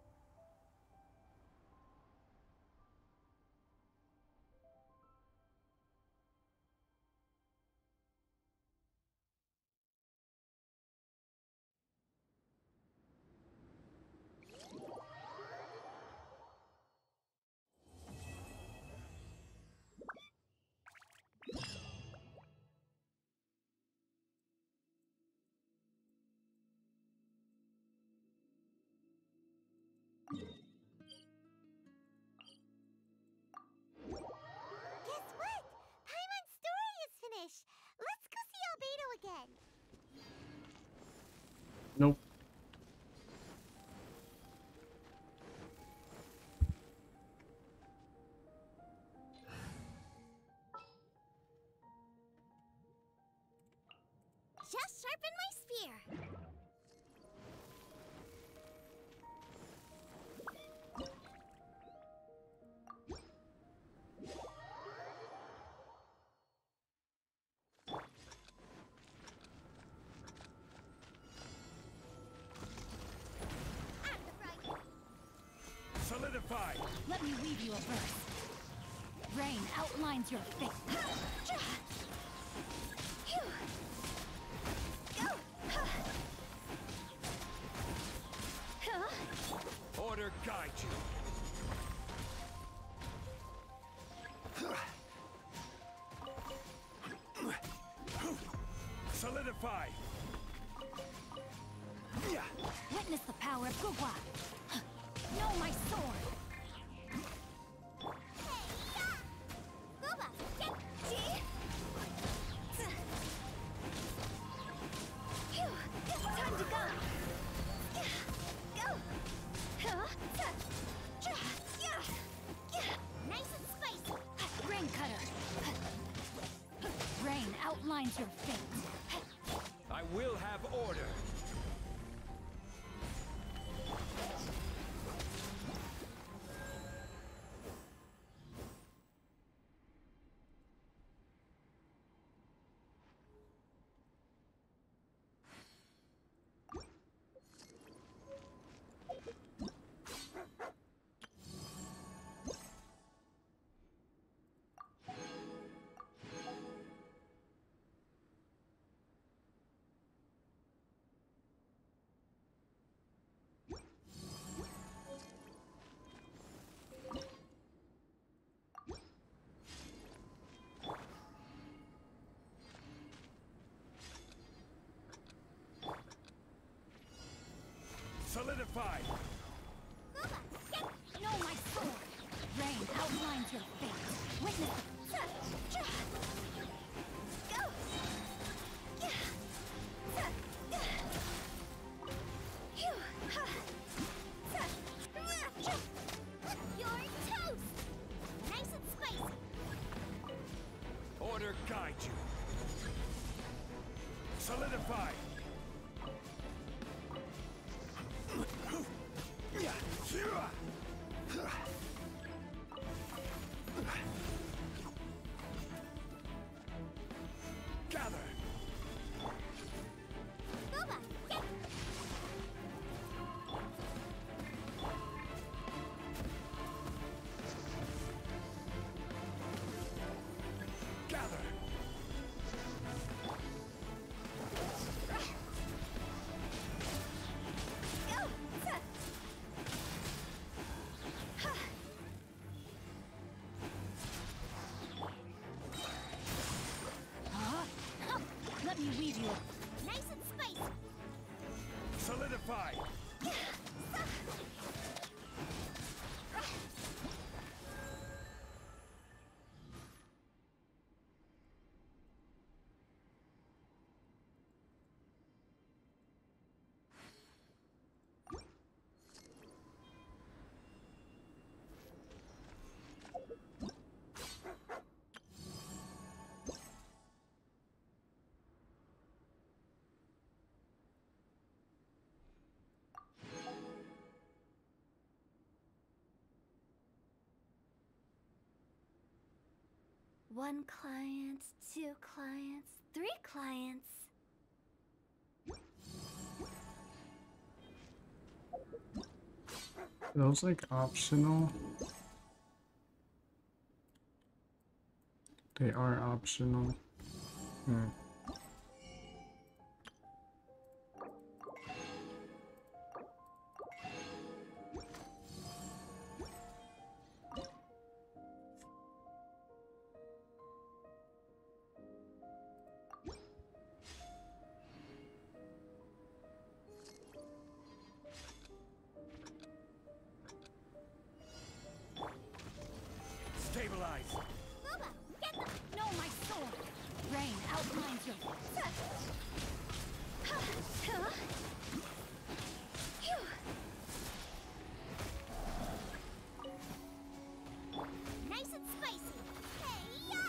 Guess what? Paimon's story is finished. Let's go see Albedo again. Nope. Just sharpen my spear. Solidify! Let me weave you a verse. Rain outlines your fate. Order guide you. Solidify! Witness the power of Gugwa. Know my sword. Time to go. Go. Nice and spicy. Rain cutter. Rain outlines your fate. I will have order. Solidify! Know my sword. Rain outlines your fate. Witness You're toast. Nice and spicy. Order guide you. Solidify! Gather! Let me weave you. Nice and spicy. Solidify! One client, two clients, three clients. Are those like optional? They are optional. Stabilize! Booba, get them! No, my sword! Rain outlines your... Nice and spicy. Hey-ya!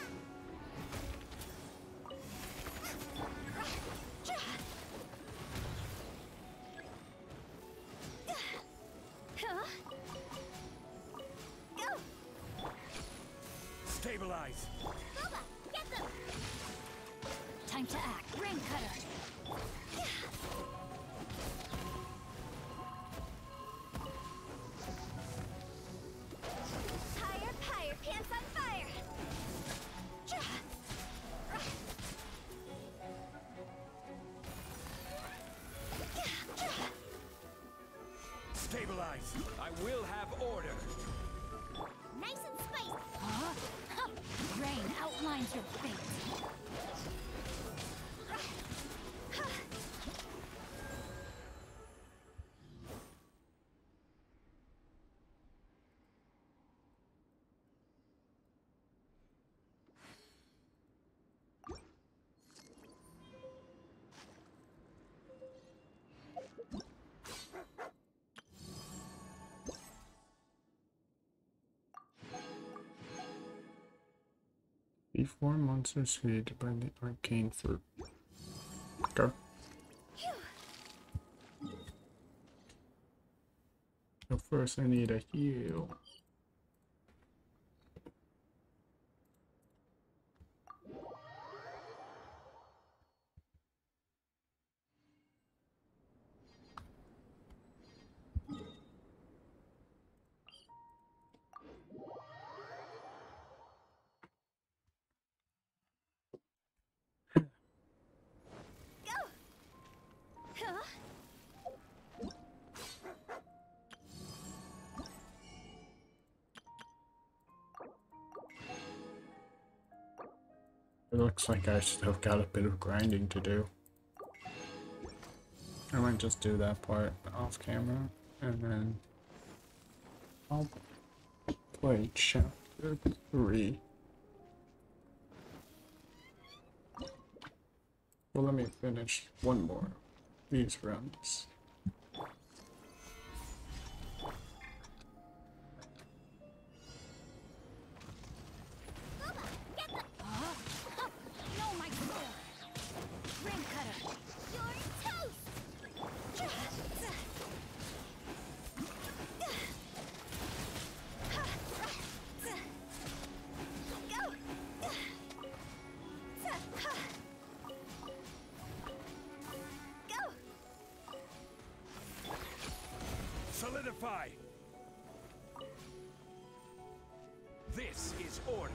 Go! Stabilize! Booba, get them! Time to act. Rain cutter. Higher, higher, pants on fire! Stabilize! I will have order! Nice and spicy. Huh? Rain outlines your fate. Before monsters created by the arcane fruit. Go. So first I need a heal. It looks like I still got a bit of grinding to do. I might just do that part off camera and then I'll play chapter 3. Well, let me finish one more of these runs. No, my sword! Rain cutter. You're toast! Go! Go! Solidify! This is order.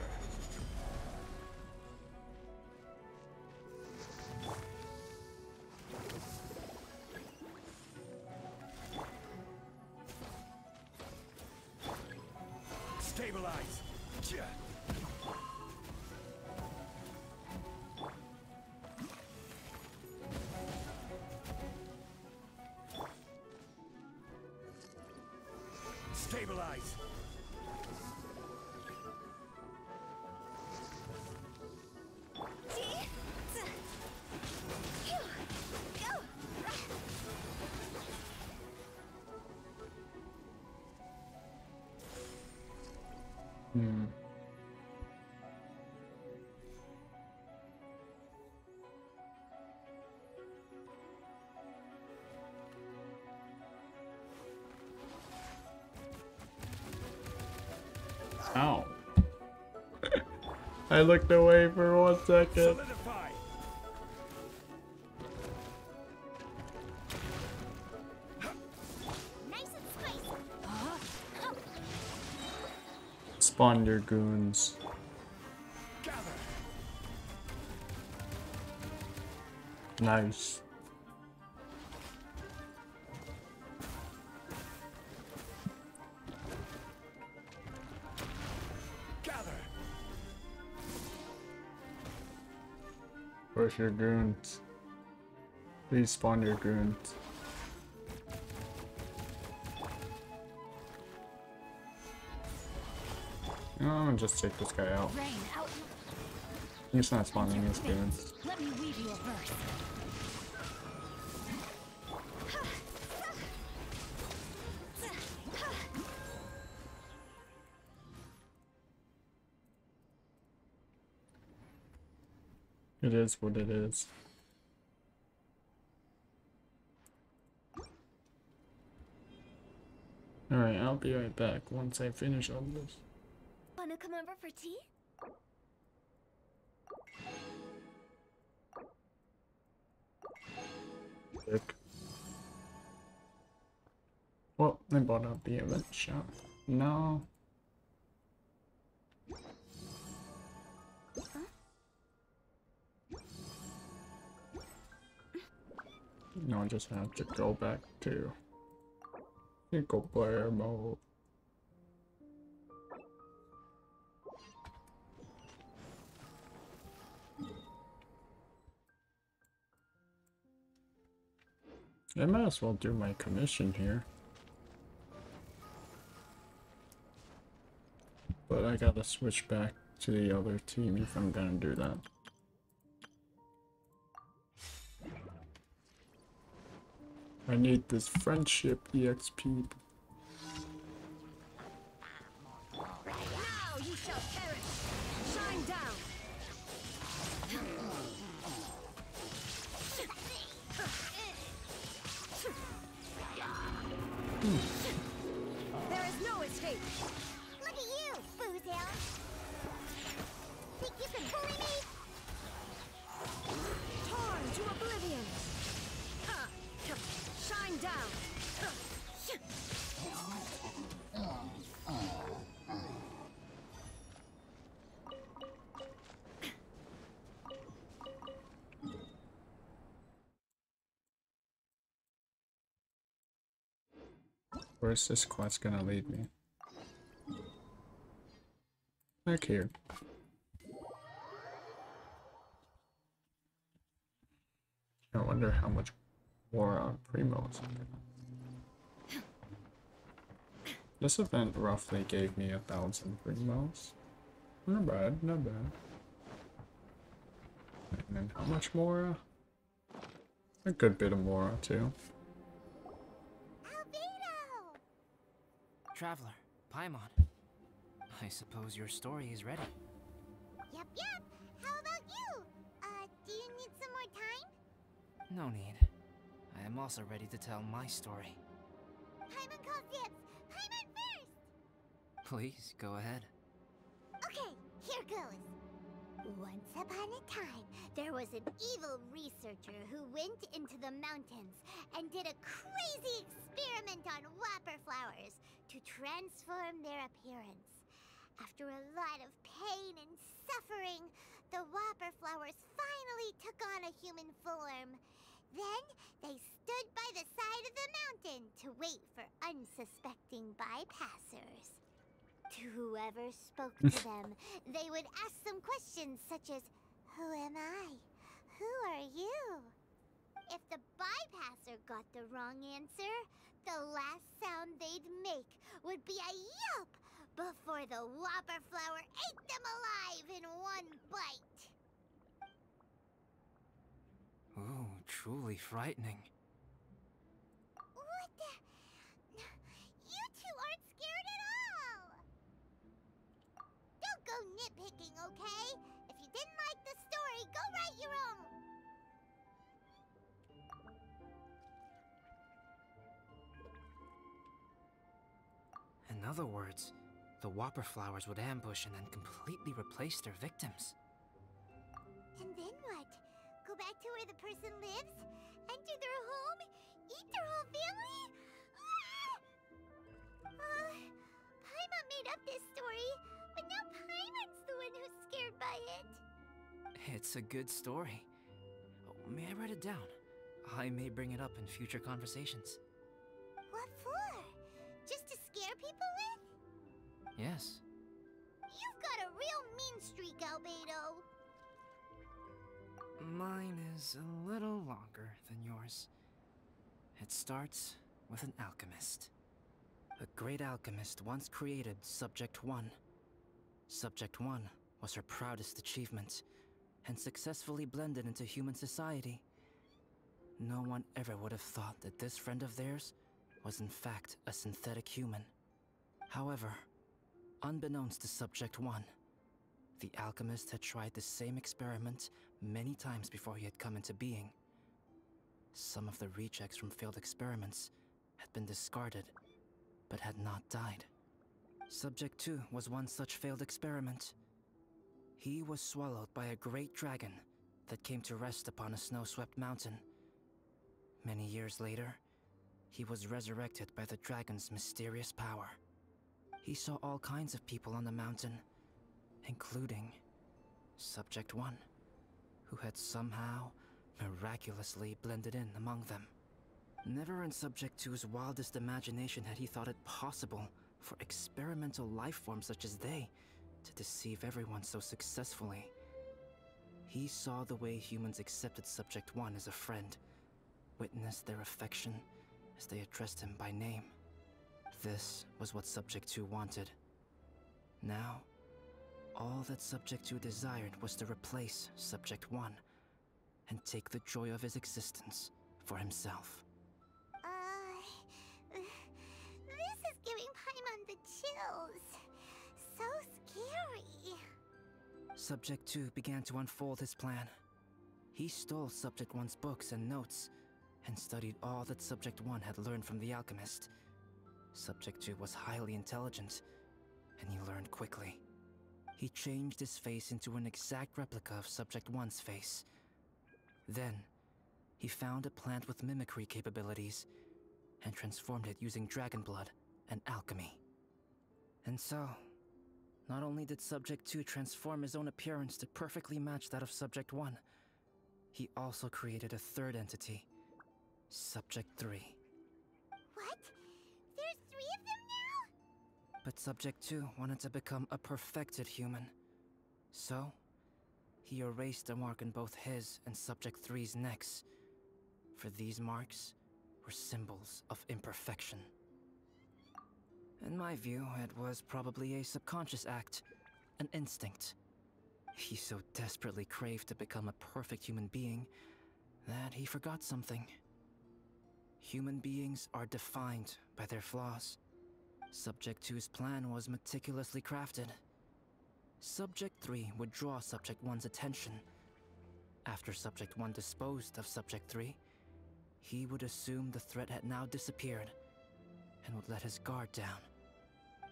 Stabilize! Stabilize. Ow. I looked away for 1 second. Solidify. Nice and spicy. Spawn your goons. Gather. Nice. Gather. Where's your goons? Please spawn your goons. No, I'm gonna just take this guy out. Rain out. He's not spawning his goons. Let me weave you a verse. It is what it is. Alright, I'll be right back once I finish all this. Wanna come over for tea? Dick. Well, I bought out the event shop. No. No, I just have to go back to single player mode. I might as well do my commission here. But I gotta switch back to the other team if I'm gonna do that. I need this friendship EXP. Now you shall perish. Shine down. There is no escape. Look at you, Boozle. Think you can bully me? Torn to oblivion. Shine down. Where's this quest gonna lead me? Back here. I wonder how much more on Primos. This event roughly gave me 1,000 Primos. Not bad, not bad. And then how much more? A good bit of Mora too. Albedo! Traveler, Paimon. I suppose your story is ready. Yep, yep. How about you? Do you need some more time? No need. I am also ready to tell my story. Paimon calls dibs. Paimon first! Please, go ahead. Okay, here goes. Once upon a time, there was an evil researcher who went into the mountains and did a crazy experiment on whopper flowers to transform their appearance. After a lot of pain and suffering, the whopper flowers finally took on a human form. Then, they stood by the side of the mountain to wait for unsuspecting bypassers. To whoever spoke to them, they would ask some questions such as, who am I? Who are you? If the bypasser got the wrong answer, the last sound they'd make would be a yelp before the Whopper Flower ate them alive in one bite. Ooh, truly frightening. What the? You two aren't scared at all! Don't go nitpicking, okay? If you didn't like the story, go write your own! In other words, the Whopper Flowers would ambush and then completely replace their victims. And then what? Go back to where the person lives? Enter their home? Eat their whole family? Paimon made up this story, but now Paimon's the one who's scared by it. It's a good story. Oh, may I write it down? I may bring it up in future conversations. What for? Just to scare people with? Yes. You've got a real mean streak, Albedo. Mine is a little longer than yours. It starts with an alchemist. A great alchemist once created Subject 1. Subject 1 was her proudest achievement, and successfully blended into human society. No one ever would have thought that this friend of theirs was in fact a synthetic human. However, unbeknownst to Subject 1, the alchemist had tried the same experiment many times before he had come into being. Some of the rejects from failed experiments had been discarded, but had not died. Subject 2 was one such failed experiment. He was swallowed by a great dragon that came to rest upon a snow-swept mountain. Many years later, he was resurrected by the dragon's mysterious power. He saw all kinds of people on the mountain, including Subject 1, who had somehow miraculously blended in among them. Never in Subject 2's wildest imagination had he thought it possible for experimental life forms such as they to deceive everyone so successfully. He saw the way humans accepted Subject 1 as a friend, witnessed their affection as they addressed him by name. This was what Subject 2 wanted. Now, all that Subject 2 desired was to replace Subject 1 and take the joy of his existence for himself. This is giving Paimon the chills. So scary. Subject 2 began to unfold his plan. He stole Subject 1's books and notes, and studied all that Subject 1 had learned from the alchemist. Subject 2 was highly intelligent, and he learned quickly. He changed his face into an exact replica of Subject 1's face. Then, he found a plant with mimicry capabilities, and transformed it using dragon blood and alchemy. And so, not only did Subject 2 transform his own appearance to perfectly match that of Subject 1, he also created a third entity, Subject 3. What? There's 3 of them now? But Subject 2 wanted to become a perfected human. So, he erased a mark in both his and Subject 3's necks. For these marks were symbols of imperfection. In my view, it was probably a subconscious act, an instinct. He so desperately craved to become a perfect human being that he forgot something. Human beings are defined by their flaws. Subject 2's plan was meticulously crafted. Subject 3 would draw Subject 1's attention. After Subject 1 disposed of Subject 3, he would assume the threat had now disappeared and would let his guard down.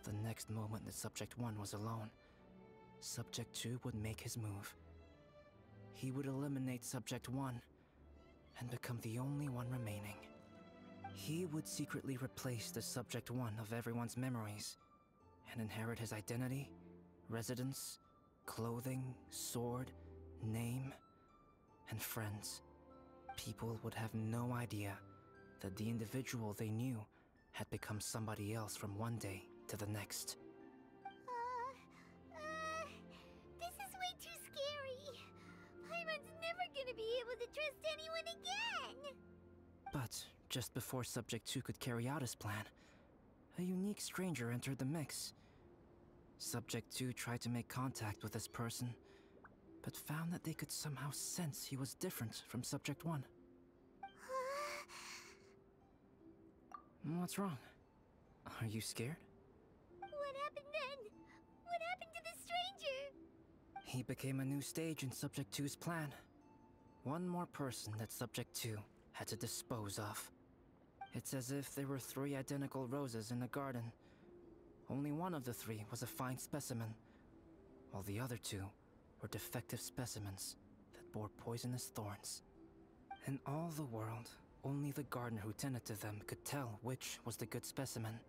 The next moment that Subject 1 was alone, Subject 2 would make his move. He would eliminate Subject 1 and become the only one remaining. He would secretly replace the Subject 1 of everyone's memories and inherit his identity, residence, clothing, sword, name, and friends. People would have no idea that the individual they knew had become somebody else from one day to the next. This is way too scary. Paimon's never gonna be able to trust anyone again. But just before Subject 2 could carry out his plan, a unique stranger entered the mix. Subject 2 tried to make contact with this person, but found that they could somehow sense he was different from Subject 1. What's wrong? Are you scared? What happened then? What happened to the stranger? He became a new stage in Subject 2's plan. One more person that Subject 2 had to dispose of. It's as if there were 3 identical roses in a garden. Only one of the 3 was a fine specimen, while the other 2 were defective specimens that bore poisonous thorns. In all the world, only the gardener who tended to them could tell which was the good specimen.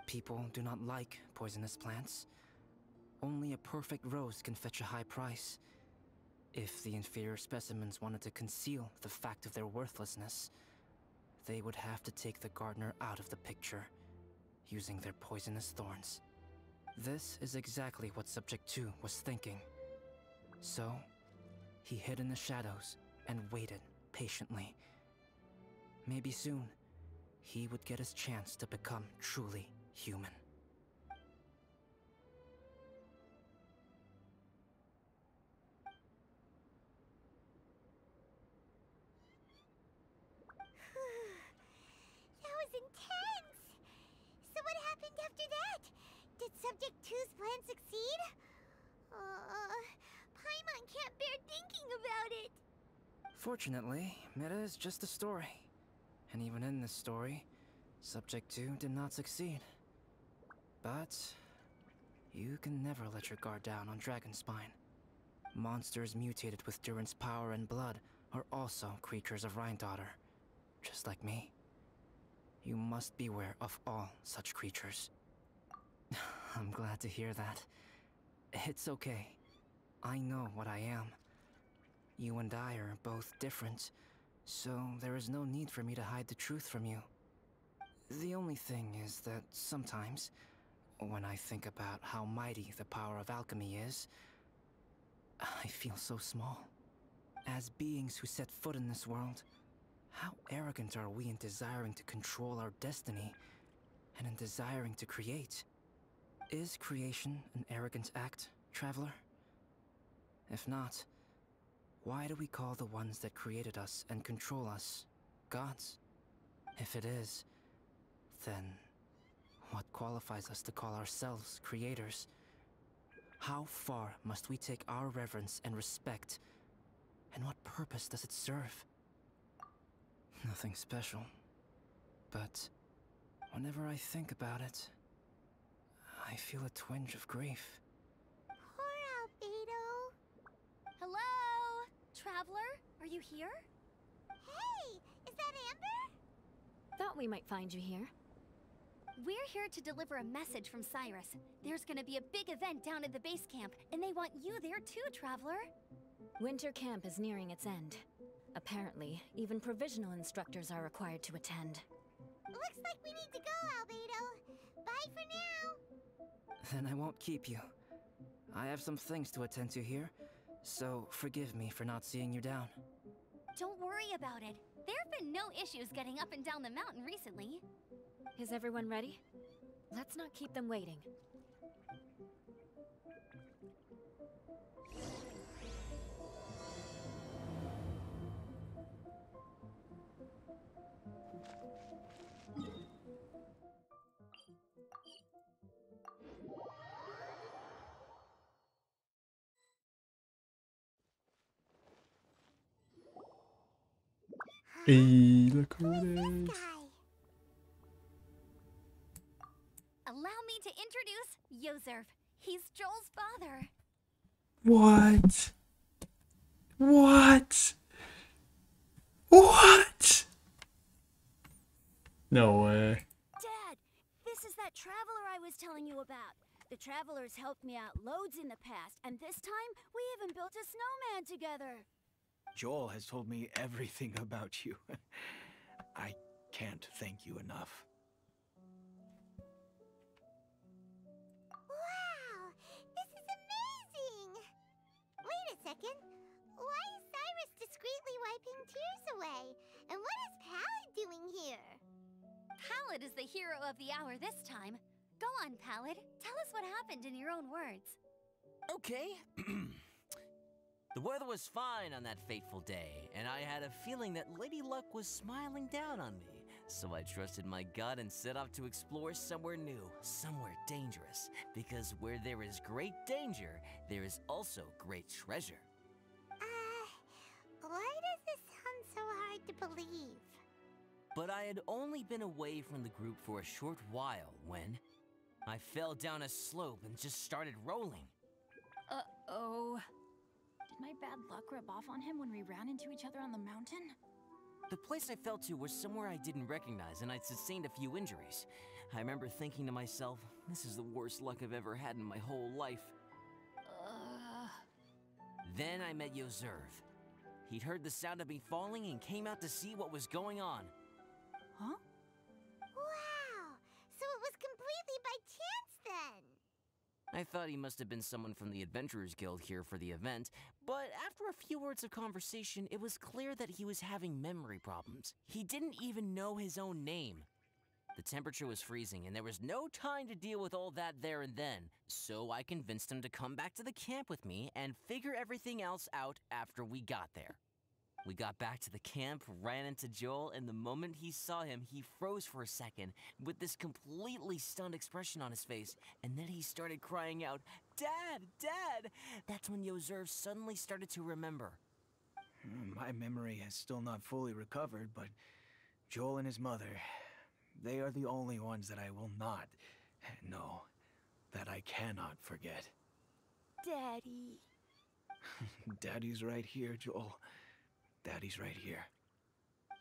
People do not like poisonous plants. Only a perfect rose can fetch a high price. If the inferior specimens wanted to conceal the fact of their worthlessness, they would have to take the gardener out of the picture, using their poisonous thorns. This is exactly what Subject 2 was thinking. So, he hid in the shadows and waited patiently. Maybe soon, he would get his chance to become truly human. That was intense! So what happened after that? Did Subject 2's plan succeed? Paimon can't bear thinking about it! Fortunately, it is just a story. And even in this story, Subject 2 did not succeed. But you can never let your guard down on Dragonspine. Monsters mutated with Durin's power and blood are also creatures of Rhine-Daughter, just like me. You must beware of all such creatures. I'm glad to hear that. It's okay. I know what I am. You and I are both different, so there is no need for me to hide the truth from you. The only thing is that sometimes, when I think about how mighty the power of alchemy is, I feel so small. As beings who set foot in this world, how arrogant are we in desiring to control our destiny, and in desiring to create? Is creation an arrogant act, Traveler? If not, why do we call the ones that created us and control us gods? If it is, then what qualifies us to call ourselves creators? How far must we take our reverence and respect, and what purpose does it serve? Nothing special, but whenever I think about it, I feel a twinge of grief. Poor Albedo. Hello? Traveler, are you here? Hey, is that Amber? Thought we might find you here. We're here to deliver a message from Cyrus. There's gonna be a big event down at the base camp, and they want you there too, Traveler. Winter camp is nearing its end. Apparently, even provisional instructors are required to attend. Looks like we need to go, Albedo. Bye for now. Then I won't keep you. I have some things to attend to here, so forgive me for not seeing you down. Don't worry about it. There have been no issues getting up and down the mountain recently. Is everyone ready? Let's not keep them waiting. Hey, look who it is. Allow me to introduce Yozerv. He's Joel's father. What? What? What? No way. Dad, this is that traveler I was telling you about. The traveler's helped me out loads in the past, and this time we even built a snowman together. Joel has told me everything about you. I can't thank you enough. Wow, this is amazing! Wait a second. Why is Cyrus discreetly wiping tears away? And what is Pallid doing here? Pallid is the hero of the hour this time. Go on, Pallid. Tell us what happened in your own words. Okay. The weather was fine on that fateful day, and I had a feeling that Lady Luck was smiling down on me. So I trusted my gut and set off to explore somewhere new, somewhere dangerous. Because where there is great danger, there is also great treasure. Why does this sound so hard to believe? But I had only been away from the group for a short while when I fell down a slope and just started rolling. Uh-oh. Did my bad luck rub off on him when we ran into each other on the mountain? The place I fell to was somewhere I didn't recognize, and I'd sustained a few injuries. I remember thinking to myself, this is the worst luck I've ever had in my whole life. Then I met Yozerv. He'd heard the sound of me falling and came out to see what was going on. Huh? Wow! So it was completely by chance then! I thought he must have been someone from the Adventurers Guild here for the event, but after a few words of conversation, it was clear that he was having memory problems. He didn't even know his own name. The temperature was freezing, and there was no time to deal with all that there and then, so I convinced him to come back to the camp with me and figure everything else out after we got there. We got back to the camp, ran into Joel, and the moment he saw him, he froze for a second with this completely stunned expression on his face, and then he started crying out, "Dad! Dad!" That's when Yozerv suddenly started to remember. My memory has still not fully recovered, but Joel and his mother, they are the only ones that I will not, no, that I cannot forget. Daddy. Daddy's right here, Joel. Daddy's right here.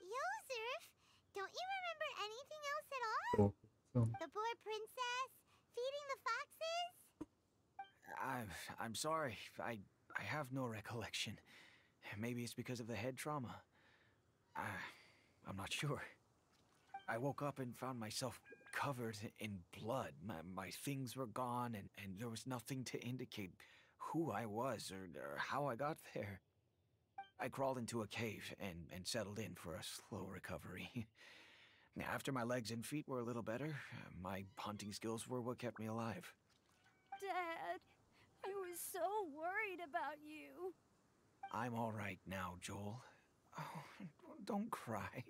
Yozerv, don't you remember anything else at all? The poor princess? Feeding the foxes? I'm sorry. I have no recollection. Maybe it's because of the head trauma. I'm not sure. I woke up and found myself covered in blood. My things were gone, and there was nothing to indicate who I was or how I got there. I crawled into a cave and settled in for a slow recovery. After my legs and feet were a little better, my hunting skills were what kept me alive. Dad, I was so worried about you. I'm all right now, Joel. Oh, don't cry.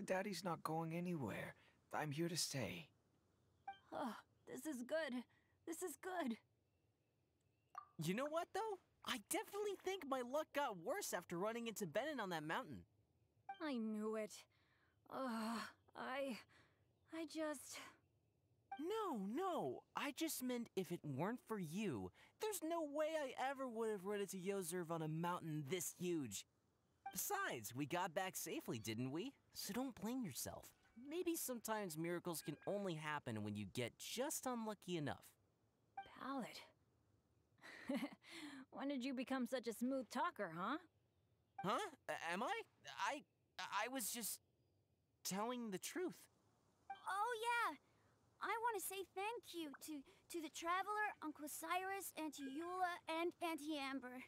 Daddy's not going anywhere. I'm here to stay. Oh, this is good. This is good. You know what, though? I definitely think my luck got worse after running into Benin on that mountain. I knew it. I just... No. I just meant if it weren't for you, there's no way I ever would have run into Yozerv on a mountain this huge. Besides, we got back safely, didn't we? So don't blame yourself. Maybe sometimes miracles can only happen when you get just unlucky enough. Pallid. When did you become such a smooth talker, huh? Huh? Am I? I was just telling the truth. Oh, yeah. I want to say thank you to the Traveler, Uncle Cyrus, Auntie Eula, and Auntie Amber.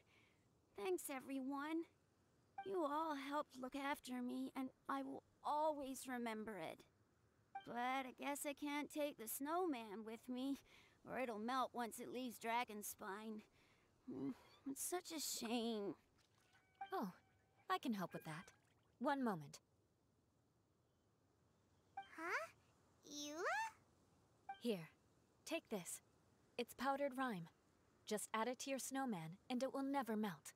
Thanks, everyone. You all helped look after me, and I will always remember it. But I guess I can't take the snowman with me, or it'll melt once it leaves Dragonspine. It's such a shame. Oh, I can help with that. One moment. Huh? Eula? Here, take this. It's powdered rime. Just add it to your snowman, and it will never melt.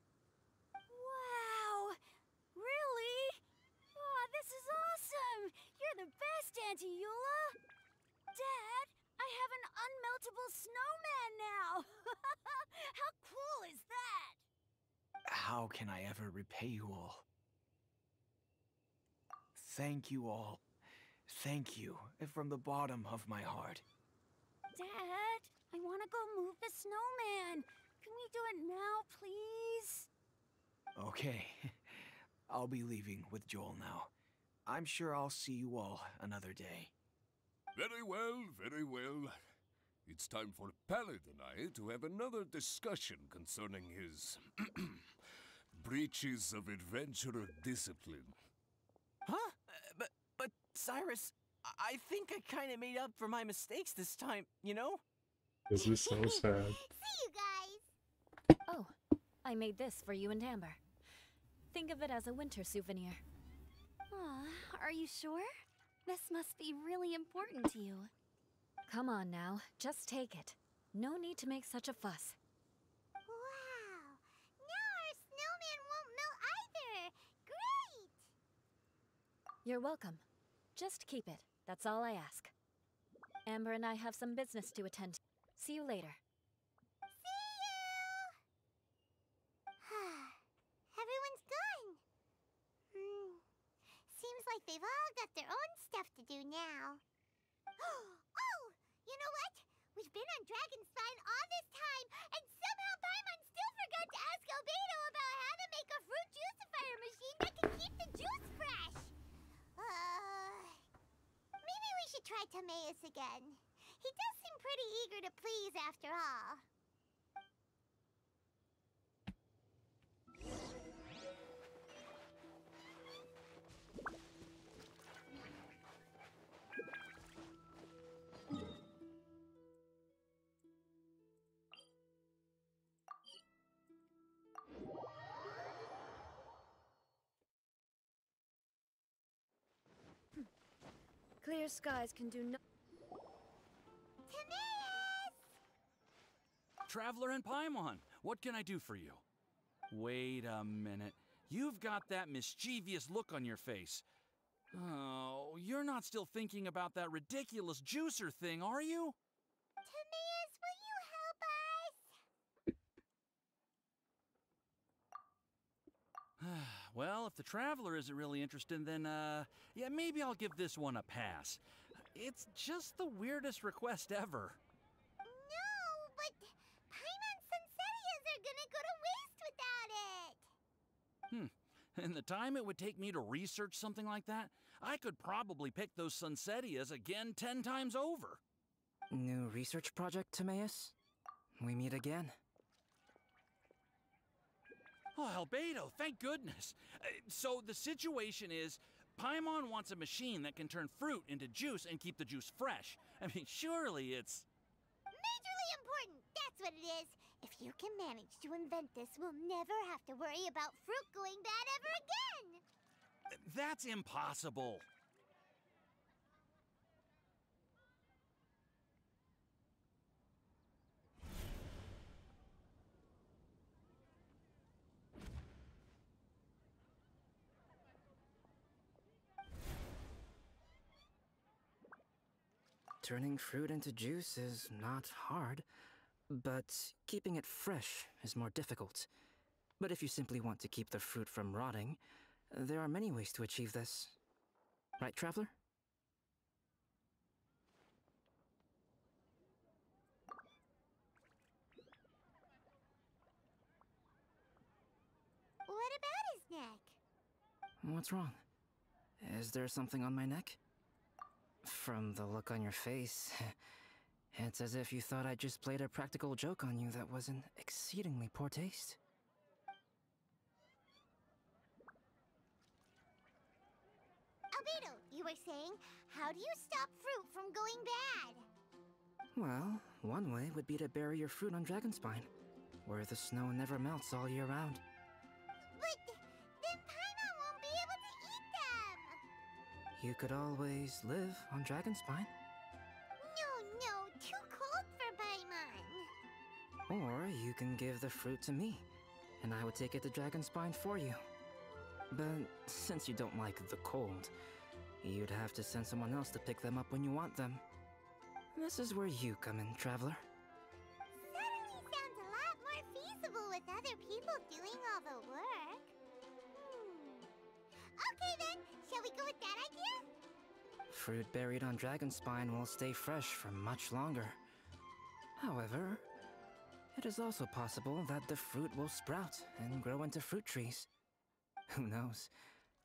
Wow! Really? Oh, this is awesome! You're the best, Auntie Eula! Dad, I have an unmeltable snowman now! How cool is that? How can I ever repay you all? Thank you all. Thank you from the bottom of my heart. Dad, I want to go move the snowman. Can we do it now, please? Okay. I'll be leaving with Joel now. I'm sure I'll see you all another day. Very well, very well. It's time for Pallid and I to have another discussion concerning his breaches of adventurer discipline. Huh? But Cyrus, I think I kind of made up for my mistakes this time, you know? This is so sad. See you guys. Oh, I made this for you and Amber. Think of it as a winter souvenir. Aw, are you sure? This must be really important to you. Come on now, just take it. No need to make such a fuss. Wow. Now our snowman won't melt either. Great. You're welcome. Just keep it. That's all I ask. Amber and I have some business to attend to. See you later. See you. Everyone's gone. Seems like they've all got their own stuff to do now. Oh, you know what? We've been on Dragonspine all this time, and somehow Paimon still forgot to ask Albedo about how to make a fruit juicifier machine that can keep the juice fresh. Maybe we should try Timaeus again. He does seem pretty eager to please after all. Clear skies can do no— Timaeus! Traveler and Paimon, what can I do for you? Wait a minute. You've got that mischievous look on your face. Oh, you're not still thinking about that ridiculous juicer thing, are you? Timaeus, will you help us? Well, if the Traveler isn't really interested, then, yeah, maybe I'll give this one a pass. It's just the weirdest request ever. No, but Paimon's Sunsetias are gonna go to waste without it. And the time it would take me to research something like that, I could probably pick those Sunsetias again 10 times over. New research project, Timaeus? We meet again. Oh, Albedo, thank goodness. So the situation is, Paimon wants a machine that can turn fruit into juice and keep the juice fresh. I mean, surely it's... Majorly important, that's what it is. If you can manage to invent this, we'll never have to worry about fruit going bad ever again. That's impossible. Turning fruit into juice is not hard, but keeping it fresh is more difficult. But if you simply want to keep the fruit from rotting, there are many ways to achieve this. Right, Traveler? What about his neck? What's wrong? Is there something on my neck? From the look on your face, it's as if you thought I just played a practical joke on you that was in exceedingly poor taste. Albedo, you were saying, how do you stop fruit from going bad? Well, one way would be to bury your fruit on Dragonspine, where the snow never melts all year round. But then Paimon won't be able to eat them! You could always live on Dragonspine. No, too cold for Paimon. Or you can give the fruit to me, and I would take it to Dragonspine for you. But since you don't like the cold, you'd have to send someone else to pick them up when you want them. This is where you come in, Traveler. Suddenly sounds a lot more feasible with other people doing all the work. Okay then, shall we go with that idea? Fruit buried on Dragonspine will stay fresh for much longer. However, it is also possible that the fruit will sprout and grow into fruit trees. Who knows?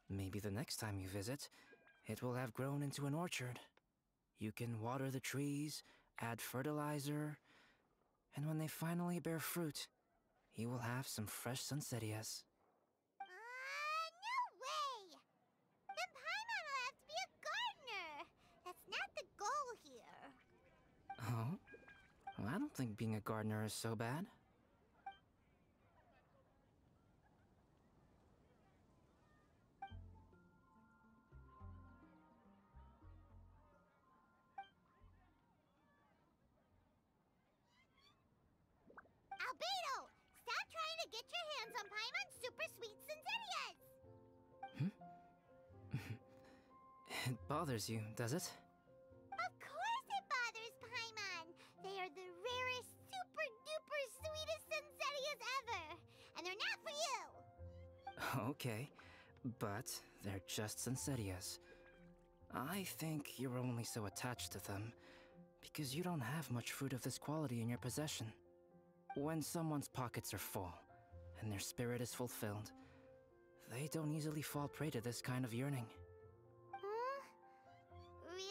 Maybe the next time you visit, it will have grown into an orchard. You can water the trees, add fertilizer, and when they finally bear fruit, you will have some fresh Sunsetias. No way! Then Paimon will have to be a gardener! That Oh? Well, I don't think being a gardener is so bad. Albedo! Stop trying to get your hands on Paimon's super sweet Sensitias! It bothers you, does it? Of course it bothers Paimon! They are the rarest, super-duper sweetest Sensitias ever! And they're not for you! Okay, but they're just Sensitias. I think you're only so attached to them because you don't have much fruit of this quality in your possession. When someone's pockets are full and their spirit is fulfilled, they don't easily fall prey to this kind of yearning. Huh? Really?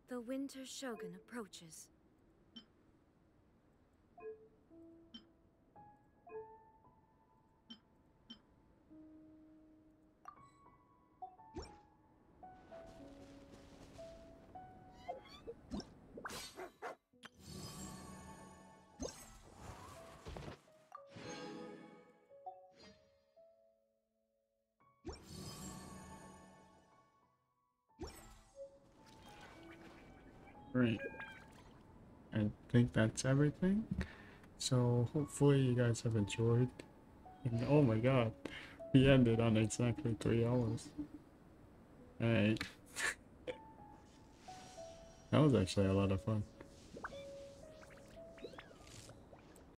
The Winter Shogun approaches. Right. I think that's everything. So hopefully you guys have enjoyed. And oh my god, we ended on exactly 3 hours. Alright. That was actually a lot of fun.